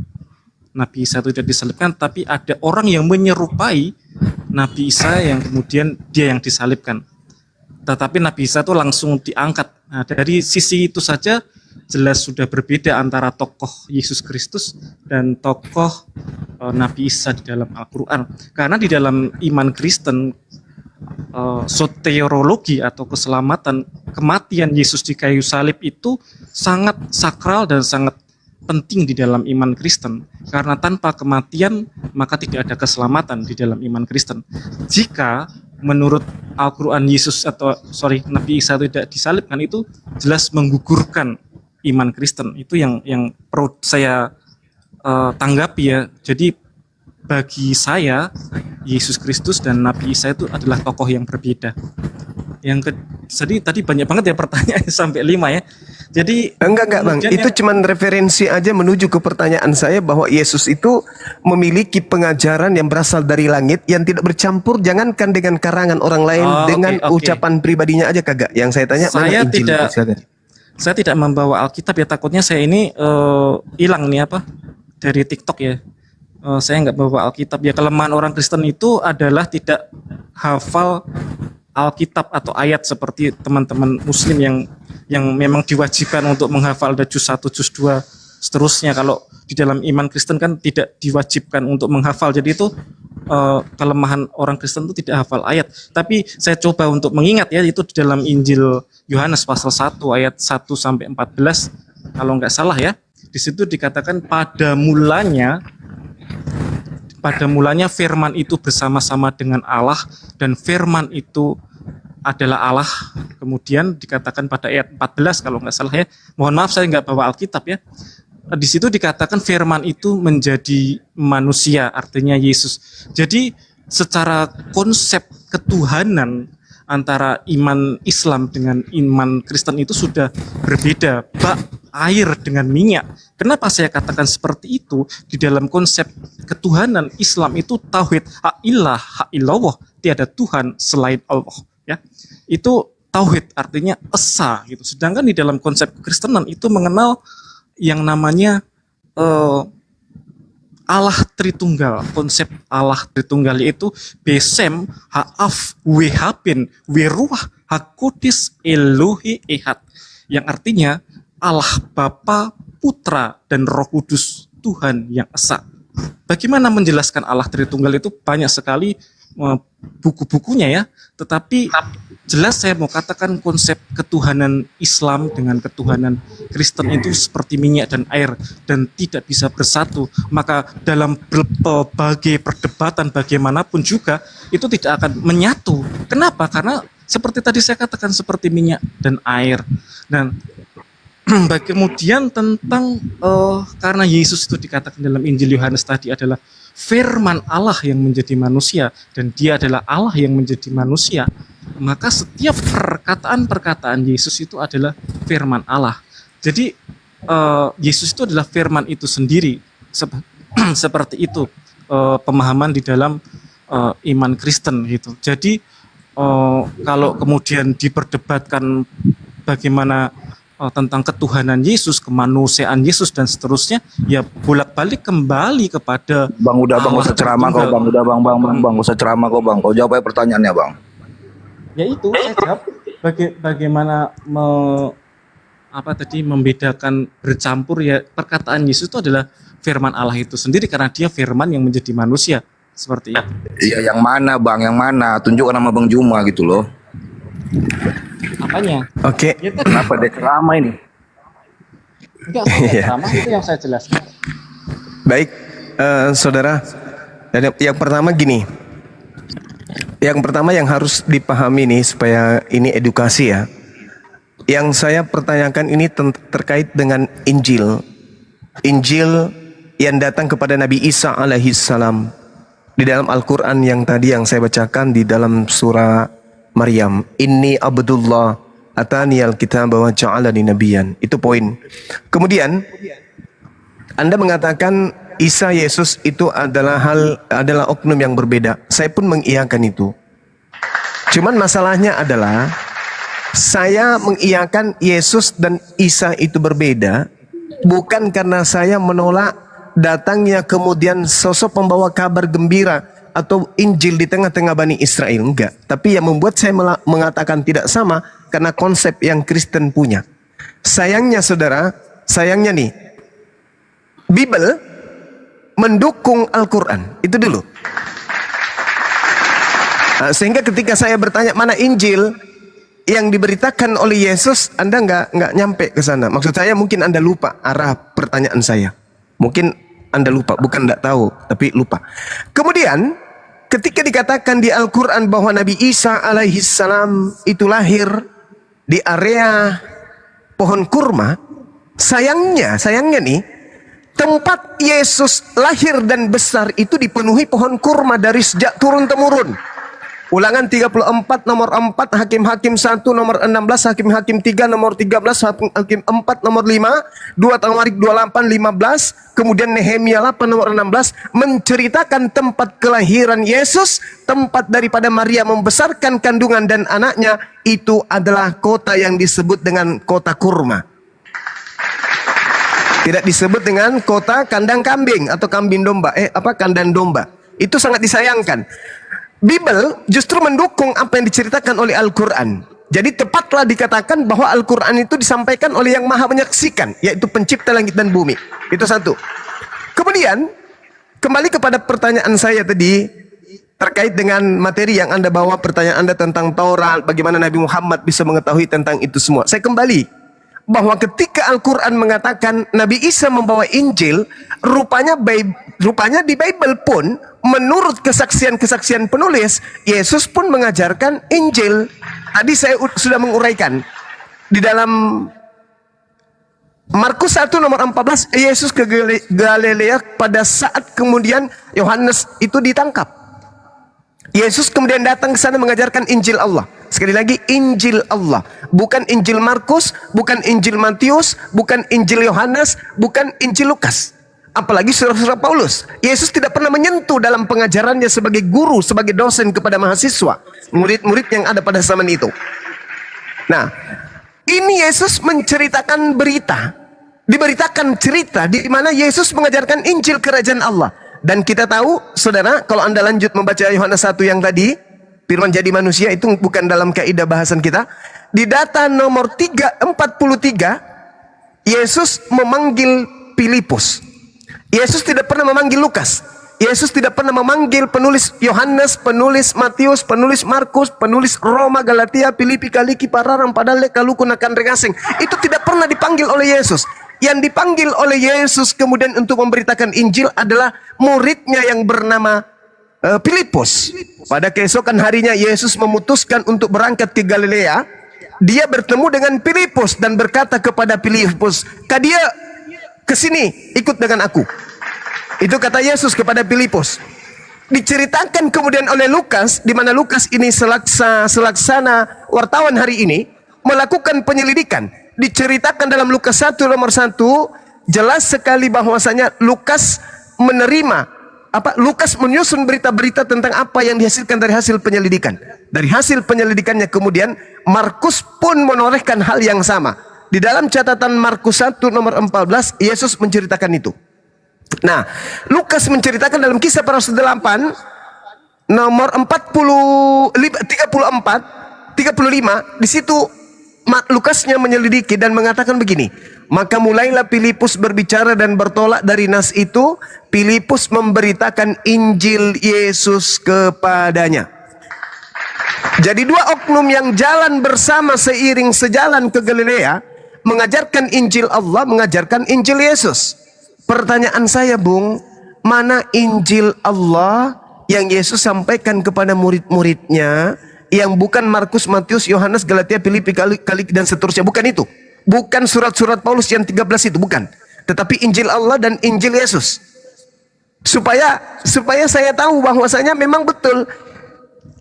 Nabi Isa itu tidak disalibkan, tapi ada orang yang menyerupai Nabi Isa yang kemudian dia yang disalibkan. Tetapi Nabi Isa itu langsung diangkat. Nah, dari sisi itu saja jelas sudah berbeda antara tokoh Yesus Kristus dan tokoh Nabi Isa di dalam Al-Quran. Karena di dalam iman Kristen, soteriologi atau keselamatan, kematian Yesus di kayu salib itu sangat sakral dan sangat penting di dalam iman Kristen, karena tanpa kematian maka tidak ada keselamatan di dalam iman Kristen. Jika menurut Al-Quran Nabi Isa tidak disalibkan, itu jelas menggugurkan iman Kristen. Itu yang perlu saya tanggapi ya. Jadi bagi saya Yesus Kristus dan Nabi Isa itu adalah tokoh yang berbeda. Jadi tadi banyak banget ya pertanyaan sampai 5 ya. Jadi enggak Bang, itu cuman referensi aja menuju ke pertanyaan saya bahwa Yesus itu memiliki pengajaran yang berasal dari langit yang tidak bercampur, jangankan dengan karangan orang lain, dengan ucapan pribadinya aja kagak. Yang saya tanya mana Injil? Saya tidak membawa Alkitab ya, takutnya saya ini hilang nih dari TikTok ya. Saya nggak bawa Alkitab ya. Kelemahan orang Kristen itu adalah tidak hafal Alkitab atau ayat seperti teman-teman Muslim yang memang diwajibkan untuk menghafal ada juz 1, juz 2, seterusnya. Kalau di dalam iman Kristen kan tidak diwajibkan untuk menghafal. Jadi itu kelemahan orang Kristen itu tidak hafal ayat. Tapi saya coba untuk mengingat ya, itu di dalam Injil Yohanes pasal 1 ayat 1 sampai 14 kalau nggak salah ya. Di situ dikatakan pada mulanya firman itu bersama-sama dengan Allah, dan firman itu adalah Allah. Kemudian dikatakan pada ayat 14 kalau nggak salah ya. Mohon maaf saya nggak bawa Alkitab ya. Di situ dikatakan firman itu menjadi manusia, artinya Yesus. Jadi secara konsep ketuhanan antara iman Islam dengan iman Kristen itu sudah berbeda, bak air dengan minyak. Kenapa saya katakan seperti itu? Di dalam konsep ketuhanan Islam itu tauhid, ha'illallah, tiada Tuhan selain Allah, ya. Itu tauhid, artinya esa gitu. Sedangkan di dalam konsep Kristenan itu mengenal yang namanya Allah Tritunggal. Konsep Allah Tritunggal yaitu Besem, Ha'af, Wehapin, Weruah, Hakudis, Elohe, Ehad. Yang artinya Allah Bapa, Putra, dan Roh Kudus, Tuhan yang esa. Bagaimana menjelaskan Allah Tritunggal itu banyak sekali buku-bukunya ya. Tetapi jelas saya mau katakan konsep ketuhanan Islam dengan ketuhanan Kristen itu seperti minyak dan air dan tidak bisa bersatu. Maka dalam berbagai perdebatan bagaimanapun juga itu tidak akan menyatu. Kenapa? Karena seperti tadi saya katakan seperti minyak dan air. Dan kemudian tentang karena Yesus itu dikatakan dalam Injil Yohanes tadi adalah firman Allah yang menjadi manusia dan dia adalah Allah yang menjadi manusia, maka setiap perkataan-perkataan Yesus itu adalah firman Allah. Jadi Yesus itu adalah firman itu sendiri. Seperti itu pemahaman di dalam iman Kristen gitu. Jadi kalau kemudian diperdebatkan bagaimana tentang ketuhanan Yesus, kemanusiaan Yesus dan seterusnya, ya bolak-balik kembali kepada Bang udah bang usah ceramah kau bang, udah bang usah ceramah kau bang, kau jawab aja pertanyaannya bang. Ya itu saya jawab bagaimana membedakan bercampur ya perkataan Yesus itu adalah firman Allah itu sendiri karena dia firman yang menjadi manusia seperti itu. Iya yang mana bang, yang mana? Tunjukkan nama Bang Juma gitu loh. Apanya? Oke. Kenapa dia ceramah ini? Enggak, saya ceramah itu yang saya jelaskan. Baik, saudara. Yang pertama gini. Yang pertama yang harus dipahami nih supaya ini edukasi ya. Yang saya pertanyakan ini terkait dengan Injil. Injil yang datang kepada Nabi Isa alaihissalam. Di dalam Al-Quran yang tadi yang saya bacakan di dalam surah Maryam, Inni Abdullah atani al-kitab wa ja'alani nabiyyan. Itu poin. Kemudian Anda mengatakan Isa Yesus itu adalah oknum yang berbeda. Saya pun mengiyakan itu. Cuman masalahnya adalah saya mengiyakan Yesus dan Isa itu berbeda bukan karena saya menolak datangnya kemudian sosok pembawa kabar gembira atau Injil di tengah-tengah Bani Israel, enggak. Tapi yang membuat saya mengatakan tidak sama karena konsep yang Kristen punya. Sayangnya saudara, sayangnya nih, Bible mendukung Al-Quran, itu dulu. Sehingga ketika saya bertanya mana Injil yang diberitakan oleh Yesus, Anda nggak nyampe ke sana. Maksud saya mungkin Anda lupa arah pertanyaan saya. Mungkin Anda lupa, bukan tidak tahu, tapi lupa. Kemudian, ketika dikatakan di Al-Quran bahwa Nabi Isa alaihissalam itu lahir di area pohon kurma, sayangnya nih, tempat Yesus lahir dan besar itu dipenuhi pohon kurma dari sejak turun-temurun. Ulangan 34 nomor 4, Hakim-Hakim 1 nomor 16, Hakim-Hakim 3 nomor 13, Hakim 4 nomor 5, 2 Tawarik 28 15, kemudian Nehemia 8 nomor 16 menceritakan tempat kelahiran Yesus, tempat daripada Maria membesarkan kandungan dan anaknya itu adalah kota yang disebut dengan kota kurma. Tidak disebut dengan kota kandang kambing atau kambing domba, kandang domba. Itu sangat disayangkan. Bible justru mendukung apa yang diceritakan oleh Al-Quran. Jadi tepatlah dikatakan bahwa Al-Quran itu disampaikan oleh yang maha menyaksikan, yaitu pencipta langit dan bumi. Itu satu. Kemudian, kembali kepada pertanyaan saya tadi, terkait dengan materi yang Anda bawa, pertanyaan Anda tentang Taurat, bagaimana Nabi Muhammad bisa mengetahui tentang itu semua. Saya kembali, bahwa ketika Al-Quran mengatakan Nabi Isa membawa Injil, rupanya di Bible pun, menurut kesaksian-kesaksian penulis, Yesus pun mengajarkan Injil. Tadi saya sudah menguraikan. Di dalam Markus 1 nomor 14, Yesus ke Galilea pada saat kemudian Yohanes itu ditangkap. Yesus kemudian datang ke sana mengajarkan Injil Allah. Sekali lagi, Injil Allah, bukan Injil Markus, bukan Injil Matius, bukan Injil Yohanes, bukan Injil Lukas. Apalagi surat-surat Paulus. Yesus tidak pernah menyentuh dalam pengajarannya sebagai guru, sebagai dosen kepada mahasiswa, murid-murid yang ada pada zaman itu. Nah, ini Yesus menceritakan berita, diberitakan cerita di mana Yesus mengajarkan Injil Kerajaan Allah. Dan kita tahu, saudara, kalau Anda lanjut membaca Yohanes 1 yang tadi, firman jadi manusia itu bukan dalam kaidah bahasan kita. Di data nomor 43, Yesus memanggil Filipus. Yesus tidak pernah memanggil Lukas. Yesus tidak pernah memanggil penulis Yohanes, penulis Matius, penulis Markus, penulis Roma, Galatia, Filipi, Kaliki, Pararang, Padale, Kaluku, Nakan, Regaseng. Itu tidak pernah dipanggil oleh Yesus. Yang dipanggil oleh Yesus kemudian untuk memberitakan Injil adalah muridnya yang bernama Filipus. Pada keesokan harinya Yesus memutuskan untuk berangkat ke Galilea. Dia bertemu dengan Filipus dan berkata kepada Filipus, "Kadia ke sini, ikut dengan aku." Itu kata Yesus kepada Filipus. Diceritakan kemudian oleh Lukas, di mana Lukas ini selaksana wartawan hari ini melakukan penyelidikan. Diceritakan dalam Lukas 1 nomor 1 jelas sekali bahwasanya Lukas Lukas menyusun berita-berita tentang apa yang dihasilkan dari hasil penyelidikan. Dari hasil penyelidikannya kemudian Markus pun menorehkan hal yang sama. Di dalam catatan Markus 1 nomor 14 Yesus menceritakan itu. Nah, Lukas menceritakan dalam Kisah Para Rasul 8 nomor 35 di situ Lukasnya menyelidiki dan mengatakan begini, maka mulailah Filipus berbicara dan bertolak dari nas itu. Filipus memberitakan Injil Yesus kepadanya. Jadi dua oknum yang jalan bersama sejalan ke Galilea, mengajarkan Injil Allah, mengajarkan Injil Yesus. Pertanyaan saya, Bung, mana Injil Allah yang Yesus sampaikan kepada murid-muridnya, yang bukan Markus, Matius, Yohanes, Galatia, Filipi, Kaliki dan seterusnya? Bukan itu. Bukan surat-surat Paulus yang 13 itu, bukan. Tetapi Injil Allah dan Injil Yesus. Supaya saya tahu bahwasanya memang betul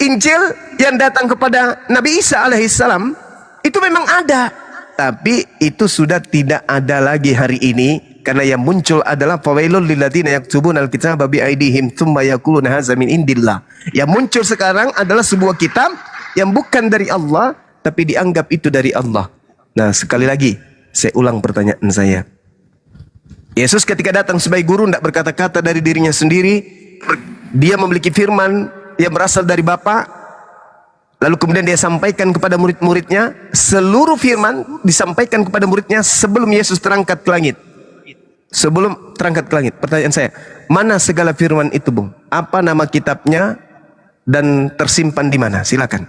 Injil yang datang kepada Nabi Isa alaihissalam itu memang ada. Tapi itu sudah tidak ada lagi hari ini. Karena yang muncul adalah fawailul lilladzina yaktubuna alkitaba biaidihim tsumma yaquluna hadza min indillah. Yang muncul sekarang adalah sebuah kitab yang bukan dari Allah tapi dianggap itu dari Allah. Nah, sekali lagi saya ulang pertanyaan saya. Yesus ketika datang sebagai guru tidak berkata-kata dari dirinya sendiri. Dia memiliki firman yang berasal dari Bapa. Lalu kemudian dia sampaikan kepada murid-muridnya. Seluruh firman disampaikan kepada muridnya sebelum Yesus terangkat ke langit. Sebelum terangkat ke langit. Pertanyaan saya, mana segala firman itu, Bung? Apa nama kitabnya dan tersimpan di mana? Silakan.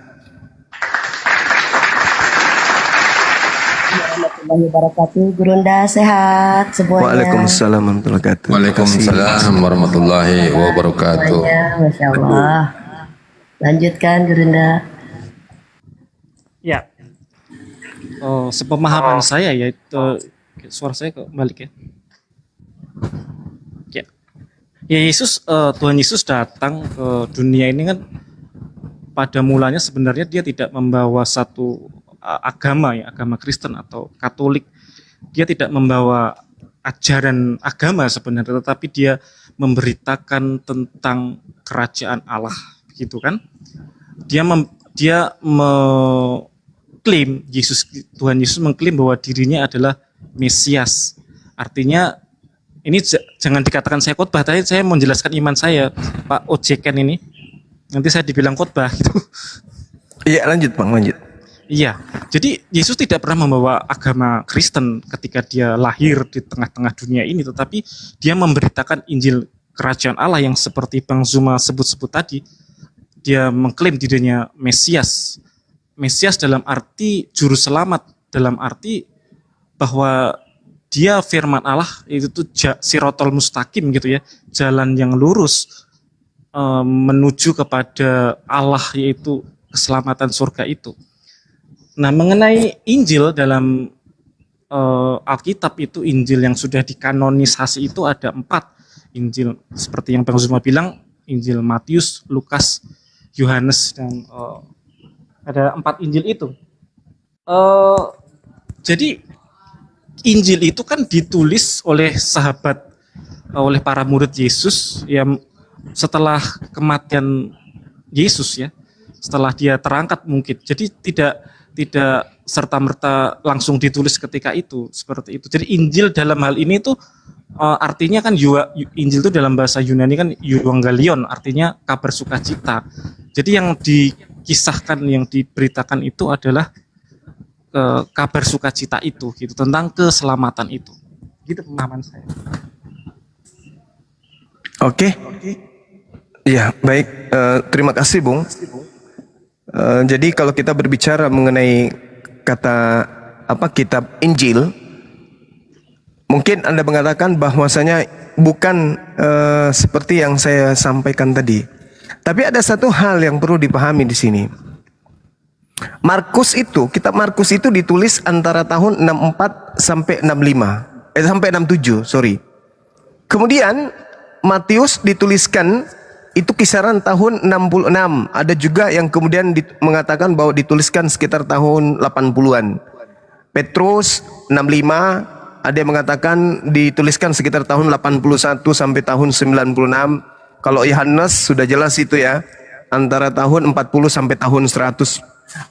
Warahmatullahi wabarakatuh. Gurunda sehat semuanya. Waalaikumsalam warahmatullahi wabarakatuh. Waalaikumsalam warahmatullahi wabarakatuh. Masya Allah. Lanjutkan, Gurunda. Ya, sepemahaman saya yaitu suara saya kok balik ya. Ya Yesus, Tuhan Yesus datang ke dunia ini kan pada mulanya sebenarnya dia tidak membawa satu agama ya, agama Kristen atau Katolik. Dia tidak membawa ajaran agama sebenarnya, tetapi dia memberitakan tentang kerajaan Allah, begitu kan? Dia mengklaim Tuhan Yesus mengklaim bahwa dirinya adalah Mesias. Artinya ini jangan dikatakan saya khotbah, tapi saya menjelaskan iman saya, Pak Ojekan ini. Nanti saya dibilang khotbah gitu. Iya, lanjut Bang, lanjut. Iya, jadi Yesus tidak pernah membawa agama Kristen ketika dia lahir di tengah-tengah dunia ini, tetapi dia memberitakan Injil Kerajaan Allah yang seperti Bang Zuma sebut-sebut tadi. Dia mengklaim dirinya Mesias. Mesias dalam arti juru selamat, dalam arti bahwa dia firman Allah, itu tuh sirotol mustaqim gitu ya, jalan yang lurus menuju kepada Allah, yaitu keselamatan surga itu. Nah, mengenai Injil dalam Alkitab itu, Injil yang sudah dikanonisasi itu ada 4 Injil, seperti yang Bang Zuma bilang, Injil Matius, Lukas, Yohanes dan ada 4 Injil itu. Jadi Injil itu kan ditulis oleh oleh para murid Yesus yang setelah kematian Yesus ya, setelah dia terangkat mungkin. Jadi tidak serta-merta langsung ditulis ketika itu, seperti itu. Jadi Injil dalam hal ini tuh artinya kan Injil itu dalam bahasa Yunani kan Euangelion, artinya kabar sukacita. Jadi yang dikisahkan, yang diberitakan itu adalah kabar sukacita itu, gitu, tentang keselamatan itu. Gitu pemahaman saya. Oke. Iya, baik. Terima kasih, Bung. Jadi kalau kita berbicara mengenai kata kitab Injil, mungkin Anda mengatakan bahwasanya bukan seperti yang saya sampaikan tadi. Tapi ada satu hal yang perlu dipahami di sini. Kitab Markus itu ditulis antara tahun 64 sampai 65. Sampai 67, sorry. Kemudian Matius dituliskan itu kisaran tahun 66. Ada juga yang kemudian mengatakan bahwa dituliskan sekitar tahun 80-an. Petrus 65, ada yang mengatakan dituliskan sekitar tahun 81 sampai tahun 96. Kalau Yohanes sudah jelas itu ya, antara tahun 40 sampai tahun 100.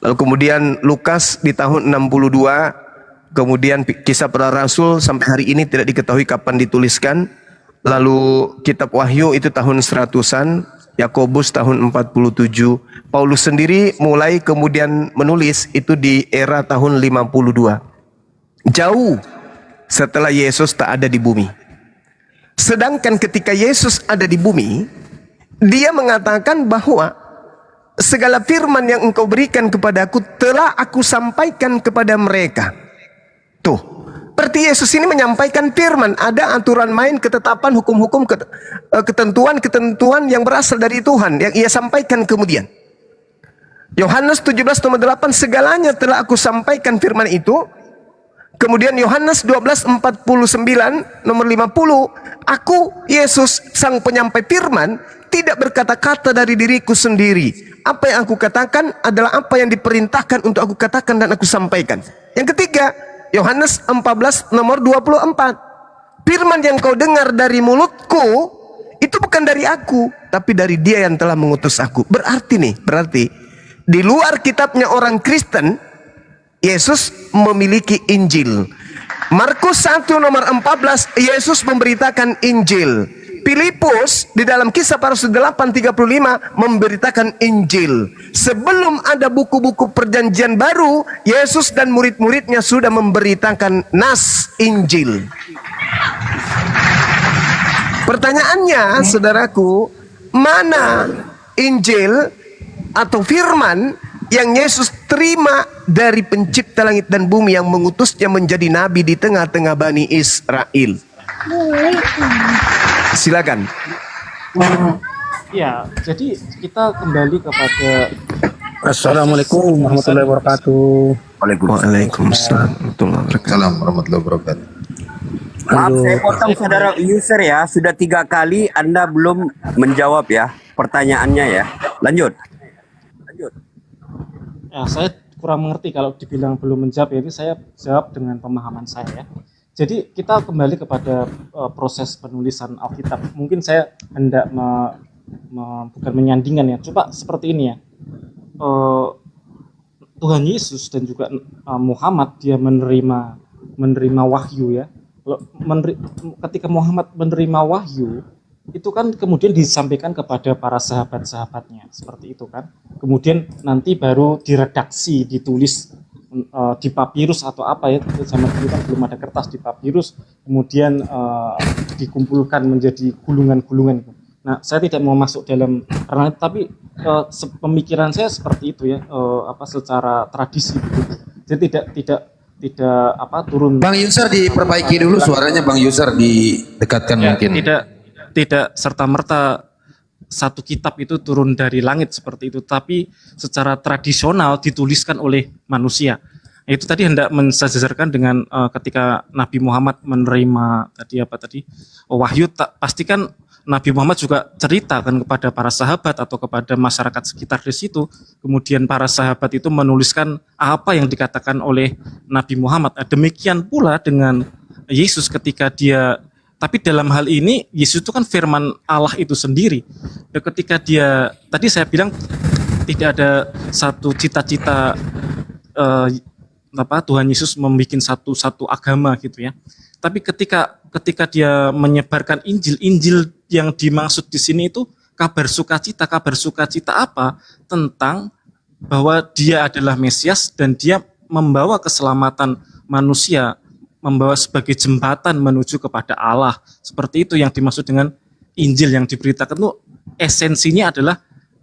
Lalu kemudian Lukas di tahun 62, kemudian Kisah Para Rasul sampai hari ini tidak diketahui kapan dituliskan. Lalu kitab Wahyu itu tahun 100-an, Yakobus tahun 47. Paulus sendiri mulai kemudian menulis itu di era tahun 52. Jauh setelah Yesus tak ada di bumi. Sedangkan ketika Yesus ada di bumi, dia mengatakan bahwa segala firman yang engkau berikan kepadaku telah aku sampaikan kepada mereka. Tuh, berarti Yesus ini menyampaikan firman. Ada aturan main, ketetapan, hukum-hukum, ketentuan-ketentuan yang berasal dari Tuhan yang ia sampaikan kemudian. Yohanes 17:8, segalanya telah aku sampaikan firman itu. Kemudian Yohanes 12:49 nomor 50, aku Yesus sang penyampai firman tidak berkata-kata dari diriku sendiri. Apa yang aku katakan adalah apa yang diperintahkan untuk aku katakan dan aku sampaikan. Yang ketiga, Yohanes 14 nomor 24, firman yang kau dengar dari mulutku itu bukan dari aku, tapi dari Dia yang telah mengutus aku. Berarti di luar kitabnya orang Kristen, Yesus memiliki Injil. Markus 1 nomor 14, Yesus memberitakan Injil. Filipus di dalam Kisah Para Rasul 8:35 memberitakan Injil. Sebelum ada buku-buku perjanjian baru, Yesus dan murid-muridnya sudah memberitakan nas Injil. Pertanyaannya, saudaraku, mana Injil atau firman yang Yesus terima dari pencipta langit dan bumi yang mengutusnya menjadi nabi di tengah-tengah Bani Israel? Silakan. Ya, jadi kita kembali kepada Assalamualaikum warahmatullahi wabarakatuh. Waalaikumsalam warahmatullahi wabarakatuh. Maaf saya potong saudara user ya, sudah 3 kali Anda belum menjawab ya pertanyaannya ya. Lanjut. Ya, saya kurang mengerti kalau dibilang belum menjawab, itu saya jawab dengan pemahaman saya ya. Jadi kita kembali kepada proses penulisan Alkitab. Mungkin saya hendak bukan menyandingkan ya. Coba seperti ini ya. Tuhan Yesus dan juga Muhammad dia menerima wahyu ya. Ketika Muhammad menerima wahyu, itu kan kemudian disampaikan kepada para sahabat-sahabatnya seperti itu kan. Kemudian nanti baru diredaksi, ditulis di papirus atau apa ya, zaman dulu kan belum ada kertas, di papirus, kemudian dikumpulkan menjadi gulungan-gulungan. Nah, saya tidak mau masuk dalam ranah, tapi pemikiran saya seperti itu ya, secara tradisi gitu. Jadi tidak turun. Bang User diperbaiki dulu suaranya, Bang User didekatkan ya, mungkin. Tidak serta-merta satu kitab itu turun dari langit seperti itu, tapi secara tradisional dituliskan oleh manusia. Itu tadi hendak mensejajarkan dengan ketika Nabi Muhammad menerima wahyu, pastikan Nabi Muhammad juga ceritakan kepada para sahabat atau kepada masyarakat sekitar di situ. Kemudian para sahabat itu menuliskan apa yang dikatakan oleh Nabi Muhammad. Demikian pula dengan Yesus ketika dia, tapi dalam hal ini Yesus itu kan firman Allah itu sendiri. Dan ketika dia, tadi saya bilang tidak ada satu cita-cita Tuhan Yesus membuat satu agama gitu ya. Tapi ketika dia menyebarkan Injil yang dimaksud di sini itu kabar sukacita apa? Tentang bahwa dia adalah Mesias dan dia membawa keselamatan manusia, membawa sebagai jembatan menuju kepada Allah. Seperti itu yang dimaksud dengan Injil yang diberitakan itu esensinya adalah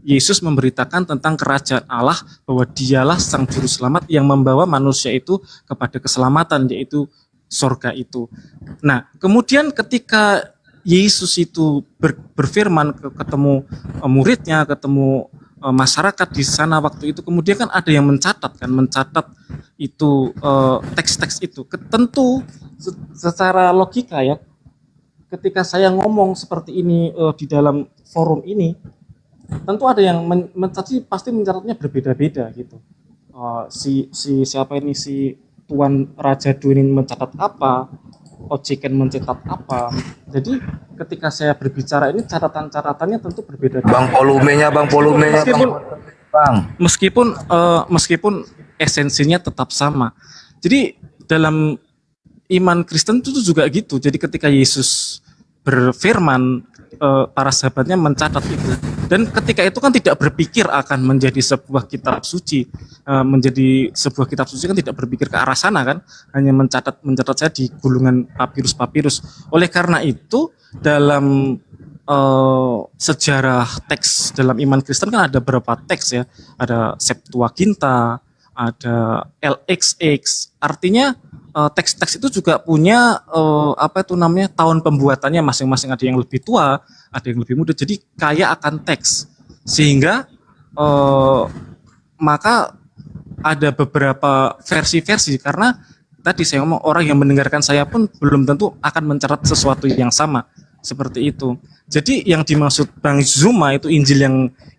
Yesus memberitakan tentang kerajaan Allah, bahwa dialah sang juru selamat yang membawa manusia itu kepada keselamatan, yaitu surga itu. Nah, kemudian ketika Yesus itu berfirman ketemu muridnya, ketemu masyarakat di sana waktu itu, kemudian kan ada yang mencatat itu teks-teks itu. Tentu secara logika ya, ketika saya ngomong seperti ini di dalam forum ini, tentu ada yang pasti mencatatnya berbeda-beda gitu. Siapa ini, si Tuan Raja Dwi ini mencatat apa, Ojiken mencatat apa. Jadi ketika saya berbicara ini catatan-catatannya tentu berbeda-beda. Meskipun esensinya tetap sama. Jadi dalam iman Kristen itu juga gitu. Jadi ketika Yesus berfirman, para sahabatnya mencatat itu, dan ketika itu kan tidak berpikir akan menjadi sebuah kitab suci, menjadi sebuah kitab suci kan tidak berpikir ke arah sana kan, hanya mencatat saya di gulungan papirus. Oleh karena itu dalam sejarah teks dalam iman Kristen kan ada beberapa teks ya, ada Septuaginta, ada LXX, artinya teks-teks itu juga punya tahun pembuatannya masing-masing, ada yang lebih tua, ada yang lebih muda, jadi kaya akan teks, sehingga maka ada beberapa versi-versi, karena tadi saya ngomong orang yang mendengarkan saya pun belum tentu akan mencatat sesuatu yang sama seperti itu. Jadi yang dimaksud Bang Zuma itu Injil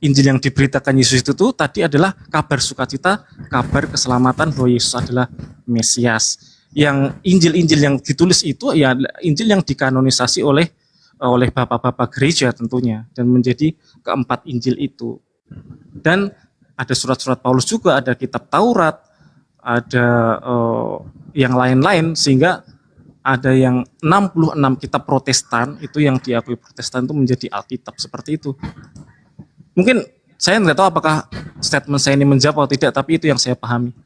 yang diberitakan Yesus itu tuh tadi adalah kabar sukacita, kabar keselamatan bahwa Yesus adalah Mesias. Yang Injil-Injil yang ditulis itu ya Injil yang dikanonisasi oleh bapak-bapak gereja tentunya, dan menjadi keempat Injil itu. Dan ada surat-surat Paulus juga, ada kitab Taurat, ada yang lain-lain, sehingga ada yang 66 kitab Protestan itu yang diakui Protestan itu menjadi Alkitab, seperti itu. Mungkin saya nggak tahu apakah statement saya ini menjawab atau tidak, tapi itu yang saya pahami.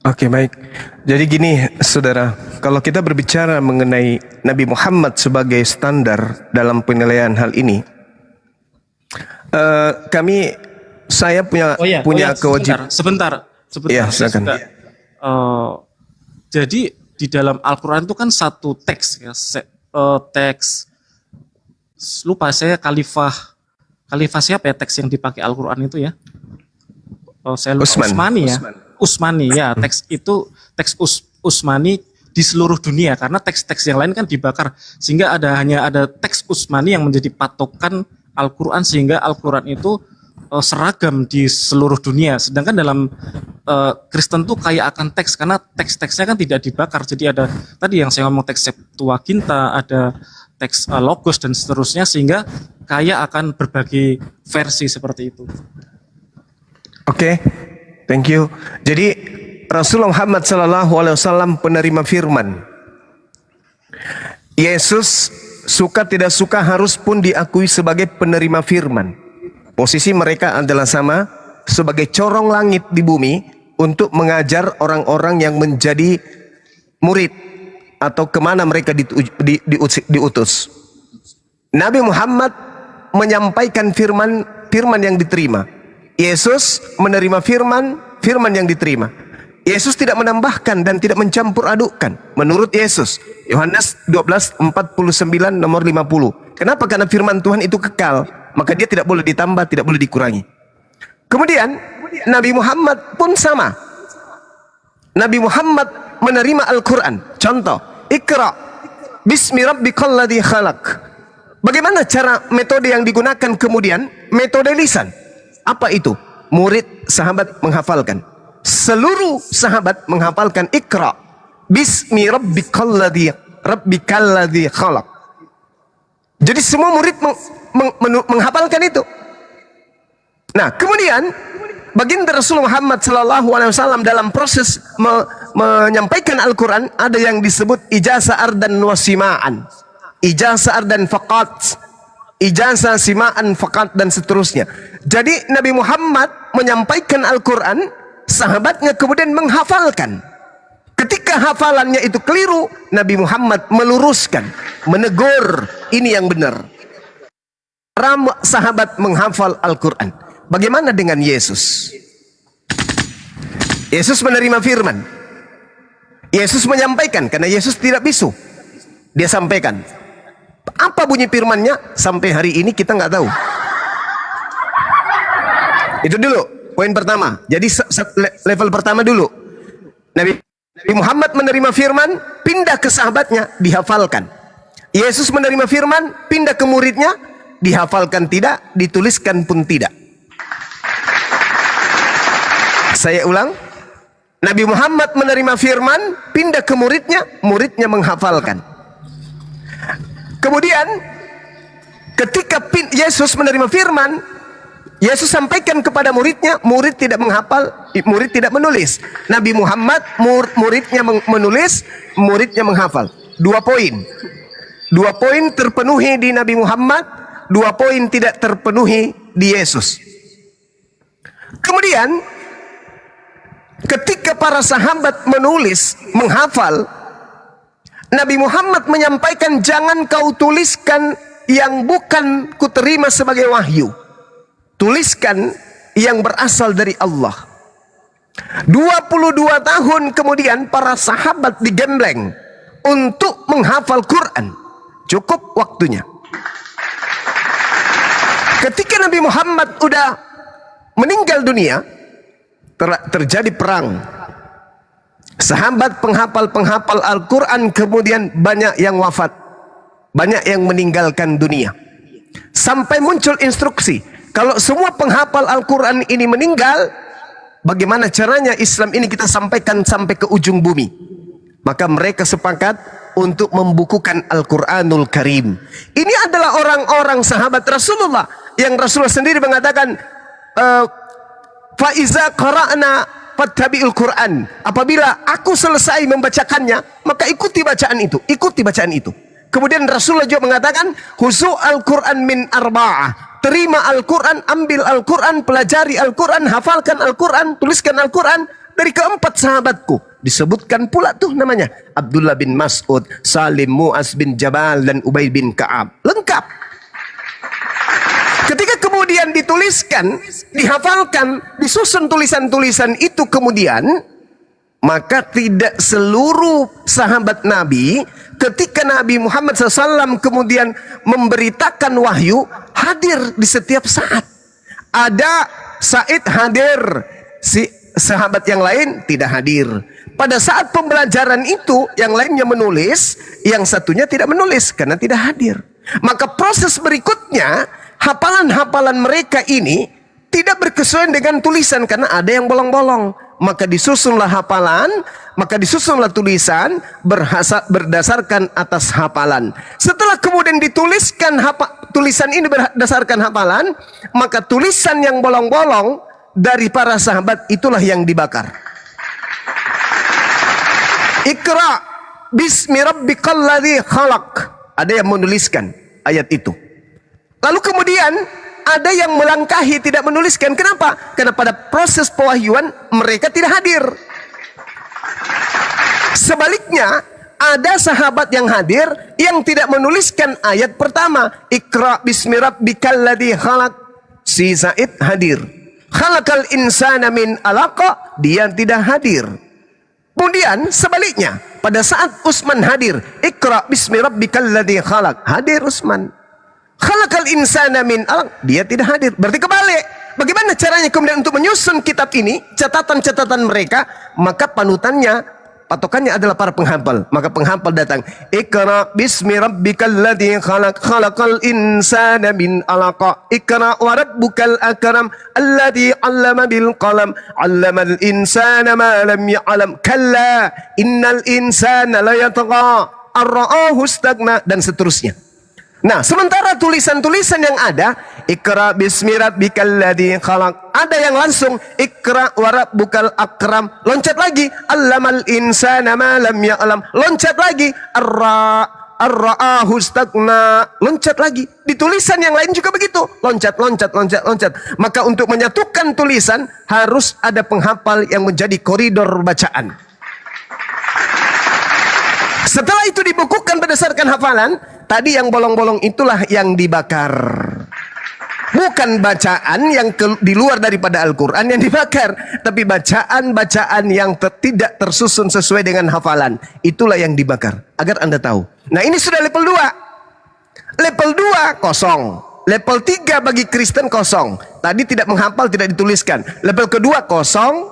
Oke, baik. Jadi gini, saudara, kalau kita berbicara mengenai Nabi Muhammad sebagai standar dalam penilaian hal ini, saya punya kewajiban. Sebentar. Ya, silakan. Jadi di dalam Al-Quran itu kan satu teks ya, teks, lupa saya, Khalifah siapa ya teks yang dipakai Al-Quran itu ya? Saya lupa. Utsmani ya, teks itu teks Utsmani di seluruh dunia, karena teks-teks yang lain kan dibakar, sehingga hanya ada teks Utsmani yang menjadi patokan Al-Quran, sehingga Al-Quran itu seragam di seluruh dunia. Sedangkan dalam Kristen tuh kaya akan teks, karena teks-teksnya kan tidak dibakar. Jadi ada tadi yang saya ngomong teks Septuaginta, ada teks Logos dan seterusnya, sehingga kaya akan berbagai versi seperti itu. Oke. Thank you. Jadi Rasulullah Muhammad SAW penerima firman. Yesus suka tidak suka harus pun diakui sebagai penerima firman. Posisi mereka adalah sama, sebagai corong langit di bumi untuk mengajar orang-orang yang menjadi murid atau kemana mereka diutus. Nabi Muhammad menyampaikan firman yang diterima. Yesus menerima firman yang diterima. Yesus tidak menambahkan dan tidak mencampur adukkan. Menurut Yesus, Yohanes 12:49 nomor 50. Kenapa? Karena firman Tuhan itu kekal, maka dia tidak boleh ditambah, tidak boleh dikurangi. Kemudian Nabi Muhammad pun sama. Nabi Muhammad menerima Al-Quran. Contoh, Iqra bismi rabbikal ladzi khalaq. Bagaimana cara metode yang digunakan kemudian? Metode lisan. Apa itu? Murid sahabat menghafalkan. Seluruh sahabat menghafalkan Iqra bismi rabbikalladzi khalaq. Jadi semua murid menghafalkan itu. Nah, kemudian baginda Rasulullah Muhammad SAW dalam proses menyampaikan Al-Quran ada yang disebut ijazah ardan wasima'an, ijazah ardan faqat, ijazah sima'an faqat, dan seterusnya. Jadi Nabi Muhammad menyampaikan Al-Quran, sahabatnya kemudian menghafalkan. Ketika hafalannya itu keliru, Nabi Muhammad meluruskan, menegur, ini yang benar. Para sahabat menghafal Al-Quran. Bagaimana dengan Yesus? Yesus menerima firman. Yesus menyampaikan, karena Yesus tidak bisu. Dia sampaikan. Apa bunyi firmannya? Sampai hari ini kita nggak tahu. Itu dulu, poin pertama. Jadi level pertama dulu. Nabi Muhammad menerima firman, pindah ke sahabatnya, dihafalkan. Yesus menerima firman, pindah ke muridnya, dihafalkan tidak, dituliskan pun tidak. Saya ulang, Nabi Muhammad menerima firman, pindah ke muridnya, muridnya menghafalkan. Kemudian ketika Yesus menerima firman, Yesus sampaikan kepada muridnya, murid tidak menghafal, murid tidak menulis. Nabi Muhammad, muridnya menulis, muridnya menghafal. 2 poin. 2 poin terpenuhi di Nabi Muhammad, 2 poin tidak terpenuhi di Yesus. Kemudian ketika para sahabat menulis, menghafal, Nabi Muhammad menyampaikan, jangan kau tuliskan yang bukan kuterima sebagai wahyu. Tuliskan yang berasal dari Allah. 22 tahun kemudian para sahabat digembleng untuk menghafal Quran. Cukup waktunya. Ketika Nabi Muhammad udah meninggal dunia, terjadi perang. Sahabat penghafal Al-Quran kemudian banyak yang wafat, banyak yang meninggalkan dunia. Sampai muncul instruksi, kalau semua penghafal Al-Quran ini meninggal, bagaimana caranya Islam ini kita sampaikan sampai ke ujung bumi? Maka mereka sepakat untuk membukukan Al-Quranul Karim. Ini adalah orang-orang sahabat Rasulullah yang Rasulullah sendiri mengatakan, Faiza qara'na fattabi'ul Quran. Apabila aku selesai membacakannya, maka ikuti bacaan itu. Ikuti bacaan itu. Kemudian Rasulullah juga mengatakan, Huzu al-Quran min arba'ah. Terima Al-Quran, ambil Al-Quran, pelajari Al-Quran, hafalkan Al-Quran, tuliskan Al-Quran dari keempat sahabatku. Disebutkan pula tuh namanya Abdullah bin Mas'ud, Salim, Mu'az bin Jabal, dan Ubay bin Ka'ab. Lengkap. Ketika kemudian dituliskan, dihafalkan, disusun tulisan-tulisan itu kemudian, maka tidak seluruh sahabat Nabi, ketika Nabi Muhammad SAW kemudian memberitakan wahyu, hadir di setiap saat. Ada Said hadir, si sahabat yang lain tidak hadir. Pada saat pembelajaran itu, yang lainnya menulis, yang satunya tidak menulis karena tidak hadir. Maka proses berikutnya, hafalan-hafalan mereka ini tidak berkesesuaian dengan tulisan karena ada yang bolong-bolong. Maka disusunlah hafalan, maka disusunlah tulisan berdasarkan atas hafalan. Setelah kemudian dituliskan tulisan ini berdasarkan hafalan, maka tulisan yang bolong-bolong dari para sahabat itulah yang dibakar. Iqra bismi rabbikalladzi khalaq. Ada yang menuliskan ayat itu. Lalu kemudian ada yang melangkahi tidak menuliskan. Kenapa? Karena pada proses pewahyuan mereka tidak hadir. Sebaliknya, ada sahabat yang hadir yang tidak menuliskan ayat pertama. Iqra bismi rabbikalladzi khalaq. Si Zaid hadir. Khalaqal insana min alaqa. Dia tidak hadir. Kemudian sebaliknya, pada saat Utsman hadir, Iqra bismi rabbikalladzi khalaq. Hadir Utsman. Khalaqal insana min alaq, dia tidak hadir. Berarti kebalik. Bagaimana caranya kemudian untuk menyusun kitab ini, catatan-catatan mereka? Maka panutannya patokannya adalah para penghafal. Maka penghafal datang, Iqra bismi rabbikal ladzi khalaq, khalaqal insana min 'alaq. Iqra wa rabbukal akram alladzi 'allama bil qalam, 'allamal insana ma lam ya'lam. Kalla innal insana la yatgha ar-ra'ahu istagna, dan seterusnya. Nah, sementara tulisan-tulisan yang ada, Iqra bismi rabbikal ladzi khalaq, ada yang langsung Iqra wa rabbukal akram, loncat lagi Allamal insana ma lam ya'lam, loncat lagi ar-ra'ahu istagna, loncat lagi. Di tulisan yang lain juga begitu, loncat. Maka untuk menyatukan tulisan harus ada penghafal yang menjadi koridor bacaan. Setelah itu dibukukan berdasarkan hafalan, tadi yang bolong-bolong itulah yang dibakar. Bukan bacaan yang di luar daripada Al-Quran yang dibakar, tapi bacaan-bacaan yang tidak tersusun sesuai dengan hafalan. Itulah yang dibakar, agar Anda tahu. Nah, ini sudah level 2. Level 2 kosong. Level 3 bagi Kristen kosong. Tadi tidak menghafal, tidak dituliskan. Level kedua kosong.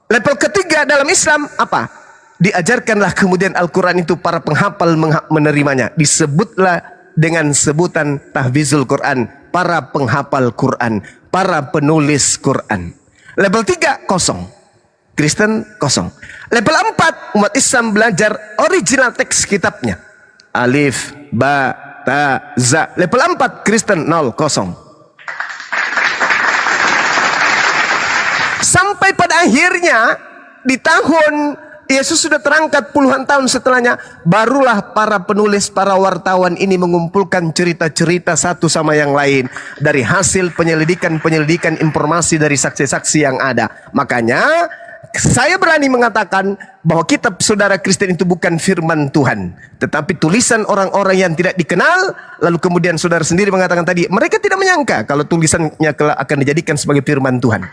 Level ketiga dalam Islam apa? Diajarkanlah kemudian Al-Quran itu, para penghafal menerimanya. Disebutlah dengan sebutan tahfizul Quran, para penghafal Quran, para penulis Quran. Level 3 kosong, Kristen kosong. Level 4 umat Islam belajar original teks kitabnya, alif, ba, ta, za. Level 4 Kristen 0, kosong. Sampai pada akhirnya di tahun Yesus sudah terangkat puluhan tahun setelahnya, barulah para penulis, para wartawan ini mengumpulkan cerita-cerita satu sama yang lain dari hasil penyelidikan informasi dari saksi-saksi yang ada. Makanya saya berani mengatakan bahwa kitab saudara Kristen itu bukan firman Tuhan, tetapi tulisan orang-orang yang tidak dikenal. Lalu kemudian saudara sendiri mengatakan tadi, mereka tidak menyangka kalau tulisannya kelak akan dijadikan sebagai firman Tuhan.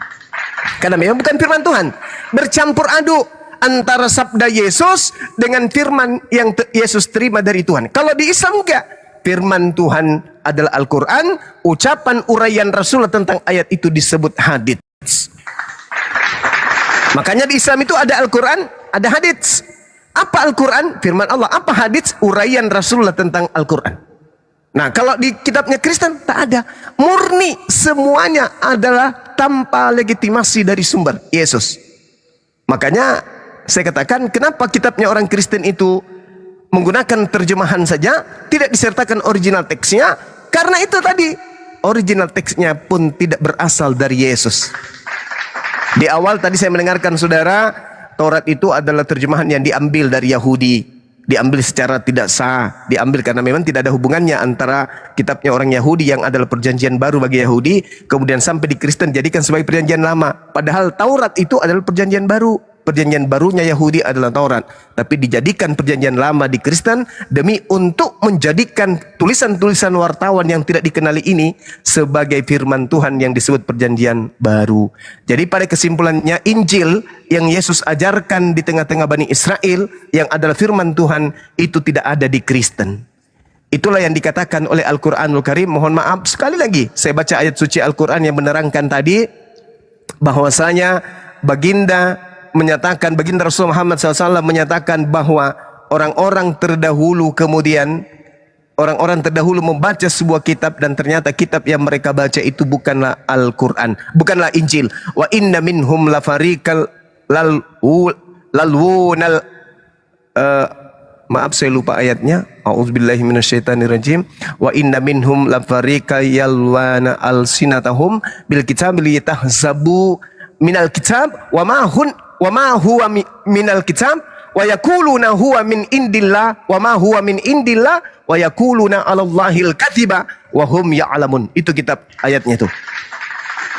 Karena memang bukan firman Tuhan, bercampur aduk antara sabda Yesus dengan firman yang Yesus terima dari Tuhan. Kalau di Islam enggak, firman Tuhan adalah Al-Quran, ucapan uraian Rasul tentang ayat itu disebut hadits. Makanya di Islam itu ada Al-Quran, ada hadits. Apa Al-Quran? Firman Allah. Apa hadits? Uraian Rasulullah tentang Al-Quran. Nah, kalau di kitabnya Kristen tak ada. Murni semuanya adalah tanpa legitimasi dari sumber Yesus. Makanya saya katakan, kenapa kitabnya orang Kristen itu menggunakan terjemahan saja, tidak disertakan original teksnya? Karena itu tadi, original teksnya pun tidak berasal dari Yesus. Di awal tadi saya mendengarkan saudara, Taurat itu adalah terjemahan yang diambil dari Yahudi, diambil secara tidak sah, diambil karena memang tidak ada hubungannya antara kitabnya orang Yahudi yang adalah perjanjian baru bagi Yahudi, kemudian sampai di Kristen jadikan sebagai perjanjian lama. Padahal Taurat itu adalah perjanjian baru. Perjanjian barunya Yahudi adalah Taurat, tapi dijadikan perjanjian lama di Kristen demi untuk menjadikan tulisan-tulisan wartawan yang tidak dikenali ini sebagai firman Tuhan yang disebut perjanjian baru. Jadi pada kesimpulannya, Injil yang Yesus ajarkan di tengah-tengah Bani Israel yang adalah firman Tuhan itu tidak ada di Kristen. Itulah yang dikatakan oleh Al-Quranul Karim. Mohon maaf sekali lagi, saya baca ayat suci Al-Quran yang menerangkan tadi bahwasanya baginda Rasul Muhammad SAW menyatakan bahwa orang-orang terdahulu membaca sebuah kitab dan ternyata kitab yang mereka baca itu bukanlah Al-Quran, bukanlah Injil. Wa inna minhum lafariqal lalwunal maaf saya lupa ayatnya. A'udzubillahi minasyaitonirrajim. Wa inna minhum lafariqa yalwana alsinatahum bil kitab liyatahzabu minal kitab wa ma huwa minal kitab wa yaquluna huwa min indillah wa ma huwa min indillah wa yaquluna 'alallahil kadziba wa hum ya'lamun. Itu kitab ayatnya itu.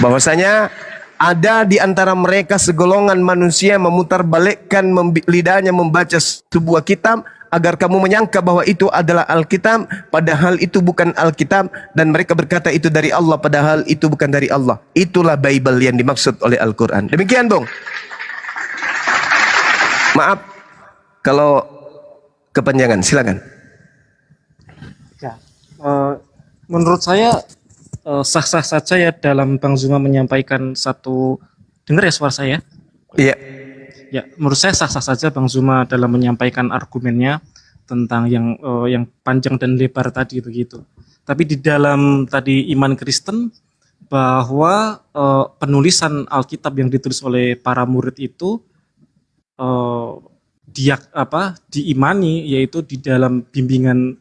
Bahwasanya ada di antara mereka segolongan manusia memutarbalikkan lidahnya membaca sebuah kitab agar kamu menyangka bahwa itu adalah Alkitab, padahal itu bukan Alkitab, dan mereka berkata itu dari Allah, padahal itu bukan dari Allah. Itulah Bible yang dimaksud oleh Al-Quran. Demikian, Bung. Maaf kalau kepanjangan, silakan. Ya, menurut saya sah-sah saja ya dalam Bang Zuma menyampaikan satu, dengar ya suara saya? Iya. Ya, menurut saya sah-sah saja Bang Zuma dalam menyampaikan argumennya tentang yang panjang dan lebar tadi begitu. Tapi di dalam tadi iman Kristen bahwa penulisan Alkitab yang ditulis oleh para murid itu diimani, yaitu di dalam bimbingan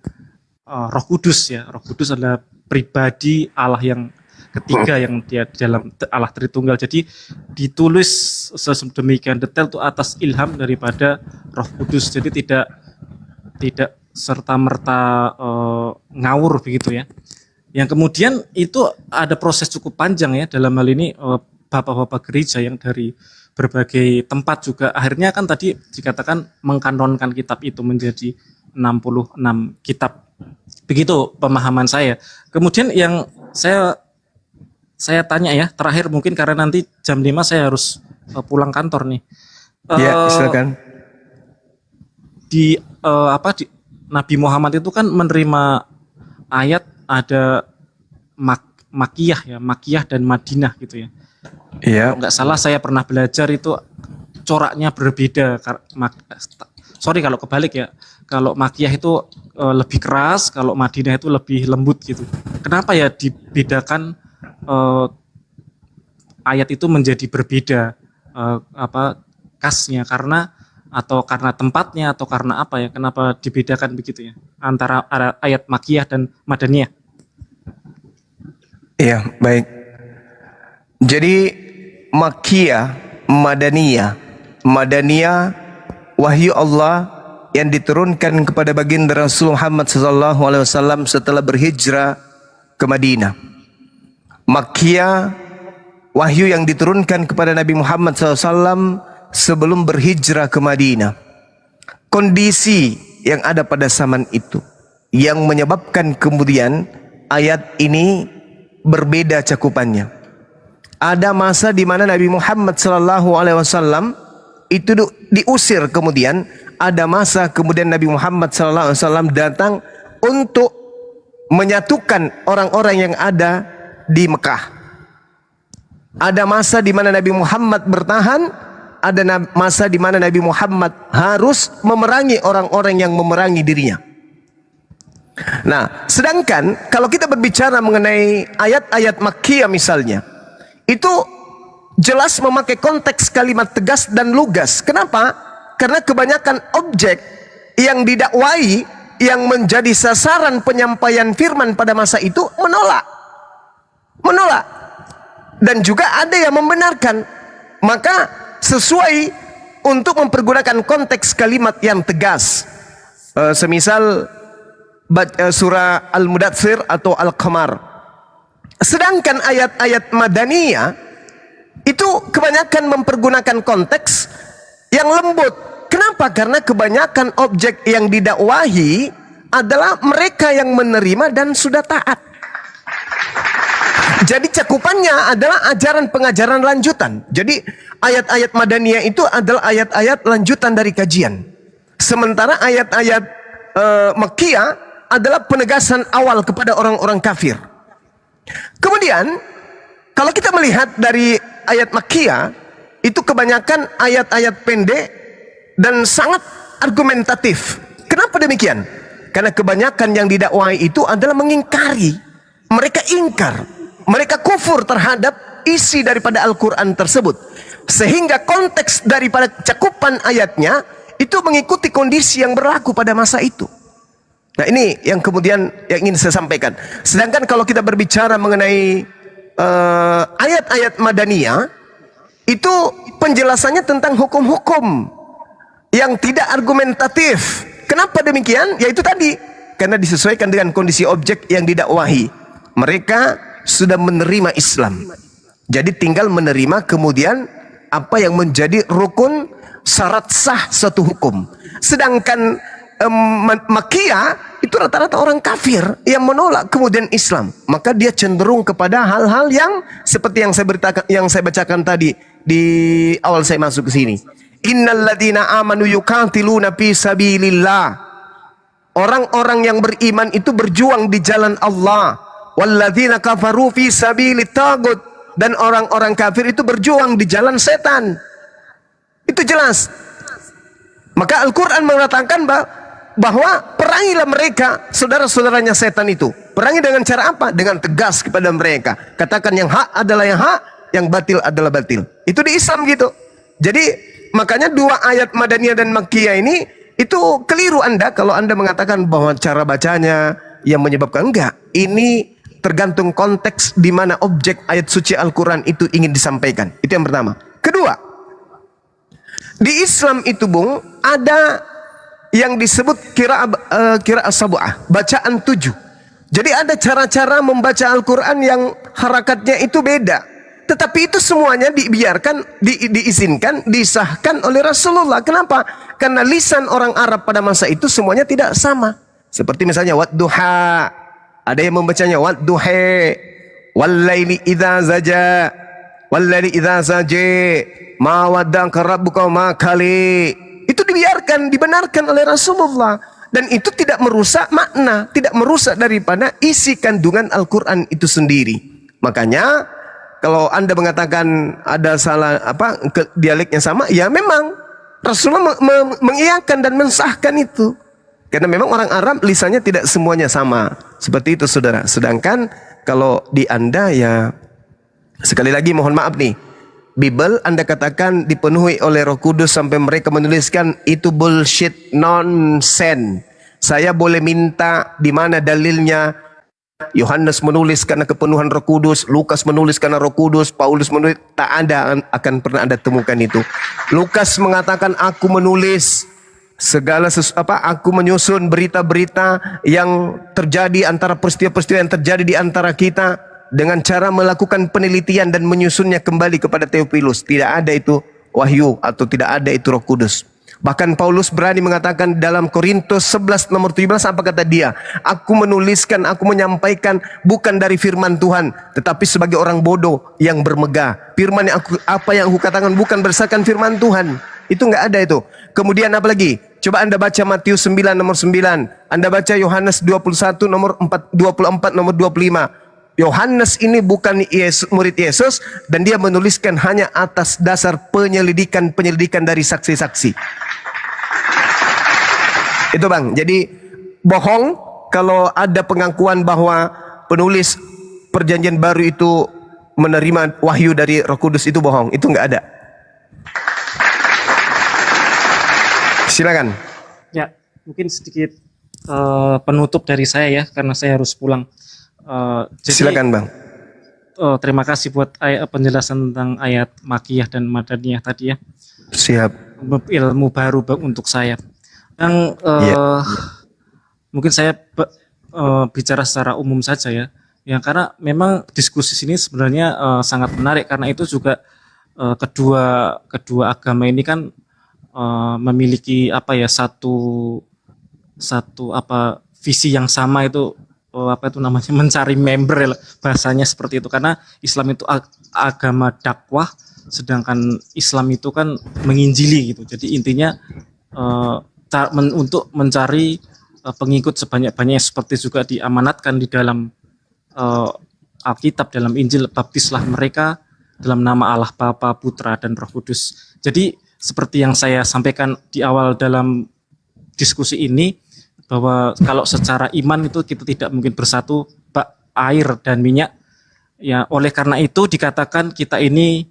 Roh Kudus ya. Roh Kudus adalah pribadi Allah yang ketiga yang dia di dalam Allah Tritunggal. Jadi ditulis sedemikian detail itu atas ilham daripada Roh Kudus. Jadi tidak serta merta ngawur begitu ya. Yang kemudian itu ada proses cukup panjang ya dalam hal ini bapak-bapak gereja yang dari berbagai tempat juga akhirnya kan tadi dikatakan mengkanonkan kitab itu menjadi 66 kitab. Begitu pemahaman saya. Kemudian yang saya tanya ya, terakhir mungkin karena nanti jam 5 saya harus pulang kantor nih. Ya, silakan. Di Nabi Muhammad itu kan menerima ayat ada Makkiyah dan Madinah gitu ya. Iya. Kalau nggak salah saya pernah belajar itu coraknya berbeda. Sorry kalau kebalik ya. Kalau Makkiyah itu lebih keras, kalau Madinah itu lebih lembut gitu. Kenapa ya dibedakan ayat itu menjadi berbeda khasnya karena tempatnya atau karena apa ya? Kenapa dibedakan begitu ya antara ayat Makkiyah dan Madaniyah? Iya, baik. Jadi Makkiyah, Madaniyah wahyu Allah yang diturunkan kepada baginda Rasul Muhammad SAW setelah berhijrah ke Madinah. Makkiyah wahyu yang diturunkan kepada Nabi Muhammad SAW sebelum berhijrah ke Madinah. Kondisi yang ada pada zaman itu yang menyebabkan kemudian ayat ini berbeda cakupannya. Ada masa di mana Nabi Muhammad SAW itu diusir, kemudian ada masa kemudian Nabi Muhammad SAW datang untuk menyatukan orang-orang yang ada di Mekah. Ada masa di mana Nabi Muhammad bertahan, ada masa di mana Nabi Muhammad harus memerangi orang-orang yang memerangi dirinya. Nah, sedangkan kalau kita berbicara mengenai ayat-ayat Makkiyah misalnya, itu jelas memakai konteks kalimat tegas dan lugas. Kenapa? Karena kebanyakan objek yang didakwai yang menjadi sasaran penyampaian firman pada masa itu menolak. Dan juga ada yang membenarkan. Maka sesuai untuk mempergunakan konteks kalimat yang tegas. Semisal surah Al-Mudatsir atau Al-Qamar. Sedangkan ayat-ayat Madaniyah itu kebanyakan mempergunakan konteks yang lembut. Kenapa? Karena kebanyakan objek yang didakwahi adalah mereka yang menerima dan sudah taat. Jadi cakupannya adalah ajaran pengajaran lanjutan. Jadi ayat-ayat Madaniyah itu adalah ayat-ayat lanjutan dari kajian. Sementara ayat-ayat Makkiyah adalah penegasan awal kepada orang-orang kafir. Kemudian kalau kita melihat dari ayat Makkiyah itu kebanyakan ayat-ayat pendek dan sangat argumentatif. Kenapa demikian? Karena kebanyakan yang didakwai itu adalah mengingkari. Mereka ingkar, mereka kufur terhadap isi daripada Al-Quran tersebut. Sehingga konteks daripada cakupan ayatnya itu mengikuti kondisi yang berlaku pada masa itu. Nah, ini yang kemudian yang ingin saya sampaikan. Sedangkan kalau kita berbicara mengenai ayat-ayat Madaniyah, itu penjelasannya tentang hukum-hukum yang tidak argumentatif. Kenapa demikian? Yaitu tadi, karena disesuaikan dengan kondisi objek yang didakwahi. Mereka sudah menerima Islam. Jadi tinggal menerima kemudian apa yang menjadi rukun syarat sah suatu hukum. Sedangkan Makkiyah itu rata-rata orang kafir yang menolak kemudian Islam. Maka dia cenderung kepada hal-hal yang seperti yang saya bacakan tadi di awal saya masuk ke sini. Innalladzina amanu yuqatiluna fi sabilillah. Orang-orang yang beriman itu berjuang di jalan Allah. Walladzina kafaru fi sabilit tagut. Dan orang-orang kafir itu berjuang di jalan setan. Itu jelas. Maka Al-Quran mengatakan bahwa perangilah mereka, saudara-saudaranya setan itu. Perangi dengan cara apa? Dengan tegas kepada mereka. Katakan yang hak adalah yang hak, yang batil adalah batil. Itu di Islam gitu. Jadi makanya dua ayat Madaniyah dan Makkiyah ini itu keliru Anda kalau Anda mengatakan bahwa cara bacanya yang menyebabkan. Enggak. Ini tergantung konteks di mana objek ayat suci Al-Quran itu ingin disampaikan. Itu yang pertama. Kedua, di Islam itu Bung, ada yang disebut kira sab'ah, bacaan 7. Jadi ada cara-cara membaca Al-Quran yang harakatnya itu beda. Tetapi itu semuanya dibiarkan, diizinkan, disahkan oleh Rasulullah. Kenapa? Karena lisan orang Arab pada masa itu semuanya tidak sama. Seperti misalnya wadduha. Ada yang membacanya wadduha, wallaili idza zaja, wallaili idza saja, ma wadda'aka rabbuka ma kali. Itu dibiarkan, dibenarkan oleh Rasulullah. Dan itu tidak merusak makna, tidak merusak daripada isi kandungan Al-Quran itu sendiri. Makanya kalau Anda mengatakan ada salah dialeknya sama, ya memang Rasulullah mengiyakan dan mensahkan itu. Karena memang orang Arab lisannya tidak semuanya sama. Seperti itu saudara. Sedangkan kalau di Anda ya, sekali lagi mohon maaf nih, Bible Anda katakan dipenuhi oleh Roh Kudus sampai mereka menuliskan itu bullshit, nonsense. Saya boleh minta di mana dalilnya. Yohanes menulis karena kepenuhan Roh Kudus, Lukas menulis karena Roh Kudus, Paulus menulis, tak ada akan pernah Anda temukan itu. Lukas mengatakan aku menulis segala aku menyusun berita-berita yang terjadi antara peristiwa-peristiwa yang terjadi di antara kita dengan cara melakukan penelitian dan menyusunnya kembali kepada Theophilus. Tidak ada itu wahyu atau tidak ada itu Roh Kudus. Bahkan Paulus berani mengatakan dalam Korintus 11 nomor 17 apa kata dia? Aku menuliskan, aku menyampaikan bukan dari firman Tuhan, tetapi sebagai orang bodoh yang bermegah. Firman yang apa yang aku katakan bukan berdasarkan firman Tuhan. Itu enggak ada itu. Kemudian apa lagi? Coba Anda baca Matius 9 nomor 9. Anda baca Yohanes 21 nomor 24 nomor 25. Yohanes ini bukan murid Yesus dan dia menuliskan hanya atas dasar penyelidikan dari saksi-saksi. Itu Bang. Jadi bohong kalau ada pengakuan bahwa penulis Perjanjian Baru itu menerima wahyu dari Roh Kudus, itu bohong. Itu enggak ada. Silakan. Ya, mungkin sedikit penutup dari saya ya, karena saya harus pulang. Silakan Bang. Terima kasih buat penjelasan tentang ayat Makkiyah dan Madaniyah tadi ya. Siap. Ilmu baru untuk saya. Yang mungkin saya bicara secara umum saja ya. Ya karena memang diskusi sini sebenarnya sangat menarik karena itu juga kedua agama ini kan memiliki satu visi yang sama, itu mencari member, bahasanya seperti itu, karena Islam itu agama dakwah sedangkan Islam itu kan menginjili gitu. Jadi intinya untuk mencari pengikut sebanyak-banyaknya, seperti juga diamanatkan di dalam Alkitab, dalam Injil, baptislah mereka dalam nama Allah Bapa, Putra dan Roh Kudus. Jadi seperti yang saya sampaikan di awal dalam diskusi ini, bahwa kalau secara iman itu kita tidak mungkin bersatu air dan minyak. Ya, oleh karena itu dikatakan kita ini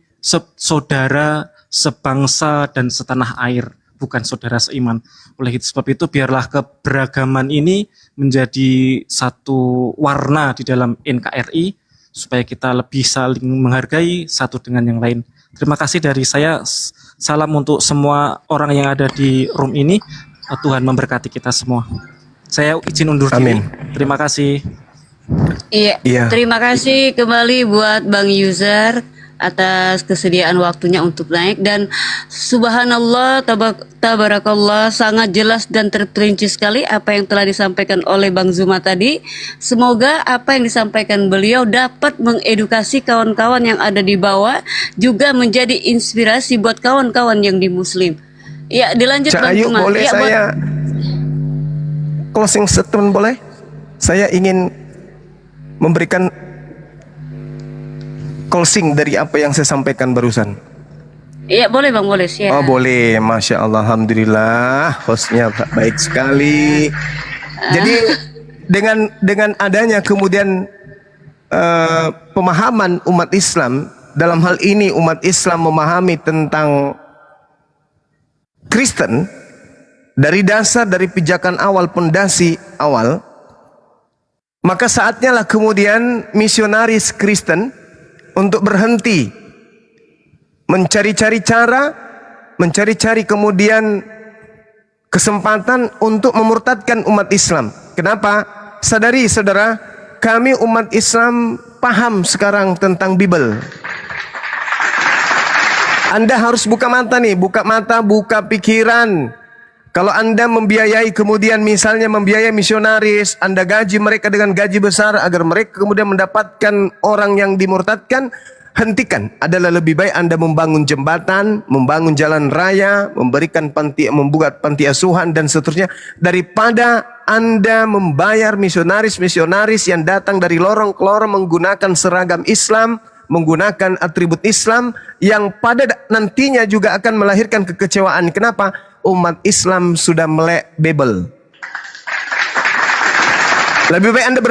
saudara, sebangsa dan setanah air, bukan saudara seiman. Oleh sebab itu biarlah keberagaman ini menjadi satu warna di dalam NKRI supaya kita lebih saling menghargai satu dengan yang lain. Terima kasih dari saya. Salam untuk semua orang yang ada di room ini. Tuhan memberkati kita semua. Saya izin undur diri. Terima kasih. Iya. Terima kasih kembali buat Bang User atas kesediaan waktunya untuk naik, dan subhanallah, tabarakallah, sangat jelas dan terperinci sekali apa yang telah disampaikan oleh Bang Zuma tadi. Semoga apa yang disampaikan beliau dapat mengedukasi kawan-kawan yang ada di bawah, juga menjadi inspirasi buat kawan-kawan yang di Muslim. Ya, dilanjut Bang Ayu, Zuma. boleh Ya, saya closing statement boleh? Saya ingin memberikan closing dari apa yang saya sampaikan barusan. Iya boleh bang, boleh share. Oh boleh, Masya Allah, Alhamdulillah, hostnya baik sekali. Jadi dengan adanya kemudian pemahaman umat Islam, dalam hal ini umat Islam memahami tentang Kristen, dari dasar, dari pijakan awal, pondasi awal, maka saatnya lah kemudian misionaris Kristen untuk berhenti mencari-cari cara, mencari-cari kemudian kesempatan untuk memurtadkan umat Islam. Kenapa? Sadari saudara, kami umat Islam paham sekarang tentang Bible. Anda harus buka mata nih, buka mata, buka pikiran. Kalau Anda membiayai kemudian misalnya membiayai misionaris, Anda gaji mereka dengan gaji besar agar mereka kemudian mendapatkan orang yang dimurtadkan, hentikan. Adalah lebih baik Anda membangun jembatan, membangun jalan raya, memberikan membuat panti asuhan dan seterusnya, daripada Anda membayar misionaris-misionaris yang datang dari lorong ke lorong menggunakan seragam Islam, menggunakan atribut Islam yang pada nantinya juga akan melahirkan kekecewaan. Kenapa? Umat Islam sudah melek Bible. Lebih baik Anda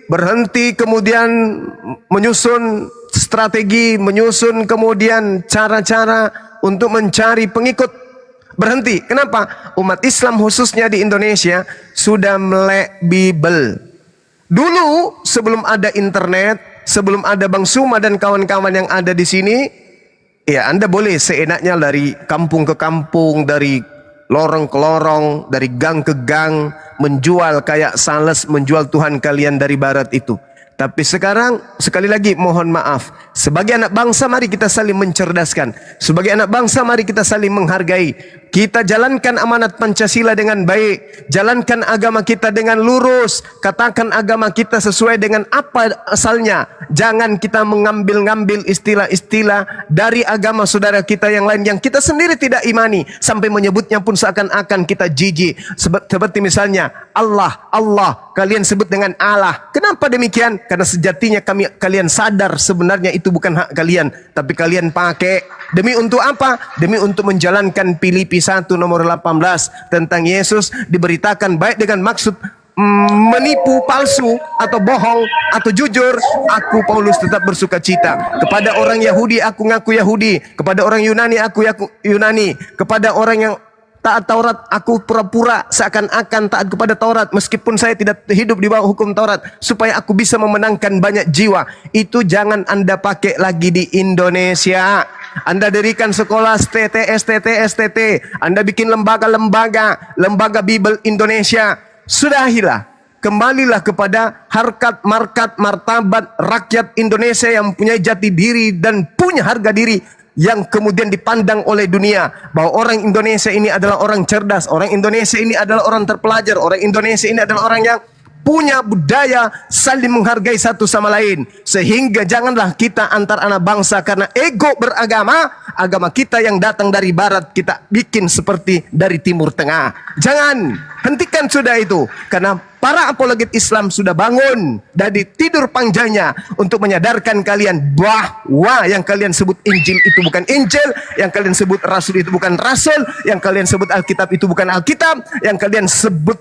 berhenti kemudian menyusun strategi, menyusun kemudian cara-cara untuk mencari pengikut. Berhenti. Kenapa? Umat Islam khususnya di Indonesia sudah melek Bible. Dulu sebelum ada internet, sebelum ada Bang Suma dan kawan-kawan yang ada di sini, ya Anda boleh seenaknya dari kampung ke kampung, dari lorong ke lorong, dari gang ke gang, menjual kayak sales, menjual Tuhan kalian dari barat itu. Tapi sekarang, sekali lagi mohon maaf, sebagai anak bangsa mari kita saling mencerdaskan. Sebagai anak bangsa mari kita saling menghargai. Kita jalankan amanat Pancasila dengan baik. Jalankan agama kita dengan lurus. Katakan agama kita sesuai dengan apa asalnya. Jangan kita mengambil-ngambil istilah-istilah dari agama saudara kita yang lain yang kita sendiri tidak imani. Sampai menyebutnya pun seakan-akan kita jijik. Seperti misalnya Allah, kalian sebut dengan Allah. Kenapa demikian? Karena sejatinya kalian sadar sebenarnya itu bukan hak kalian, tapi kalian pakai demi untuk apa? Demi untuk menjalankan Filipi 1 nomor 18 tentang Yesus diberitakan baik dengan maksud menipu, palsu atau bohong atau jujur. Aku Paulus tetap bersuka cita. Kepada orang Yahudi aku ngaku Yahudi, kepada orang Yunani aku Yunani, kepada orang yang taat Taurat aku pura-pura seakan-akan taat kepada Taurat meskipun saya tidak hidup di bawah hukum Taurat, supaya aku bisa memenangkan banyak jiwa. Itu jangan Anda pakai lagi di Indonesia. Anda dirikan sekolah STT, Anda bikin lembaga Bible Indonesia. Sudahilah, kembalilah kepada harkat, markat, martabat rakyat Indonesia yang punya jati diri dan punya harga diri, yang kemudian dipandang oleh dunia bahwa orang Indonesia ini adalah orang cerdas, orang Indonesia ini adalah orang terpelajar, orang Indonesia ini adalah orang yang punya budaya saling menghargai satu sama lain. Sehingga janganlah kita antar anak bangsa karena ego beragama, agama kita yang datang dari barat kita bikin seperti dari timur tengah. Jangan, hentikan sudah itu. Karena para apologet Islam sudah bangun dari tidur panjangnya untuk menyadarkan kalian bahwa yang kalian sebut Injil itu bukan Injil, yang kalian sebut Rasul itu bukan Rasul, yang kalian sebut Alkitab itu bukan Alkitab, yang kalian sebut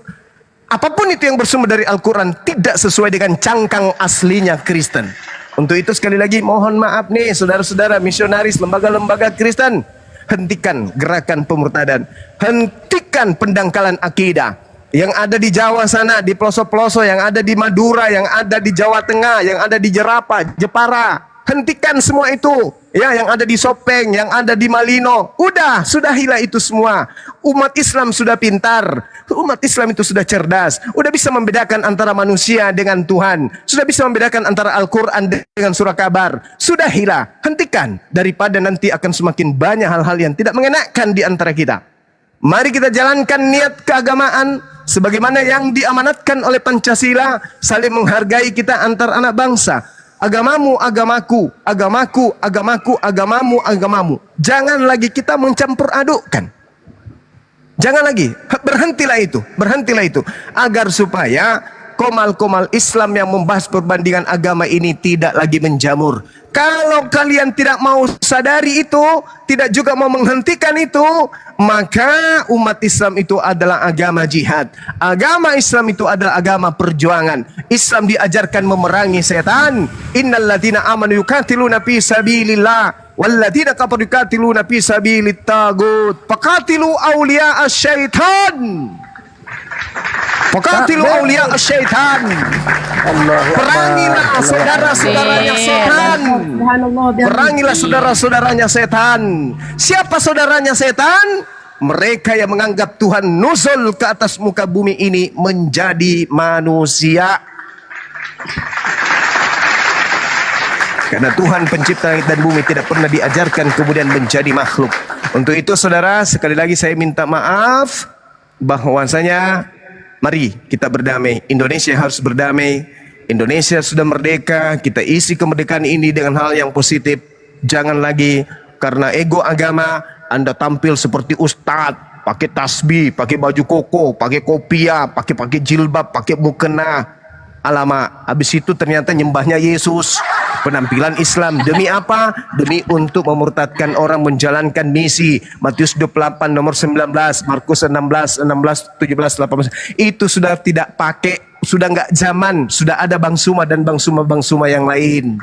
apapun itu yang bersumber dari Al-Quran tidak sesuai dengan cangkang aslinya Kristen. Untuk itu sekali lagi mohon maaf nih saudara-saudara misionaris lembaga-lembaga Kristen, hentikan gerakan pemurtadan, hentikan pendangkalan akidah yang ada di Jawa sana, di pelosok-pelosok, yang ada di Madura, yang ada di Jawa Tengah, yang ada di Jerapa, Jepara. Hentikan semua itu. Ya, yang ada di Sopeng, yang ada di Malino. Sudahilah itu semua. Umat Islam sudah pintar. Umat Islam itu sudah cerdas. Udah bisa membedakan antara manusia dengan Tuhan. Sudah bisa membedakan antara Al-Quran dengan surah kabar. Sudahilah, hentikan. Daripada nanti akan semakin banyak hal-hal yang tidak mengenakan di antara kita. Mari kita jalankan niat keagamaan sebagaimana yang diamanatkan oleh Pancasila, saling menghargai kita antar anak bangsa. Agamamu, agamaku, agamaku, agamaku, agamamu, agamamu. Jangan lagi kita mencampur adukkan. Jangan lagi, berhentilah itu, agar supaya komal-komal Islam yang membahas perbandingan agama ini tidak lagi menjamur. Kalau kalian tidak mau sadari itu, tidak juga mau menghentikan itu, maka umat Islam itu adalah agama jihad. Agama Islam itu adalah agama perjuangan. Islam diajarkan memerangi setan. Innalladzina amanu yuqatiluna fi sabilillah walladzina kafaru yuqatiluna fi sabilit tagut. Faqatilu awliya asyaitan. Faqatilu awliya asyaitan. Perangilah saudara-saudaranya setan. Perangilah saudara-saudaranya setan. Siapa saudaranya setan? Mereka yang menganggap Tuhan nuzul ke atas muka bumi ini menjadi manusia. Karena Tuhan pencipta langit dan bumi tidak pernah diajarkan kemudian menjadi makhluk. Untuk itu saudara, sekali lagi saya minta maaf bahwasanya mari kita berdamai. Indonesia harus berdamai. Indonesia sudah merdeka. Kita isi kemerdekaan ini dengan hal yang positif. Jangan lagi karena ego agama Anda tampil seperti ustadz, pakai tasbih, pakai baju koko, pakai kopiah, pakai jilbab, pakai mukena. Alamak, habis itu ternyata nyembahnya Yesus. Penampilan Islam demi apa? Demi untuk memurtadkan orang menjalankan misi. Matius 28 nomor 19, Markus 16, 17, 18. Itu sudah tidak pakai, sudah nggak zaman, sudah ada Bang Suma dan Bang Suma yang lain.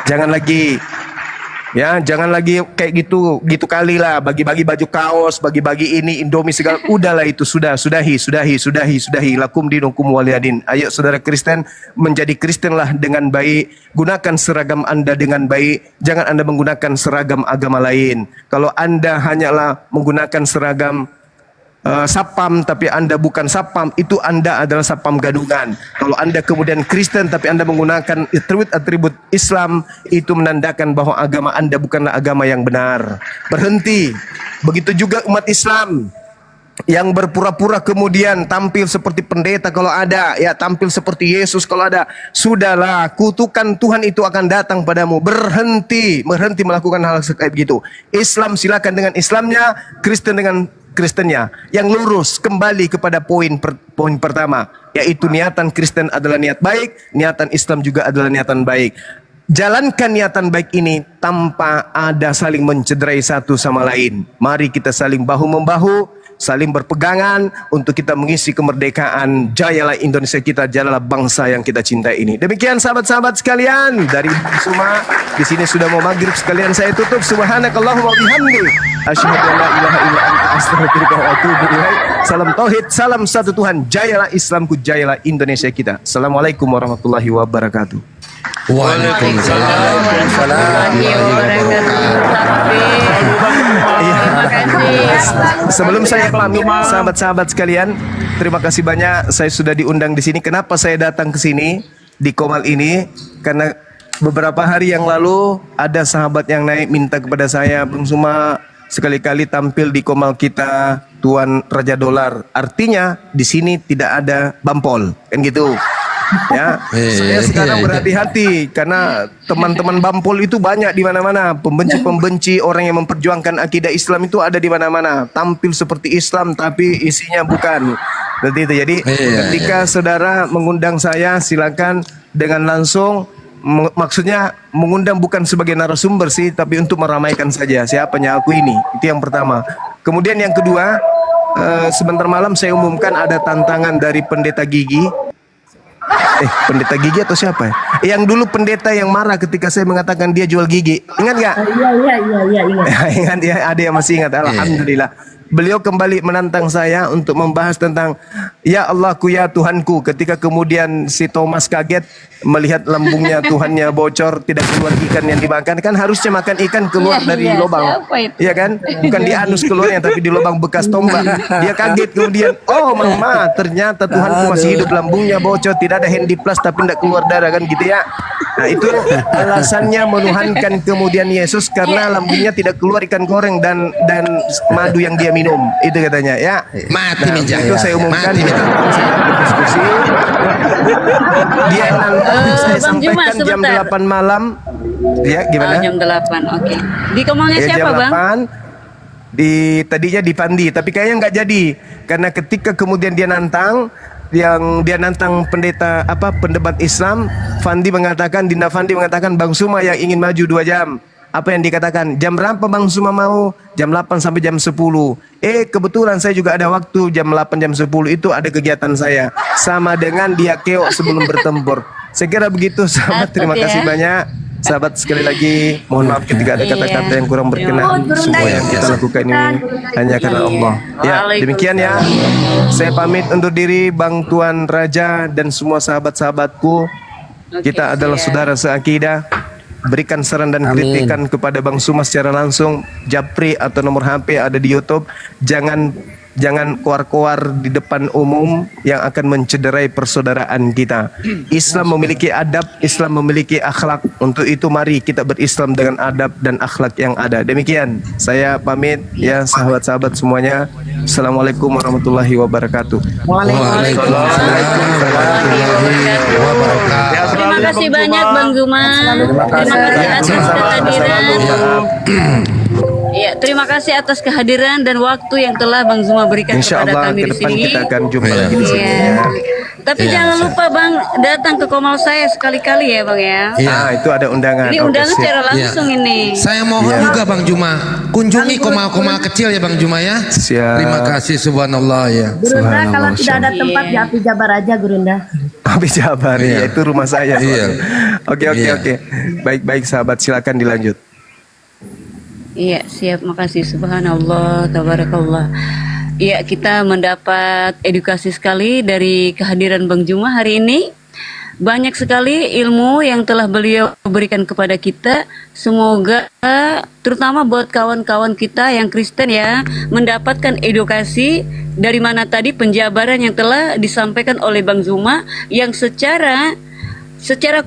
Jangan lagi jangan lagi kayak gitu kali lah, bagi-bagi baju kaos, bagi-bagi ini Indomie segala. Udahlah itu sudahi lakum dinukum waliyadin. Ayo saudara Kristen, menjadi Kristen lah dengan baik, gunakan seragam Anda dengan baik, jangan Anda menggunakan seragam agama lain. Kalau Anda hanyalah menggunakan seragam sapam tapi Anda bukan sapam, itu Anda adalah sapam gadungan. Kalau Anda kemudian Kristen tapi Anda menggunakan atribut Islam, itu menandakan bahwa agama Anda bukanlah agama yang benar. Berhenti. Begitu juga umat Islam yang berpura-pura kemudian tampil seperti pendeta kalau ada, ya tampil seperti Yesus kalau ada. Sudahlah, kutukan Tuhan itu akan datang padamu. Berhenti melakukan hal kayak begitu. Islam silakan dengan Islamnya, Kristen dengan Kristennya. Yang lurus kembali kepada poin pertama, yaitu niatan Kristen adalah niat baik, niatan Islam juga adalah niatan baik. Jalankan niatan baik ini tanpa ada saling mencederai satu sama lain. Mari kita saling bahu-membahu, saling berpegangan untuk kita mengisi kemerdekaan. Jayalah Indonesia kita, jayalah bangsa yang kita cintai ini. Demikian sahabat-sahabat sekalian dari Suma. Di sini sudah mau maghrib sekalian, saya tutup. Subhanakallahumma wa bihamdi, asyhadu an la ilaha illa anta, astaghfiruka wa atubu ilaik. Salam tauhid, salam satu Tuhan. Jayalah Islamku, jayalah Indonesia kita. Assalamualaikum warahmatullahi wabarakatuh. Waalaikumsalam warahmatullahi wabarakatuh. Sebelum saya pamit, sahabat-sahabat sekalian, terima kasih banyak saya sudah diundang di sini. Kenapa saya datang ke sini di Komal ini? Karena beberapa hari yang lalu ada sahabat yang naik minta kepada saya, Bung Suma, sekali-kali tampil di Komal kita, Tuan Raja Dolar. Artinya di sini tidak ada bampol, kan gitu. Ya, saya sekarang berhati-hati karena teman-teman bampol itu banyak di mana-mana. Pembenci-pembenci, orang yang memperjuangkan akidah Islam itu ada di mana-mana. Tampil seperti Islam tapi isinya bukan. Seperti itu. Jadi ketika saudara mengundang saya, silakan dengan langsung. Maksudnya mengundang bukan sebagai narasumber sih, tapi untuk meramaikan saja. Siapanya aku ini. Itu yang pertama. Kemudian yang kedua, sebentar malam saya umumkan ada tantangan dari Pendeta Gigi. Pendeta Gigi atau siapa ya? Yang dulu pendeta yang marah ketika saya mengatakan dia jual gigi. Ingat nggak? Iya. Ingat ya, ada yang masih ingat. Alhamdulillah. Beliau kembali menantang saya untuk membahas tentang ya Allahku ya Tuhanku. Ketika kemudian si Thomas kaget melihat lambungnya Tuhannya bocor, tidak keluar ikan yang dimakan. Kan harusnya makan ikan keluar dari lubang. Iya kan? Bukan di anus keluarnya tapi di lubang bekas tombak. Dia kaget kemudian, oh mama, ternyata Tuhanku masih hidup, lambungnya bocor, tidak ada handiplas tapi tidak keluar darah, kan gitu ya. Nah itu alasannya menuhankan kemudian Yesus karena lambungnya tidak keluar ikan goreng dan madu yang dia minum, itu katanya ya. Mati nah, meja. Itu saya umumkan di diskusi. Dia nanti saya sampaikan jam 8 malam. Ya gimana? Jam 8, oke. Di Komalnya Ya, siapa jam Bang? 8, tadinya di Pandi, tapi kayaknya nggak jadi karena ketika kemudian dia nantang, yang dia nantang pendeta pendebat Islam, Dinda Fandi mengatakan Bang Suma yang ingin maju 2 jam. Apa yang dikatakan? Jam berapa Bang Suma mau? Jam 8 sampai jam 10. Kebetulan saya juga ada waktu jam 8 jam 10 itu ada kegiatan saya. Sama dengan dia keok sebelum bertempur. Saya kira begitu sahabat. Terima kasih banyak. Sahabat, sekali lagi mohon maaf ketika ada kata-kata yang kurang berkenan. Semua yang kita lakukan ini hanya karena Allah. Ya, demikian ya. Saya pamit undur diri Bang Tuan Raja dan semua sahabat-sahabatku. Kita adalah saudara seakidah. Berikan saran dan kritikan kepada Bang Suma secara langsung, japri atau nomor HP ada di YouTube. Jangan koar-koar di depan umum yang akan mencederai persaudaraan kita. Islam memiliki adab, Islam memiliki akhlak. Untuk itu mari kita berislam dengan adab dan akhlak yang ada. Demikian, saya pamit ya sahabat-sahabat semuanya. Assalamualaikum warahmatullahi wabarakatuh. Waalaikumsalam warahmatullahi wabarakatuh. Terima kasih banyak Bang Zuma. Terima kasih atas kehadiran. Ya, terima kasih atas kehadiran dan waktu yang telah Bang Zuma berikan Insya kepada Allah kami ke di depan sini. kita akan jumpa lagi di sini. Iya. Tapi jangan lupa Bang datang ke Komal saya sekali-kali ya Bang ya. Itu ada undangan. Ini undangan secara langsung ini. Saya mohon juga Bang Juma, kunjungi komal-komal kecil ya Bang Juma ya. Terima kasih subhanallah ya. Gurunda kalau tidak ada tempat di Api Jabar aja Gurunda. Api Jabar ya, itu rumah saya. Oke. Baik sahabat, silakan dilanjut. Iya, siap. Makasih. Subhanallah, tabarakallah. Iya, kita mendapat edukasi sekali dari kehadiran Bang Juma hari ini. Banyak sekali ilmu yang telah beliau berikan kepada kita. Semoga terutama buat kawan-kawan kita yang Kristen ya, mendapatkan edukasi dari mana tadi penjabaran yang telah disampaikan oleh Bang Zuma yang secara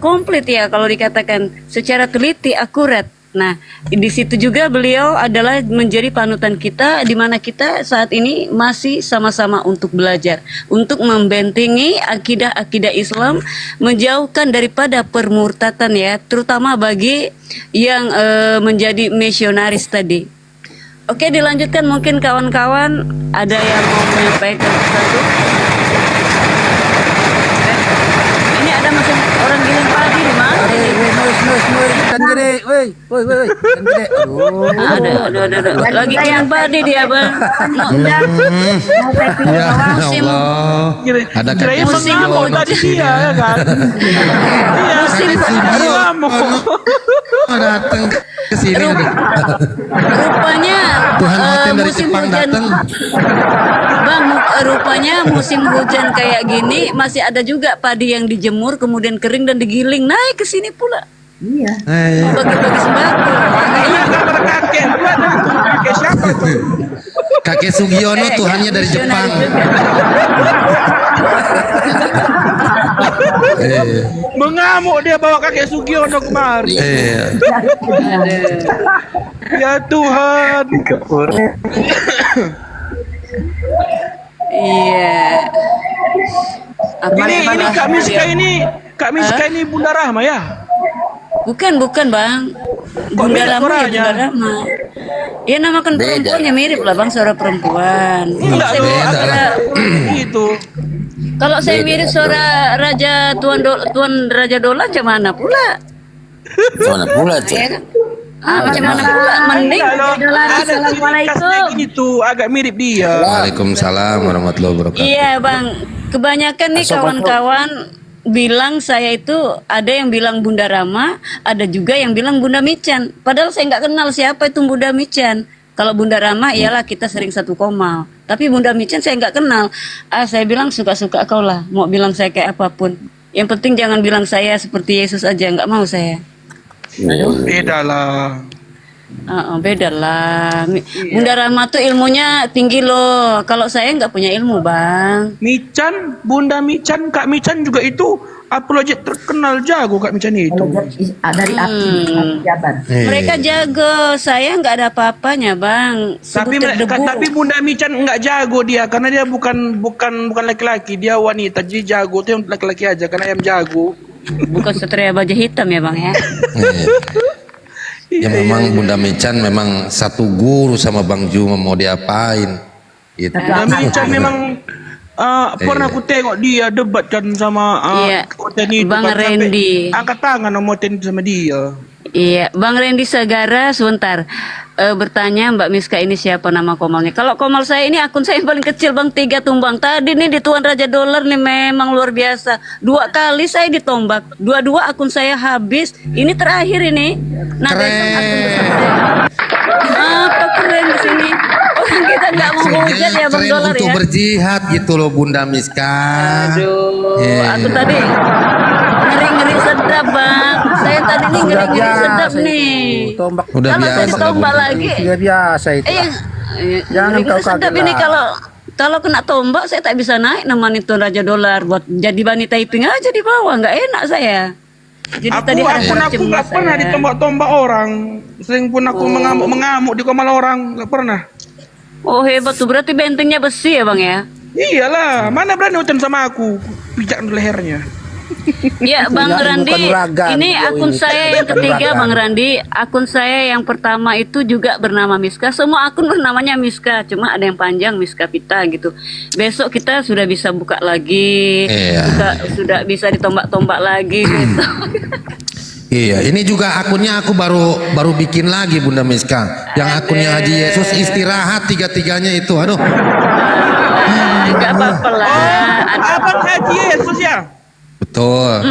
komplit ya, kalau dikatakan secara teliti, akurat. Nah, di situ juga beliau adalah menjadi panutan kita, di mana kita saat ini masih sama-sama untuk belajar, untuk membentengi akidah-akidah Islam, menjauhkan daripada permurtatan ya, terutama bagi yang menjadi misionaris tadi. Oke, dilanjutkan mungkin kawan-kawan ada yang mau menyampaikan sesuatu. Ini ada masih orang giling padi di mana? Ikan gede, woi, ikan gede. Ada. Lagi giling padi dia Bang. Ya Allah. Ada kakek mengamuk tadi dia ya kan. Iya, musim mengamuk. Datang ke sini. Rupanya Tuhan Hoten dari Jepang datang. Bang, rupanya musim hujan kayak gini masih ada juga padi yang dijemur kemudian kering dan digiling naik ke sini pula. Iya. Bagi-bagi sembako. Iya, gambar kakek. Kakek siapa tuh? Kakek Sugiono Tuhannya dari Jepang. Mengamuk dia bawa kakek Sugiono kemari. Ya Tuhan. Iya. Ini Kak Miska ini Bunda Rahma ya? Bukan Bang. Bunda Rahma ya Bunda Rahma. Ya namakan perempuannya mirip lah Bang, suara perempuan. Enggak gitu. Kalau saya mirip suara Raja Tuan Raja Dola macam mana pula? Mana pula tuh? Ya kan? Macam mana pula? Mending Assalamualaikum. Gitu, agak mirip dia. Waalaikumsalam warahmatullahi wabarakatuh. Iya Bang, kebanyakan nih kawan-kawan bilang saya itu ada yang bilang Bunda Rama, ada juga yang bilang Bunda Mican. Padahal saya nggak kenal siapa itu Bunda Mican. Kalau Bunda Rama iyalah kita sering satu Komal. Tapi Bunda Mican saya nggak kenal. Saya bilang suka-suka kau lah. Mau bilang saya kayak apapun. Yang penting jangan bilang saya seperti Yesus aja. Nggak mau saya. Beda lah. Beda lah. Bunda Rama tuh ilmunya tinggi loh. Kalau saya nggak punya ilmu Bang. Mican, Bunda Mican, Kak Mican juga itu apologet terkenal jago Kak Mican itu. Dari Api Jabar. Mereka jago, saya nggak ada apa-apanya Bang. Tapi Bunda Mican nggak jago dia karena dia bukan laki-laki, dia wanita. Jadi jago tuh yang laki-laki aja karena yang jago. Bukan satria baju hitam ya Bang ya. Ya memang Bunda Mican memang satu guru sama Bang Juma, mau diapain gitu. Bunda Mican memang Pernah aku tengok dia debat kan sama Iya, konten itu Bang kan, sampai Randy. angkat tangan sama konten sama dia. Iya, Bang Randy Segara, sebentar. Bertanya Mbak Miska ini siapa nama komalnya? Kalau komal saya ini akun saya yang paling kecil Bang, 3 tumbang. Tadi nih di Tuan Raja Dolar nih memang luar biasa. 2 kali saya ditombak. 2-2 akun saya habis. Ini terakhir ini. Nah, besok akun besar saya. Apa keren di sini? Orang kita nggak mau hujat ya Bang keren Dolar untuk ya. berjihad gitu loh Bunda Miska. Aduh, aku tadi ngeri-ngeri sedap Bang. Saya tadi nih ngeri-ngeri sedap nih. Tombak. Udah Kalau saya biasa, ditombak Bunda. lagi. Sudah biasa itu. Jangan Ngeri-ngeri kau sedap kaget ini lah. kalau kena tombak saya tak bisa naik namanya itu Raja Dolar buat jadi Bani Taiping aja di bawah, nggak enak saya. Jadi tadi ada Aku nggak cemas pernah saya. ditombak-tombak orang. Sering pun aku mengamuk-mengamuk di komal orang, nggak pernah. Oh hebat tuh, berarti bentengnya besi ya Bang ya? Iyalah, mana berani hutan sama aku, pijak lehernya. Ya Bang Bukan Randi, uragan, ini beliau akun ini. saya yang Bukan ketiga uragan. Bang Randi. Akun saya yang pertama itu juga bernama Miska. Semua akun bernamanya Miska, cuma ada yang panjang Miska Pita gitu. Besok kita sudah bisa buka lagi, Iya. sudah bisa ditombak-tombak lagi gitu. Iya, ini juga akunnya aku baru bikin lagi Bunda Miska. Yang akunnya Haji Yesus istirahat 3-3-nya itu. Aduh. Enggak apa-apa lah. Abang Haji Yesus ya? Betul.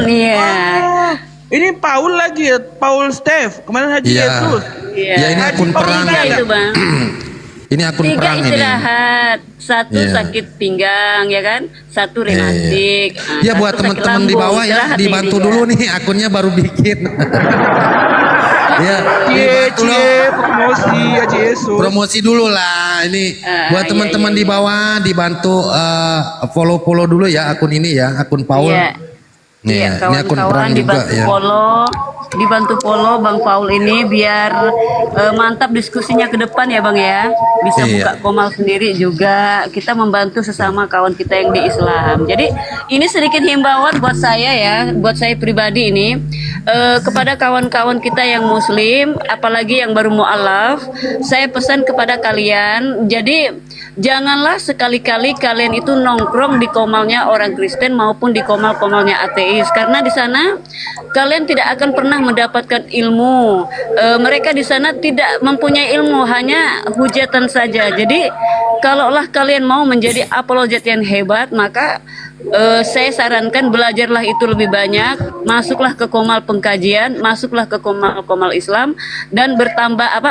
Iya. Ini Paul lagi ya, Paul Steph. Kemarin Haji Iya. Yesus. Ya ini akun perang. Tiga itu Bang. Ini akun 3 perang ini. istirahat, 1 Iya. sakit pinggang ya kan, 1 rematik. Ya buat teman-teman di bawah ya dibantu dulu nih akunnya baru bikin. Ya, dibantu loh. Promosi Haji Yesus. Promosi dulu lah ini buat teman-teman di bawah dibantu follow dulu ya akun ini ya, akun Paul. Iya. Nih, Iya, ini akun perang kawan-kawan juga dibantu ya. dibantu follow Bang Paul ini biar mantap diskusinya ke depan ya Bang ya. Bisa Iya. buka komal sendiri juga. Kita membantu sesama kawan kita yang di Islam. Jadi ini sedikit himbauan buat saya ya, buat saya pribadi ini kepada kawan-kawan kita yang Muslim, apalagi yang baru mualaf, saya pesan kepada kalian. Jadi janganlah sekali-kali kalian itu nongkrong di komalnya orang Kristen maupun di komal-komalnya ateis, karena di sana kalian tidak akan pernah mendapatkan ilmu. Mereka di sana tidak mempunyai ilmu, hanya hujatan saja. Jadi kalaulah kalian mau menjadi apologet yang hebat, maka saya sarankan belajarlah itu lebih banyak, masuklah ke komal pengkajian, masuklah ke komal Islam dan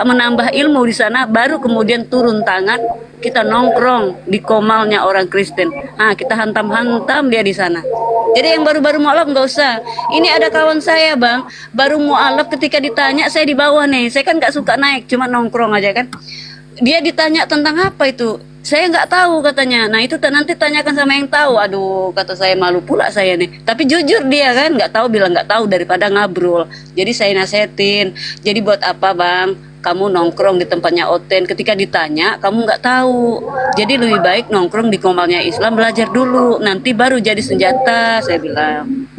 menambah ilmu di sana, baru kemudian turun tangan kita nongkrong di komalnya orang Kristen. Nah, kita hantam-hantam dia di sana. Jadi yang baru-baru mualaf nggak usah. Ini ada kawan saya Bang, baru mualaf, ketika ditanya saya di bawah nih, saya kan nggak suka naik, cuma nongkrong aja kan. Dia ditanya tentang apa itu, saya nggak tahu katanya. Nah itu nanti tanyakan sama yang tahu. Aduh, kata saya, malu pula saya nih. Tapi jujur dia kan nggak tahu, bilang nggak tahu daripada ngabrol. Jadi saya nasehatin. Jadi buat apa Bang kamu nongkrong di tempatnya Oten, ketika ditanya kamu nggak tahu. Jadi lebih baik nongkrong di komalnya Islam, belajar dulu, nanti baru jadi senjata, saya bilang.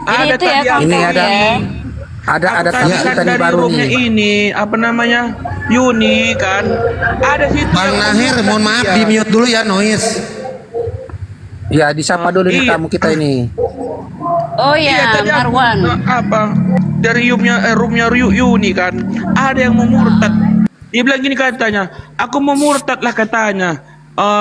Jadi itu ya kawan-kawan Ini ada ya. ada Tadi tamu kan kita nih dari baru roomnya nih. ini apa namanya, Yuni kan, ada situ Bang yang Nahir, mohon maaf di mute dulu ya noise. Ya, disapa dulu nih tamu kita ini. Oh ya, tadi Marwan. apa dari roomnya Yuni kan, ada yang mau murtad. Dia bilang gini katanya, aku mau murtad lah katanya,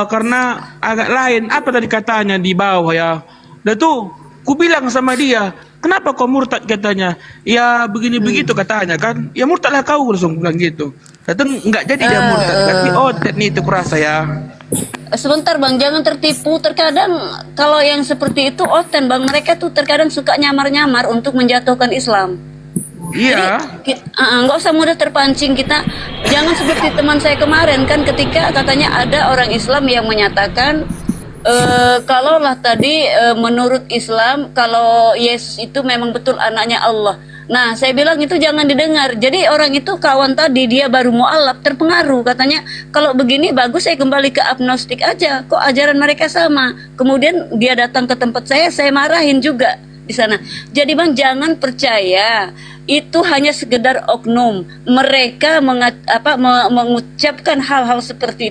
karena agak lain. Apa tadi katanya di bawah ya? Dan tuh, ku bilang sama dia, kenapa kau murtad katanya? Ya begini begitu katanya kan. Ya murtadlah kau, langsung bilang gitu. Datang nggak jadi dia murtad. Tapi otet nih itu kurasa ya. Sebentar Bang, jangan tertipu. Terkadang kalau yang seperti itu Oten Bang, mereka tuh terkadang suka nyamar-nyamar untuk menjatuhkan Islam. Iya. Nggak usah mudah terpancing kita. Jangan seperti teman saya kemarin kan, ketika katanya ada orang Islam yang menyatakan kalaulah tadi menurut Islam kalau Yesus itu memang betul anaknya Allah. Nah, saya bilang itu jangan didengar. Jadi orang itu kawan tadi, dia baru mualaf, terpengaruh. Katanya, kalau begini bagus saya kembali ke agnostik aja. Kok ajaran mereka sama? Kemudian dia datang ke tempat saya marahin juga di sana. Jadi Bang, jangan percaya itu hanya sekedar oknum. Mereka mengucapkan hal-hal seperti itu